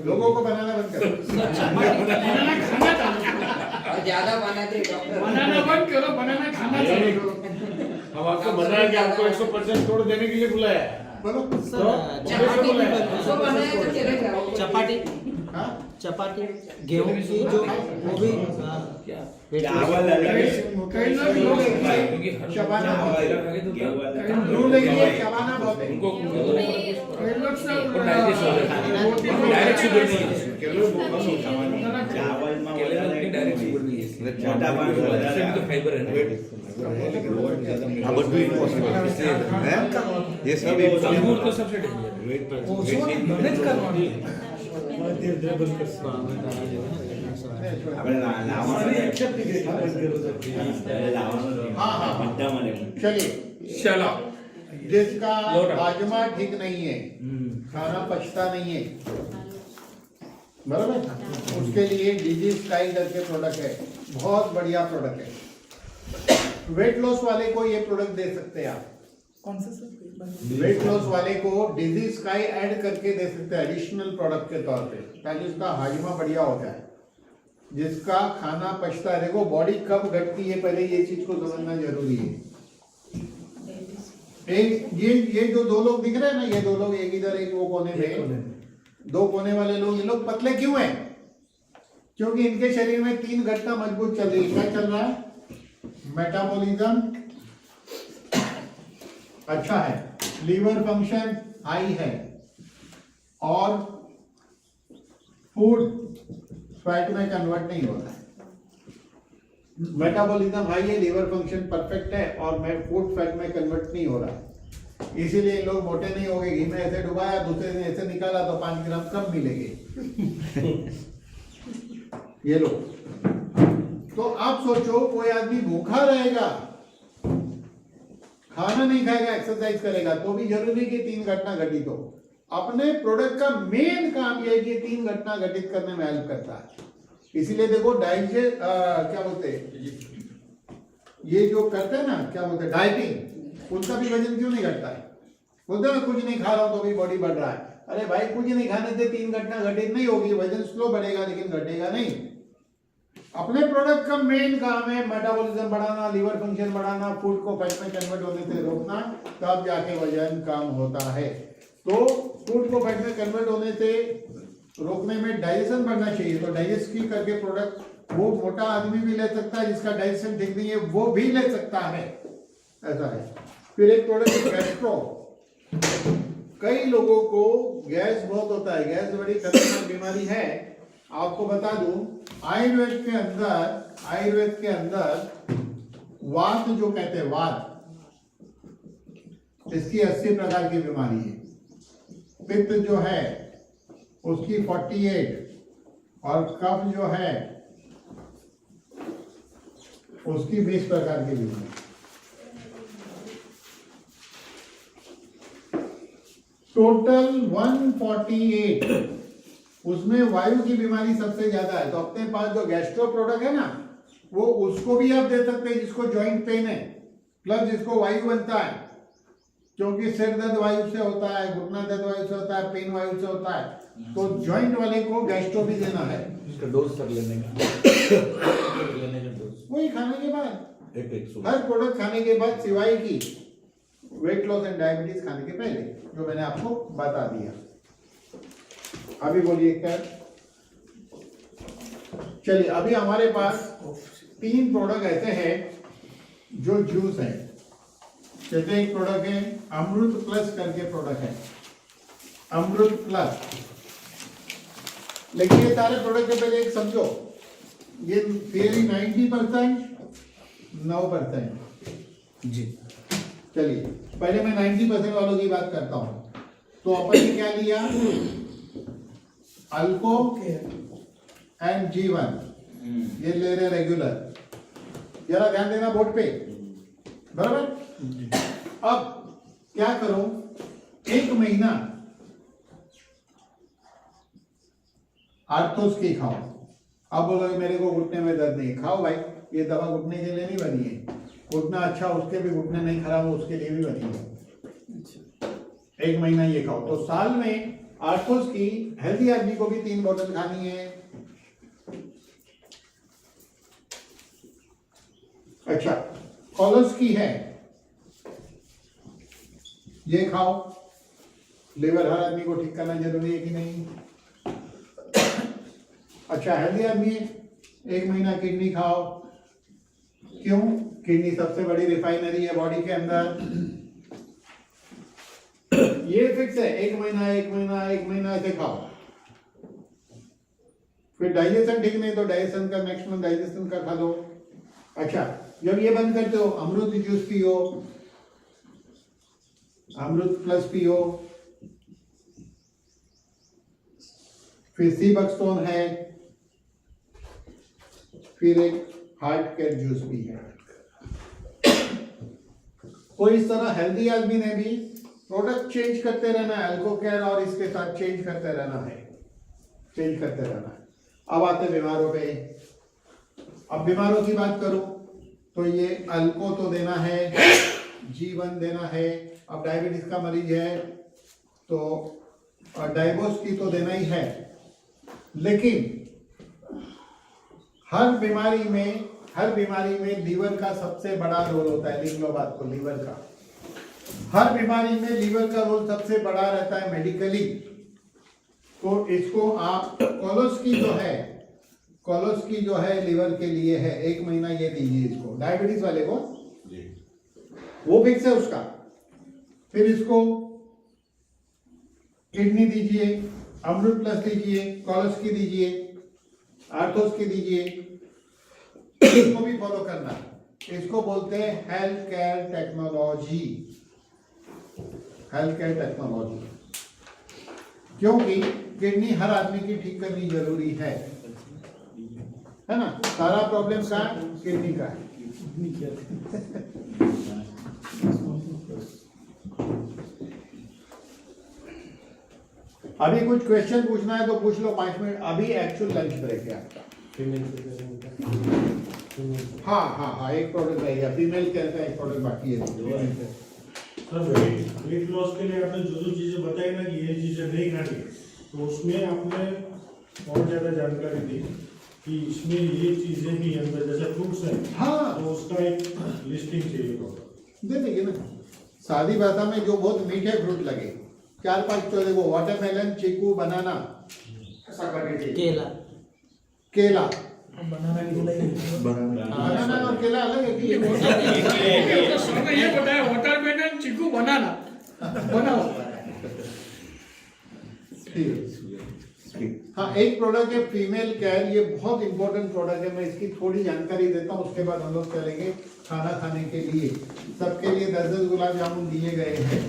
लोगों को बनाना बंद करो। बनाना खाना चालू और ज्यादा बनाते डॉक्टर बनाना बंद करो, बनाना खाना चालू करो। अब आपको बताया कि आपको 100% तोड़ देने के लिए बुलाया है। बोलो। सर चपाटी भी बंद उसको बनाया तो चलेगा चपाटी हाँ? चपाटी गेहूं की जो वो भी क्या चावल अलग है, कई लोग क्योंकि हर चबाना चबाना बहुत है। लगे तो क्या? रूल है, चबाना बहुत है। उनको कई लोग सब वो डाइजेस्ट हो जाता है। डायरेक्ट शुगर नहीं है। चावल में केले में उतनी डायरेक्ट शुगर नहीं है। मोटा पानी इससे भी तो फाइबर है ना। ये सब अंगूर तो सबसे डेंजर है। मेहनत करवानी है। આપણે લાવવાનું हाँ हाँ બધા મને चलिए, चलो जिसका लौटा। हाजमा ठीक नहीं है, खाना पचता नहीं है, बराबर, उसके लिए डिजीज स्काई करके प्रोडक्ट है, बहुत बढ़िया प्रोडक्ट है। वेट लॉस वाले को ये प्रोडक्ट दे सकते हैं आप। कौन सा सर? वेट लॉस वाले को डिजीज स्काई ऐड करके दे सकते हैं एडिशनल प्रोडक्ट के तौर पे, ताकि उसका हाजमा बढ़िया हो जाए। जिसका खाना पचता है, देखो बॉडी कब घटती है, पहले ये चीज को समझना जरूरी है। एक ये जो 2 लोग दिख रहे हैं ना, ये 2 लोग, एक इधर एक वो कोने में, 2 कोने वाले लोग, ये लोग पतले क्यों हैं? क्योंकि इनके शरीर में 3 घटना मजबूत चल रही है। क्या चल रहा है? मेटाबॉलिज्म अच्छा है, लीवर फंक्शन हाई है, और फूड फैट में कन्वर्ट नहीं हो रहा है। मेटाबॉलिज्म हाई है, लीवर फंक्शन परफेक्ट है, और फूड फैट में कन्वर्ट नहीं हो रहा है। इसीलिए लोग मोटे नहीं हो गए। घी में ऐसे डुबाया, दूसरे दिन ऐसे निकाला तो 5 ग्राम कम मिलेंगे। ये लो। तो आप सोचो, कोई आदमी भूखा रहेगा, खाना नहीं खाएगा, एक्सरसाइज करेगा, तो भी जरूरी कि 3 घटना घटित हो। अपने प्रोडक्ट का मेन काम यह है कि 3 घटना घटित करने में हेल्प करता है। इसीलिए देखो, डाइजेस्ट क्या बोलते हैं, ये जो करते हैं ना, क्या बोलते हैं, डाइटिंग, उनका भी वजन क्यों नहीं घटता है? बोलते हैं कुछ नहीं खा रहा हूं तो भी बॉडी बढ़ रहा है। अरे भाई, कुछ नहीं खाने से 3 घटना घटित नहीं होगी, वजन स्लो बढ़ेगा लेकिन घटेगा नहीं। अपने प्रोडक्ट का मेन काम है मेटाबॉलिज्म बढ़ाना, लीवर फंक्शन बढ़ाना, फूड को फैट में कन्वर्ट होने से रोकना, तब जाके वजन कम होता है। तो फूड को फैट में कन्वर्ट होने से रोकने में डाइजेशन बढ़ना चाहिए। तो डाइजेस्ट करके प्रोडक्ट वो मोटा आदमी भी ले सकता है, जिसका डाइजेशन ठीक नहीं है वो भी ले सकता है, ऐसा है। फिर एक प्रोडक्ट गैस्ट्रो, कई लोगों को गैस बहुत होता है, गैस बड़ी खतरनाक बीमारी है। आपको बता दूं, आयुर्वेद के अंदर वात जो कहते हैं, वात, इसकी 80 प्रकार की बीमारी है। पित्त जो है उसकी 48, और कफ जो है उसकी 20 प्रकार की बीमारी। टोटल 148, उसमें वायु की बीमारी सबसे ज्यादा है। तो अपने पास जो गैस्ट्रो प्रोडक्ट है ना, वो उसको भी आप दे सकते हैं जिसको जॉइंट पेन है, प्लस जिसको वायु बनता है, क्योंकि सिर दर्द वायु से होता है, घुटना दर्द वायु से होता है, पेन वायु से होता है। तो जॉइंट वाले को गैस्ट्रो भी देना है। इसका डोज सर लेने का वही खाने के बाद, एक हर प्रोडक्ट खाने के बाद, सिवाय की वेट लॉस एंड डायबिटीज खाने के पहले, जो मैंने आपको बता दिया। अभी बोलिए क्या? चलिए, अभी हमारे पास 3 प्रोडक्ट ऐसे हैं जो जूस है, जैसे एक प्रोडक्ट है अमृत प्लस करके प्रोडक्ट है, अमृत प्लस। लेकिन ये सारे प्रोडक्ट के पहले एक समझो, ये थियरी 90% 9%। जी चलिए पहले मैं 90% वालों की बात करता हूं। तो अपन ने क्या लिया, अल्को एंड G1 ये ले रहे रेगुलर, जरा ध्यान देना बोर्ड पे, बराबर। अब क्या करो, एक महीना आर्थोस की खाओ। अब बोलोगे मेरे को घुटने में दर्द नहीं, खाओ भाई, ये दवा घुटने के लिए नहीं बनी है, घुटना अच्छा उसके भी घुटने नहीं खराब हो उसके लिए भी बनी है। एक महीना ये खाओ, तो साल में आर्थोस की हेल्दी आदमी को भी 3 बोतल खानी है। अच्छा, कॉलस की है, ये खाओ, लिवर हर आदमी को ठीक करना जरूरी है कि नहीं। अच्छा, हेल्दी आदमी है, 1 महीना किडनी खाओ। क्यों? किडनी सबसे बड़ी रिफाइनरी है बॉडी के अंदर। ये फिक्स है, 1 महीना 1 महीना 1 महीना ऐसे खाओ। फिर डाइजेशन ठीक नहीं तो डाइजेशन का नेक्स्ट मंथ डाइजेशन का खा लो। अच्छा, जब ये बंद करते हो अमृत जूस पियो, अमृत प्लस पियो। फिर सी बकस्टोन है, फिर एक हार्ट केयर जूस भी है। तो इस तरह हेल्दी आदमी ने भी प्रोडक्ट चेंज करते रहना है, अल्को केयर और इसके साथ चेंज करते रहना है, चेंज करते रहना है। अब आते बीमारों पे। अब बीमारों की बात करूं तो ये अल्को तो देना है, G1 देना है। अब डायबिटीज का मरीज है तो डायबोस की तो देना ही है, लेकिन हर बीमारी में लीवर का सबसे बड़ा रोल होता है। लिख लो बात को, लीवर का, हर बीमारी में लीवर का रोल सबसे बड़ा रहता है मेडिकली। तो इसको आप कोलोस्की जो है लीवर के लिए है, 1 महीना ये दीजिए इसको, डायबिटीज वाले को वो फिक्स है उसका। फिर इसको किडनी दीजिए, अमृत प्लस दीजिए, कोलोस्की दीजिए, आर्थोस की दीजिए, इसको भी फॉलो करना। इसको बोलते हैं health care technology, health care technology. क्योंकि किडनी हर आदमी की ठीक करनी जरूरी है ना। सारा प्रॉब्लम का किडनी का है। अभी कुछ क्वेश्चन पूछना है तो पूछ लो, 5 मिनट। अभी एक्चुअल लंच ब्रेक है आपका। हाँ, एक प्रोडक्ट रह गया, फीमेल केयर का एक प्रोडक्ट बाकी है। सर वेट लॉस के लिए आपने जो चीजें बताई ना कि ये चीजें नहीं खानी, तो उसमें आपने और ज्यादा जानकारी दी कि इसमें ये चीजें भी अंदर जैसे फ्रूट्स हैं, हाँ, तो उसका एक लिस्टिंग चाहिए होगा। दे देंगे ना। सादी भाषा में जो बहुत मीठे फ्रूट लगे 4-5 तो देखो, वाटरमेलन, चीकू, बनाना, केला। बनाना और केला अलग है कि सर ने ये बताया वाटरमेलन, चीकू, बनाना बनाओ। हाँ, एक प्रोडक्ट है फीमेल केयर, ये बहुत इंपॉर्टेंट प्रोडक्ट है। मैं इसकी थोड़ी जानकारी देता हूँ, उसके बाद हम लोग चलेंगे खाना खाने के लिए। सबके लिए 10-10 गुलाब जामुन दिए गए हैं।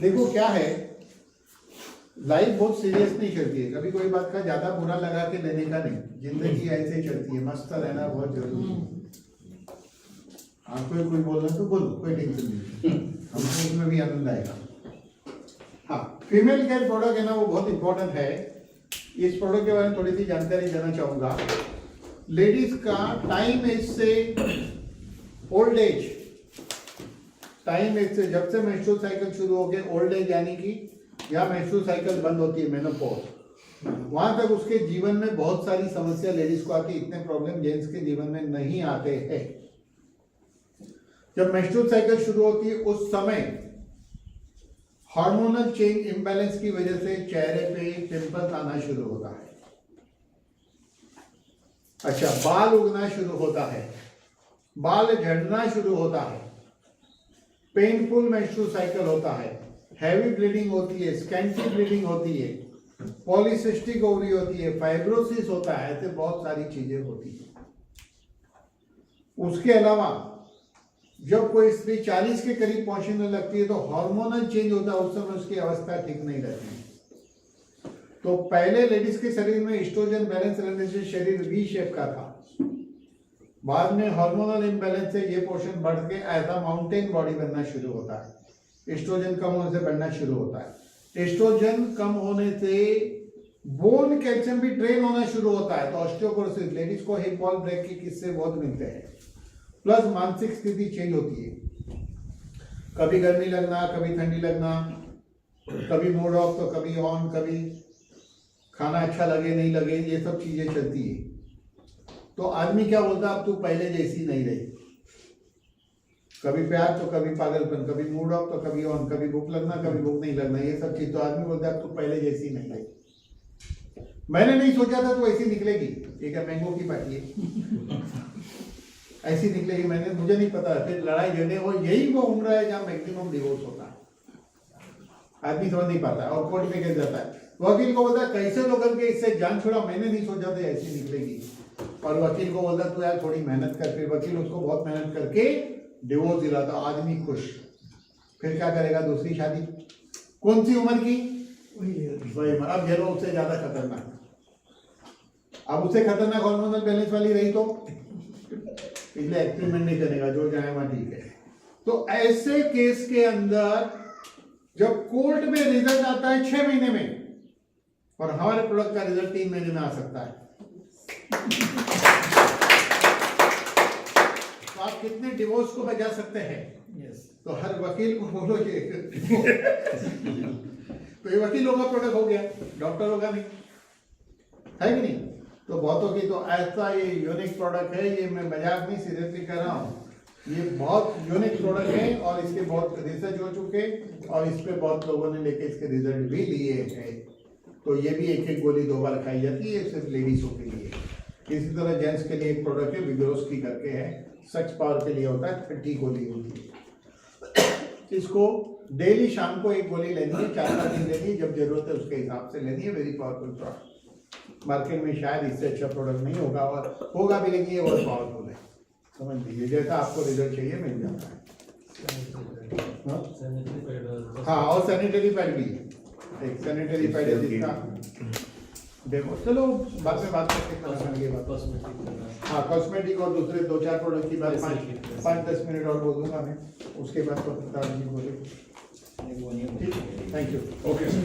देखो क्या है, लाइफ बहुत सीरियस नहीं चलती है, कभी कोई बात का ज्यादा बुरा लगा के लेने का नहीं। जिंदगी ऐसे चलती है, मस्त रहना बहुत जरूरी है। आपको कोई बोलना तो बोलो, कोई टेंशन नहीं, हमको उसमें भी आनंद आएगा। हाँ, फीमेल केयर प्रोडक्ट है ना, वो बहुत इंपॉर्टेंट है। इस प्रोडक्ट के बारे में थोड़ी सी जानकारी देना चाहूंगा। लेडीज का टाइम एज से ओल्ड एज, टाइम एज से जब से मेंस्ट्रुअल साइकिल शुरू हो गए, ओल्ड एज यानी कि या मेंस्ट्रुअल साइकिल बंद होती है, मेनोपॉज, वहां तक उसके जीवन में बहुत सारी समस्या लेडीज को आती। इतने प्रॉब्लम जेंट्स के जीवन में नहीं आते हैं। जब मेंस्ट्रुअल साइकिल शुरू होती है उस समय हार्मोनल चेंज इंबैलेंस की वजह से चेहरे पे पिंपल्स आना शुरू होता है। अच्छा, बाल उगना शुरू होता है, बाल झड़ना शुरू होता है, पेनफुल मेंस्ट्रुअल साइकिल होता है, हैवी ब्लीडिंग होती है, स्कैंटी ब्लीडिंग होती है, पॉलीसिस्टिक ओवरी होती है, फाइब्रोसिस होता है, ऐसे बहुत सारी चीजें होती है। उसके अलावा जब कोई स्त्री 40 के करीब पहुंचने लगती है तो हार्मोनल चेंज होता है, उस समय उसकी अवस्था ठीक नहीं रहती। तो पहले लेडीज के शरीर में एस्ट्रोजन बैलेंस रहने से शरीर वी शेप का था, बाद में हार्मोनल इम्बैलेंस से ये पोर्शन बढ़ के ऐसा माउंटेन बॉडी बनना शुरू होता है। एस्ट्रोजन कम होने से बढ़ना शुरू होता है। एस्ट्रोजन कम होने से बोन कैल्शियम भी ड्रेन होना शुरू होता है, तो ऑस्टियोपोरोसिस, लेडीज को हिप बॉल ब्रेक के किस्से बहुत मिलते हैं। प्लस मानसिक स्थिति चेंज होती है, कभी गर्मी लगना, कभी ठंडी लगना, कभी मूड ऑफ तो कभी ऑन, कभी खाना अच्छा लगे नहीं लगे, ये सब चीजें चलती है। तो आदमी क्या बोलता है, अब तू पहले जैसी नहीं रही, कभी प्यार तो कभी पागलपन, कभी मूड ऑफ तो कभी ऑन, कभी भूख लगना कभी भूख नहीं लगना, ये सब चीज। तो आदमी बोलता है अब तू पहले जैसी नहीं रही। मैंने नहीं सोचा था तो ऐसी निकलेगी, ये क्या मैंगो की पार्टी है, ऐसी निकलेगी, मुझे नहीं पता। फिर लड़ाई झगड़े, वो यही वो उम्र है जहाँ मैक्सिमम डिवोर्स होता है, आदमी समझ नहीं पाता है और कोर्ट में गिर जाता है। वकील को बोलता है कैसे तो करके इससे जान छोड़ा, मैंने नहीं सोचा था ऐसी निकलेगी, और वकील को बोलता तू यार थोड़ी मेहनत कर, फिर वकील उसको बहुत मेहनत करके डिवोर्स दिलाता, आदमी खुश। फिर क्या करेगा, दूसरी शादी, कौन सी उम्र की, वही उम्र। अब ये उससे ज्यादा खतरनाक, अब उससे खतरनाक हार्मोनल बैलेंस वाली रही तो इसलिए एक्सपेरिमेंट नहीं करेगा, जो जाए वहां ठीक है। तो ऐसे केस के अंदर जब कोर्ट में रिजल्ट आता है 6 महीने में, और हमारे प्रोडक्ट का रिजल्ट 3 महीने में आ सकता है, तो आप कितने डिवोर्स को बचा सकते हैं? तो हर वकील को बोलो ये तो ये वकीलों का प्रोडक्ट हो गया, डॉक्टरों का नहीं, है कि नहीं? तो बहुतों की तो ऐसा ये यूनिक प्रोडक्ट है, ये मैं मजाक नहीं सीरियसली कर रहा हूँ, ये बहुत यूनिक प्रोडक्ट है और इसके बहुत रिसर्च हो चुके और इस पे बहुत लोगों ने लेके इसके रिजल्ट भी लिए हैं। तो ये भी एक गोली 2 बार खाई जाती है, सिर्फ लेडीजों के लिए। इसी तरह जेंट्स के लिए एक प्रोडक्ट है विग्रोस्की करके है, सेक्स पावर के लिए होता है, 30 गोली होती है। इसको डेली शाम को 1 गोली लेनी है, 4 दिन लेनी है, जब जरूरत है उसके हिसाब से लेनी है। वेरी पावरफुल प्रोडक्ट, मार्केट में शायद इससे अच्छा प्रोडक्ट नहीं होगा, और होगा भी लेकिन ये बहुत पावरफुल है, समझ लीजिए। जैसा आपको रिजल्ट चाहिए मिल जाता है। हाँ, और सैनिटरी पैड भी है, एक सैनिटरी पैड है जिसका देखो, चलो बाद में बात करते हैं। हाँ, कॉस्मेटिक और दूसरे 2-4 प्रोडक्ट की बात 5-10 मिनट और बोल दूंगा मैं, उसके बाद तो बोले। Thank you. Okay sir.